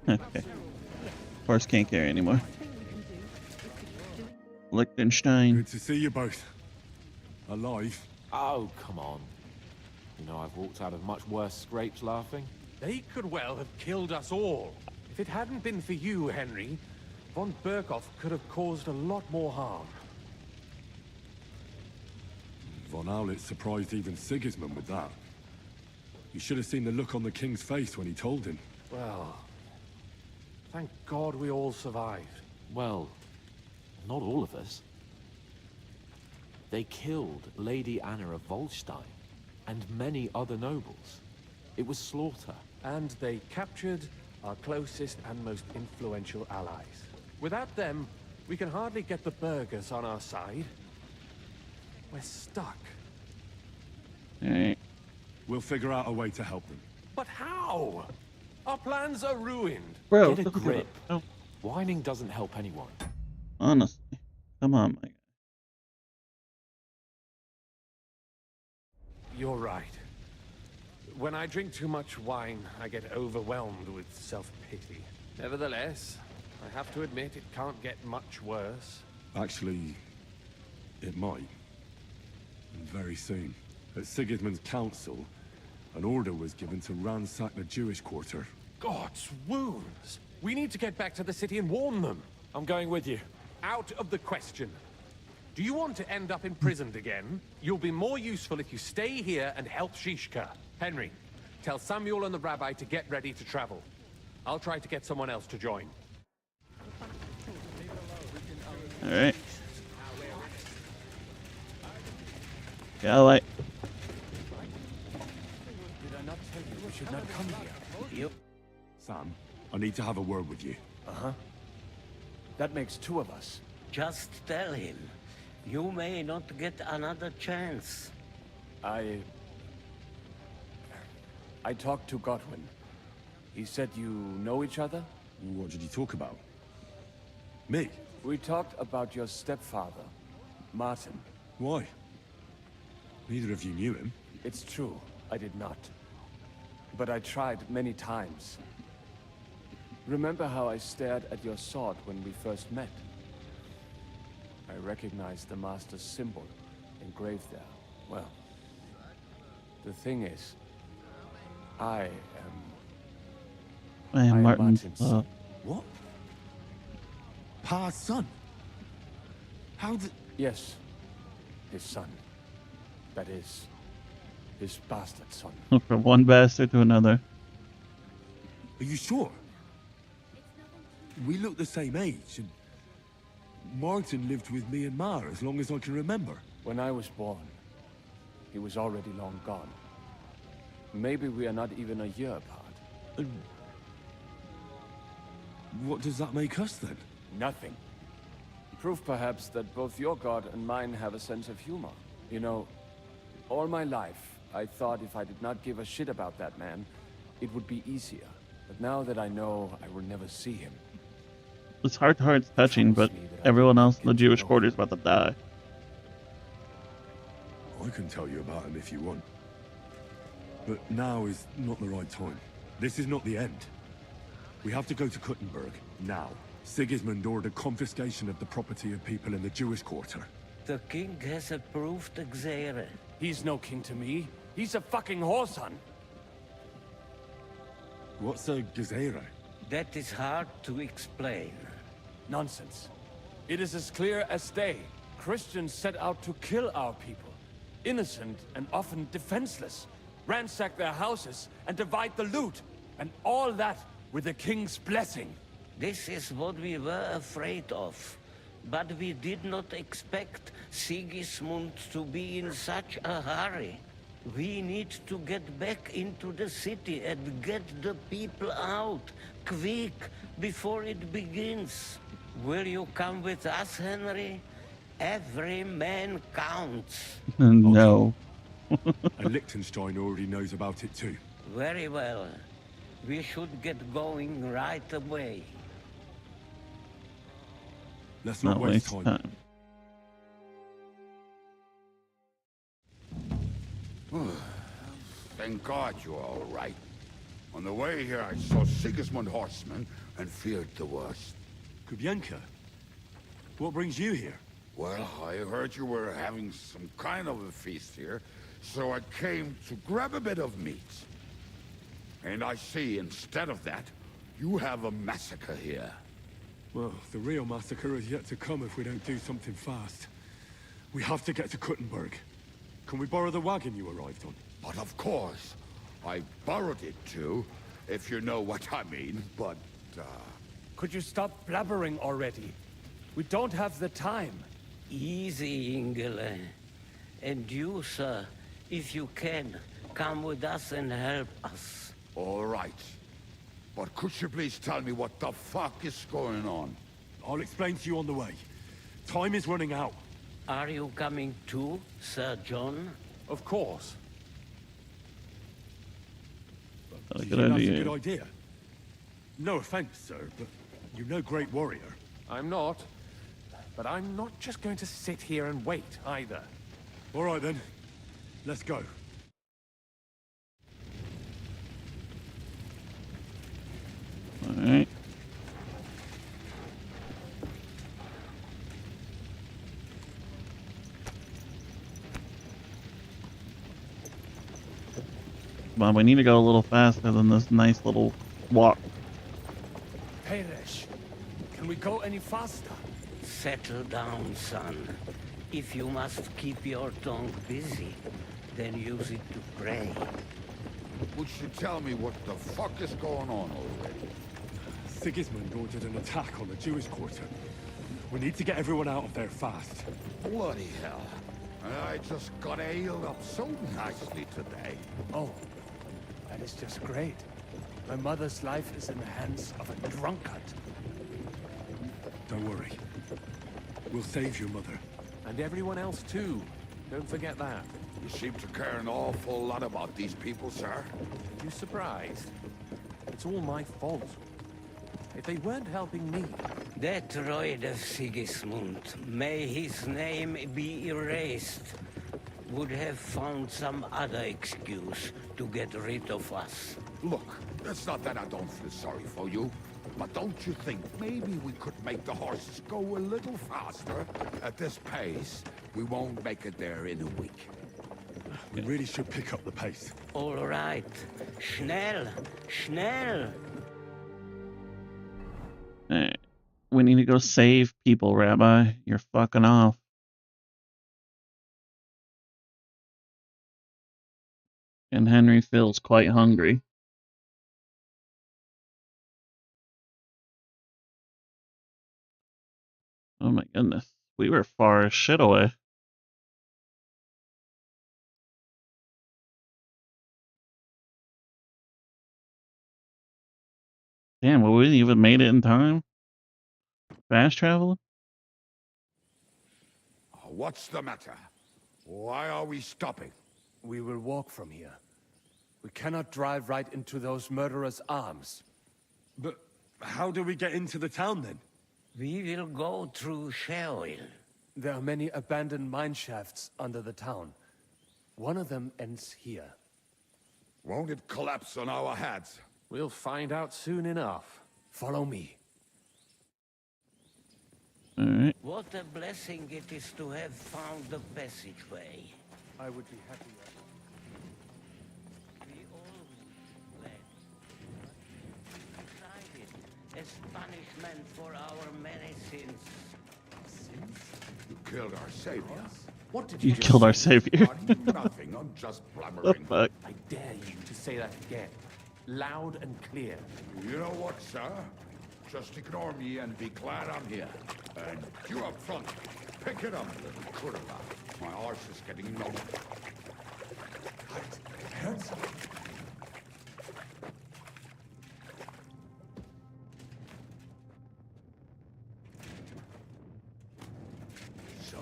Okay. Horse can't carry anymore. Liechtenstein. Good to see you both. Alive. Oh, come on. You know, I've walked out of much worse scrapes laughing. They could well have killed us all. If it hadn't been for you, Henry, von Berkhoff could have caused a lot more harm. Von Owlet surprised even Sigismund with that. You should have seen the look on the king's face when he told him. Well, thank God we all survived. Well, not all of us. They killed Lady Anna of Volstein and many other nobles. It was slaughter. And they captured our closest and most influential allies. Without them, we can hardly get the burghers on our side. We're stuck. Alright. We'll figure out a way to help them. But how? Our plans are ruined. Bro, get a grip. Whining doesn't help anyone. Honestly. Come on, my guy. You're right. When I drink too much wine, I get overwhelmed with self-pity. Nevertheless, I have to admit it can't get much worse. Actually, it might. And very soon. At Sigismund's council, an order was given to ransack the Jewish quarter. God's wounds! We need to get back to the city and warn them. I'm going with you. Out of the question. Do you want to end up imprisoned again? You'll be more useful if you stay here and help Shishka. Henry, tell Samuel and the rabbi to get ready to travel. I'll try to get someone else to join. Alright. Yeah, like. Did I not tell you we should not come here? Yep. Sam, I need to have a word with you. Uh-huh. That makes two of us. Just tell him. You may not get another chance. I talked to Godwin. He said you know each other? What did you talk about? Me? We talked about your stepfather, Martin. Why? Neither of you knew him. It's true, I did not. But I tried many times. Remember how I stared at your sword when we first met? I recognized the Master's symbol engraved there. Well, the thing is, I am Martin's son. What? Pa's son? How did... Yes, his son. That is, his bastard son. From one bastard to another. Are you sure? We look the same age, and Martin lived with me and Ma as long as I can remember. When I was born, he was already long gone. Maybe we are not even a year apart. And what does that make us then? Nothing. Proof perhaps that both your god and mine have a sense of humor. You know, all my life, I thought if I did not give a shit about that man, it would be easier. But now that I know I will never see him, This heart to heart's touching, but everyone else in the Jewish quarter is about to die. I can tell you about him if you want. But now is not the right time. This is not the end. We have to go to Kuttenberg, now. Sigismund ordered confiscation of the property of people in the Jewish quarter. The king has approved Xere. He's no king to me. He's a fucking whoreson. What's a Gezerah? That is hard to explain. Nonsense. It is as clear as day. Christians set out to kill our people. Innocent and often defenseless. Ransack their houses and divide the loot. And all that with the king's blessing. This is what we were afraid of. But we did not expect Sigismund to be in such a hurry. We need to get back into the city and get the people out, quick, before it begins. Will you come with us, Henry? Every man counts. No. And Liechtenstein already knows about it too. Very well. We should get going right away. Let's not waste time. Thank God you're all right. On the way here, I saw Sigismund horsemen and feared the worst. Kubienka, what brings you here? Well, I heard you were having some kind of a feast here, so I came to grab a bit of meat. And I see, instead of that, you have a massacre here. Well, the real massacre is yet to come if we don't do something fast. We have to get to Kuttenberg. Can we borrow the wagon you arrived on? But of course. I borrowed it too, if you know what I mean, but, Could you stop blabbering already? We don't have the time. Easy, Ingele. And you, sir, if you can, come with us and help us. All right. But could you please tell me what the fuck is going on? I'll explain to you on the way. Time is running out. Are you coming too, Sir John? Of course. That's a That's a good idea. No offense, sir, but you're no great warrior. I'm not. But I'm not just going to sit here and wait, either. All right, then. Let's go. Alright. Come on, we need to go a little faster than this nice little walk. Peresh, can we go any faster? Settle down, son. If you must keep your tongue busy, then use it to pray. Would you tell me what the fuck is going on already? Sigismund ordered an attack on the Jewish quarter. We need to get everyone out of there fast. Bloody hell. I just got healed up so nicely today. Oh, that is just great. My mother's life is in the hands of a drunkard. Don't worry. We'll save your mother. And everyone else too. Don't forget that. You seem to care an awful lot about these people, sir. You surprised? It's all my fault. If they weren't helping me... That droid of Sigismund, may his name be erased, would have found some other excuse to get rid of us. Look, it's not that I don't feel sorry for you, but don't you think maybe we could make the horses go a little faster? At this pace, we won't make it there in a week. We really should pick up the pace. All right. Schnell! Schnell! Alright. We need to go save people, Rabbi. You're fucking off. And Henry feels quite hungry. Oh my goodness. We were far as shit away. Damn, well, we even made it in time? Fast travel? What's the matter? Why are we stopping? We will walk from here. We cannot drive right into those murderers' arms. But how do we get into the town then? We will go through Sheol. There are many abandoned mine shafts under the town. One of them ends here. Won't it collapse on our heads? We'll find out soon enough. Follow me. All right. What a blessing it is to have found the passageway. I would be happy. We all fled. Tried it as punishment for our many sins. You killed our savior. What did You killed our savior. Nothing, I'm just The blabbering. fuck? I dare you to say that again. Loud and clear. You know what, sir? Just ignore me and be glad I'm here. And you up front, pick it up, little kurva. My arse is getting numb. I heard something. So,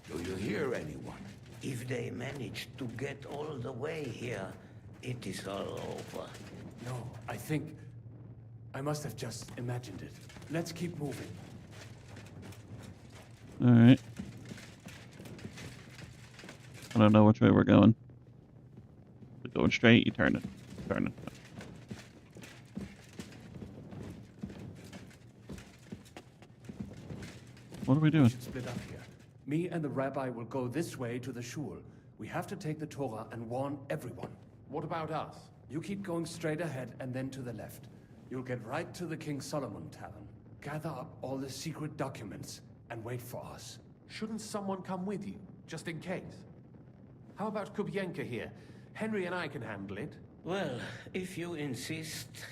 do you hear anyone? If they manage to get all the way here, it is all over. No, I think... I must have just imagined it. Let's keep moving. All right. I don't know which way we're going. We're going straight. You turn it. Turn it. What are we doing? We should split up here. Me and the rabbi will go this way to the shul. We have to take the Torah and warn everyone. What about us? You keep going straight ahead and then to the left. You'll get right to the King Solomon Tavern. Gather up all the secret documents and wait for us. Shouldn't someone come with you, just in case? How about Kubienka here? Henry and I can handle it. Well, if you insist.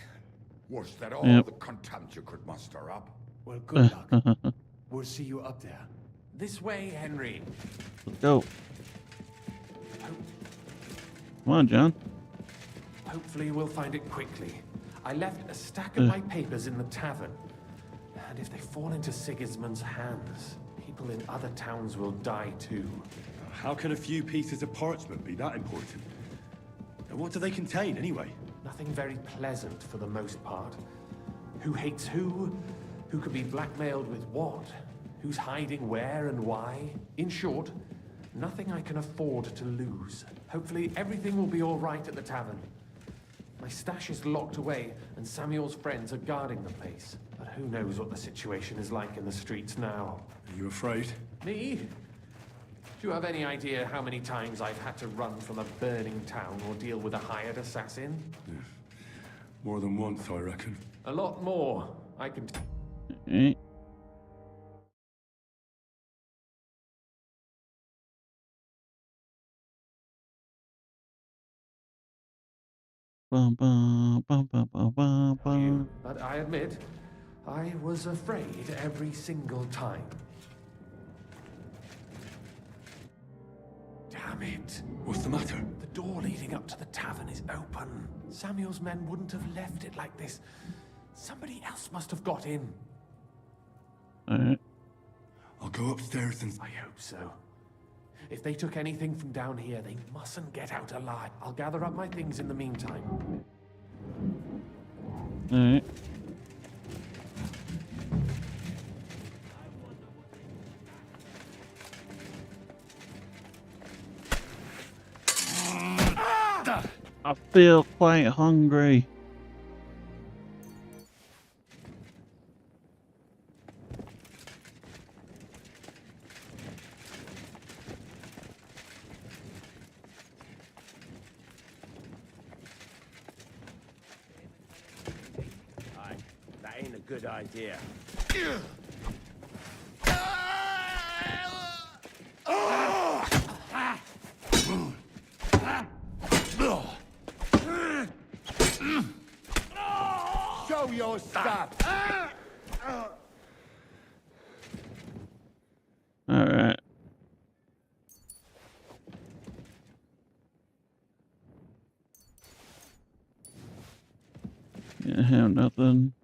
Was that all the contempt you could muster up? Well, good luck. We'll see you up there. This way, Henry. Let's go. Come on, John. Hopefully we'll find it quickly. I left a stack of my papers in the tavern. And if they fall into Sigismund's hands, people in other towns will die too. How can a few pieces of parchment be that important? And what do they contain, anyway? Nothing very pleasant for the most part. Who hates who? Who could be blackmailed with what? Who's hiding where and why? In short, nothing I can afford to lose. Hopefully everything will be all right at the tavern. My stash is locked away, and Samuel's friends are guarding the place. But who knows what the situation is like in the streets now? Are you afraid? Me? Do you have any idea how many times I've had to run from a burning town or deal with a hired assassin? Yeah. More than once, I reckon. A lot more. I can... Okay. Bum, bum, bum, bum, bum, bum, bum. But I admit, I was afraid every single time. Damn it. What's the matter? The door leading up to the tavern is open. Samuel's men wouldn't have left it like this. Somebody else must have got in. Alright. I'll go upstairs and... I hope so. If they took anything from down here, they mustn't get out alive. I'll gather up my things in the meantime. Alright. I feel quite hungry. That ain't a good idea. Show your stuff! Alright. Yeah, have nothing.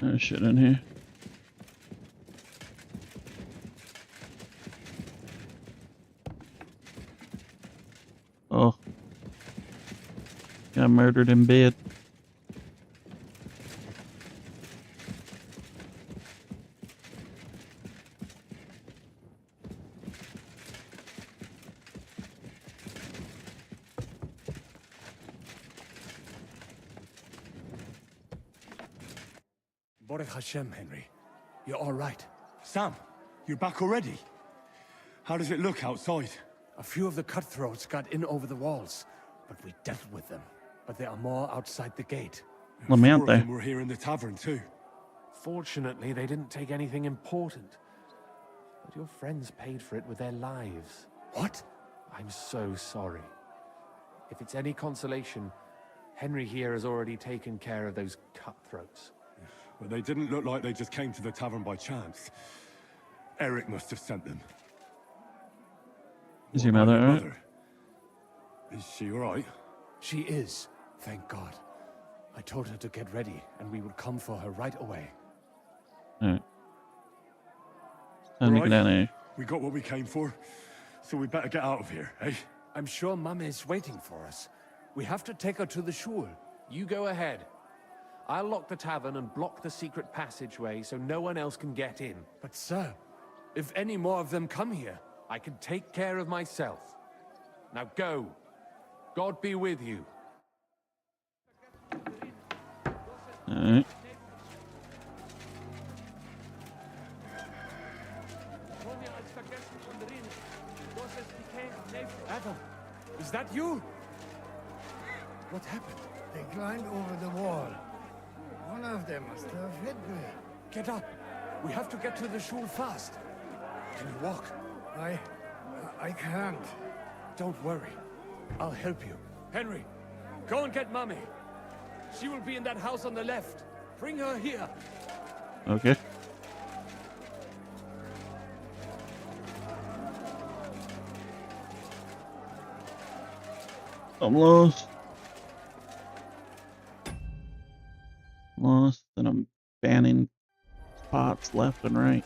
There's shit in here. Oh. Got murdered in bed. Baruch Hashem, Henry. You're all right. Sam, you're back already? How does it look outside? A few of the cutthroats got in over the walls, but we dealt with them. But there are more outside the gate. Let me out Four there. of them were here in the tavern too. Fortunately, they didn't take anything important. But your friends paid for it with their lives. What? I'm so sorry. If it's any consolation, Henry here has already taken care of those cutthroats. But they didn't look like they just came to the tavern by chance. Eric must have sent them. Is your mother alright? Is she alright? She is, thank God. I told her to get ready, and we would come for her right away. Alright. Time to get out of here. We got what we came for, so we better get out of here, eh? I'm sure Mum is waiting for us. We have to take her to the shul. You go ahead. I'll lock the tavern and block the secret passageway so no one else can get in. But sir, if any more of them come here... I can take care of myself. Now go. God be with you. Alright. Adam, is that you? What happened? They climbed over the wall. One of them must have hit me. Get up. We have to get to the shul fast. Can you walk? I can't. Don't worry. I'll help you. Henry, go and get Mummy. She will be in that house on the left. Bring her here. Okay. I'm lost. Lost, and I'm banning spots left and right.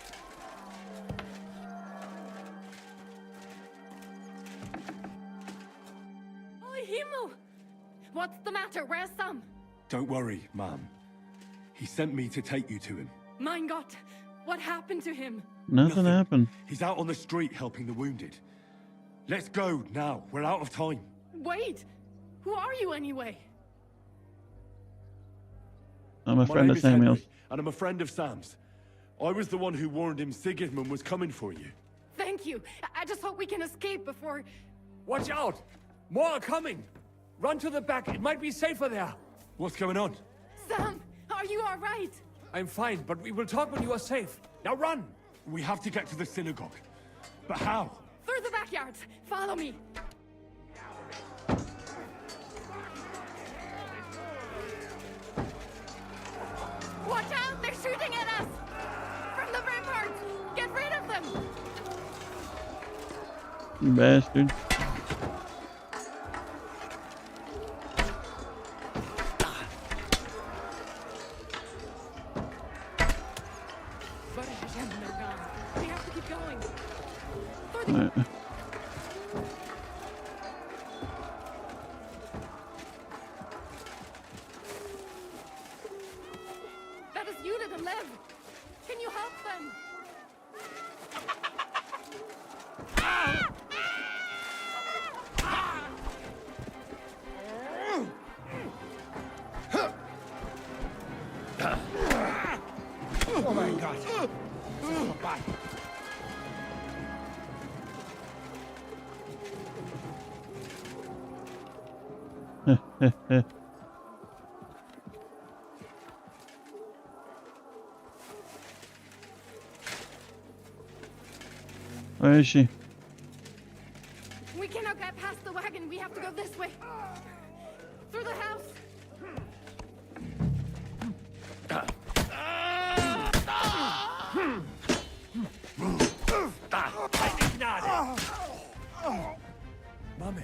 What's the matter? Where's Sam? Don't worry, Mom. He sent me to take you to him. Mein Gott, what happened to him? Nothing happened. He's out on the street helping the wounded. Let's go now. We're out of time. Wait! Who are you anyway? I'm a My friend name of is Samuel's. Henry, and I'm a friend of Sam's. I was the one who warned him Sigismund was coming for you. Thank you. I just hope we can escape before... Watch out! More are coming! Run to the back. It might be safer there. What's going on? Sam, are you all right? I'm fine, but we will talk when you are safe. Now run! We have to get to the synagogue. But how? Through the backyards. Follow me. Watch out! They're shooting at us! From the ramparts! Get rid of them! You bastard. We have to keep going. That is Unit and Lev. Can you help them? Oh my God. Bye. Where is she? We cannot get past the wagon. We have to go this way. Through the house. Mommy,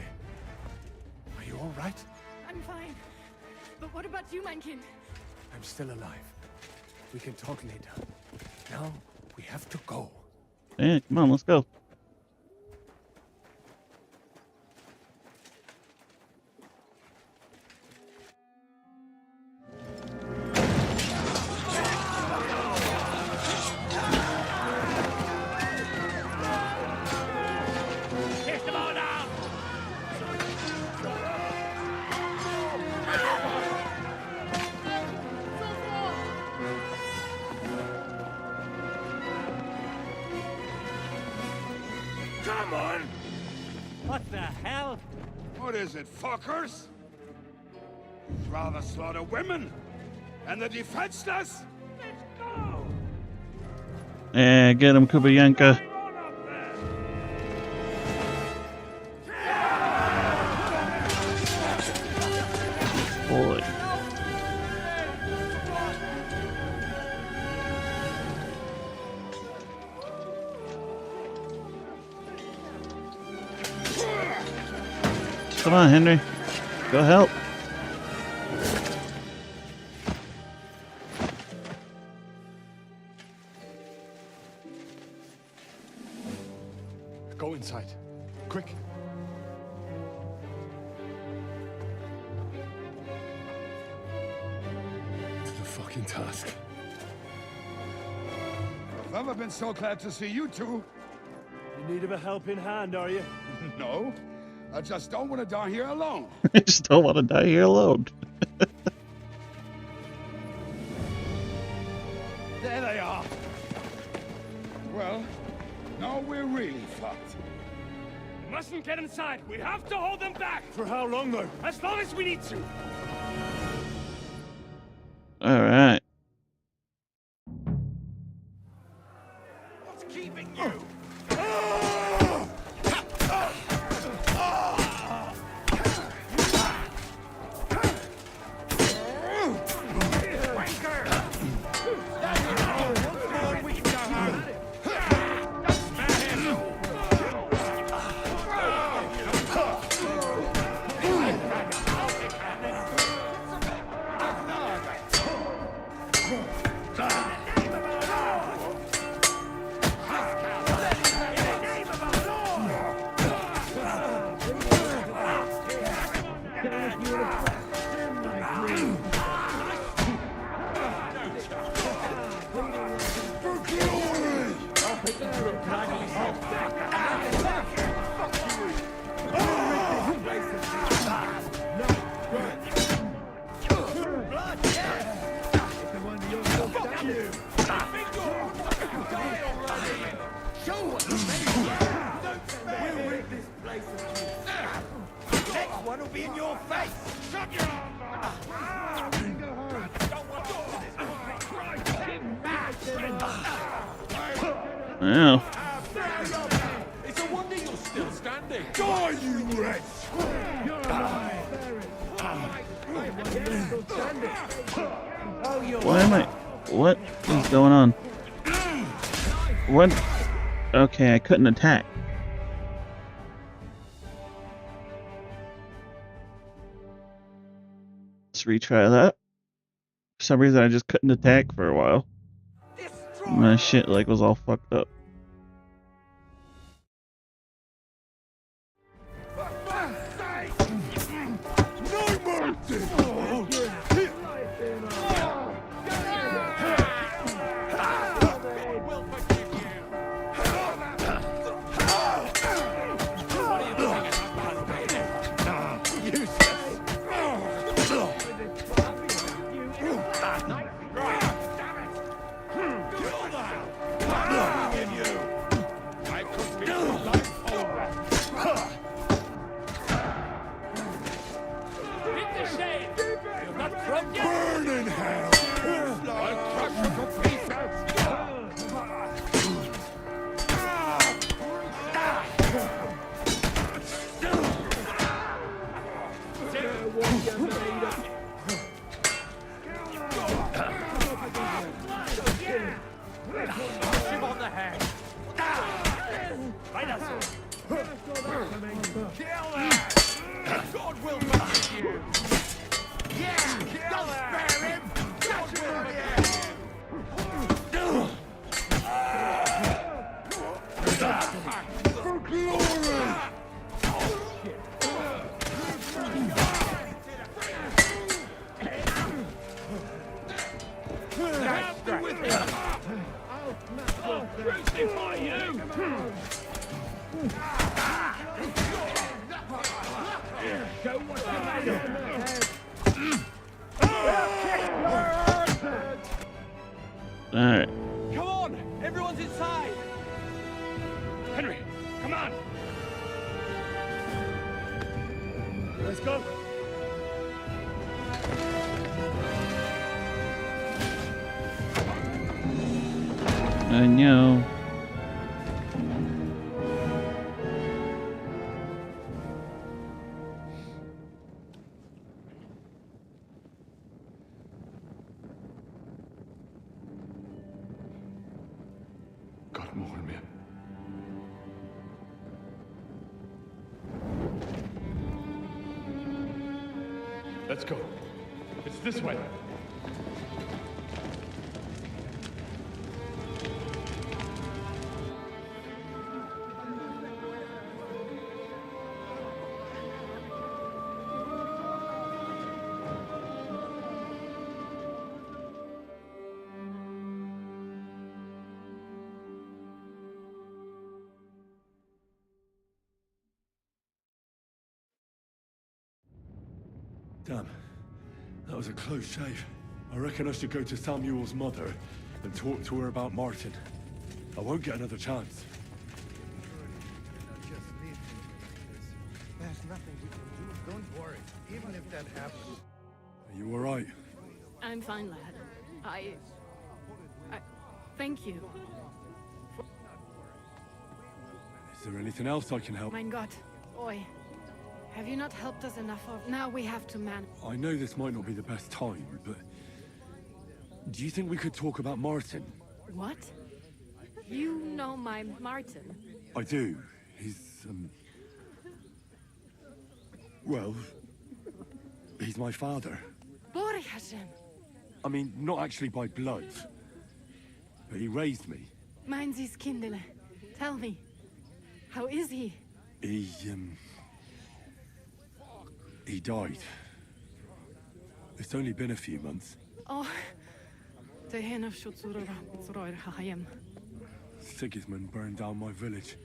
are you all right? I'm fine. But what about you, mein Kind? I'm still alive. We can talk later. Now, we have to go. Yeah, come on, let's go. Come on! What the hell? What is it, fuckers? You'd rather slaughter women and the defenseless? Let's go! Yeah, get him, Kubayanka. Boy. Come on, Henry. Go help. Go inside. Quick. The fucking task. I've never been so glad to see you two. In need of a helping hand, are you? No, I just don't want to die here alone. I just don't want to die here alone. There they are. Well, now we're really fucked. Mustn't get inside. We have to hold them back. For how long, though? As long as we need to. All right. What's keeping you? Yeah. It's a wonder you're still standing. Die, you wretch! Why am I? What is going on? What? Okay, I couldn't attack. Let's retry that. For some reason, I just couldn't attack for a while. My shit like was all fucked up. Crucify you! Show what you're made of. Alright. Come on! Everyone's inside! Henry, come on! Let's go! I know. God mogen mir. Let's go. It's this way. Damn. That was a close shave. I reckon I should go to Samuel's mother and talk to her about Martin. I won't get another chance. There's nothing we can do. Don't worry. Even if that happens. Are you alright? I'm fine, lad. I thank you. Is there anything else I can help? Mein Gott, Oi. Have you not helped us enough of? Now we have to man. I know this might not be the best time, but... do you think we could talk about Martin? What? You know my Martin? I do. He's, well... he's my father. Baruch Hashem. I mean, not actually by blood. But he raised me. Mein Sis Kindele. Tell me. How is he? He died. It's only been a few months. Oh. Sigismund burned down my village.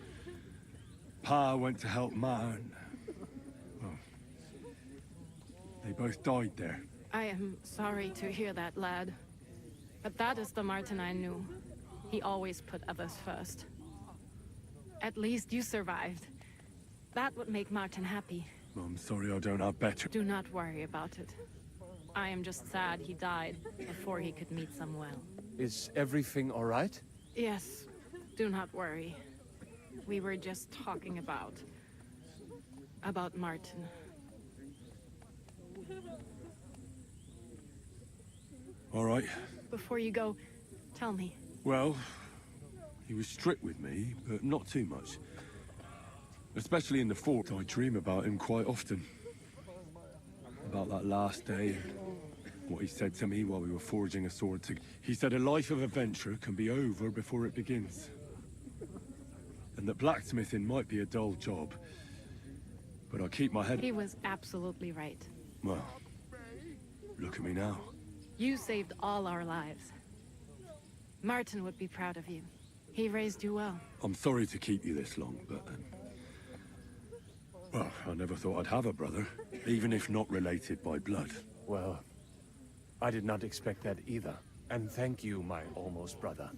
Pa went to help Ma and... well, they both died there. I am sorry to hear that, lad. But that is the Martin I knew. He always put others first. At least you survived. That would make Martin happy. I'm sorry I don't have better. Do not worry about it. I am just sad he died before he could meet Samuel. Is everything all right? Yes, do not worry. We were just talking about Martin. All right. Before you go, tell me. Well, he was strict with me, but not too much. Especially in the fort, I dream about him quite often. About that last day, and what he said to me while we were forging a sword together. He said a life of adventure can be over before it begins. And that blacksmithing might be a dull job, but I keep my head... He was absolutely right. Well, look at me now. You saved all our lives. Martin would be proud of you. He raised you well. I'm sorry to keep you this long, but... well, I never thought I'd have a brother, even if not related by blood. Well, I did not expect that either. And thank you, my almost brother.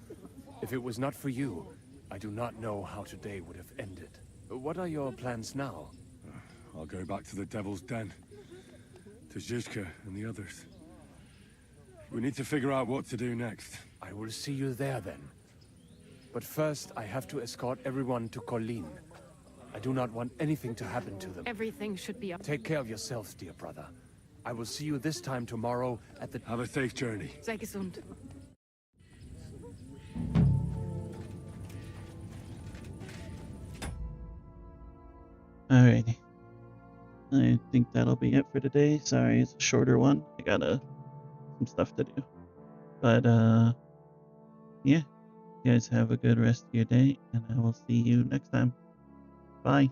If it was not for you, I do not know how today would have ended. What are your plans now? I'll go back to the Devil's Den. To Zizka and the others. We need to figure out what to do next. I will see you there then. But first, I have to escort everyone to Colleen. I do not want anything to happen to them. Everything should be up. Take care of yourselves, dear brother. I will see you this time tomorrow at the... Have a safe journey. Sei gesund. Alrighty. I think that'll be it for today. Sorry, it's a shorter one. I got some stuff to do. But, yeah. You guys have a good rest of your day, and I will see you next time. Bye.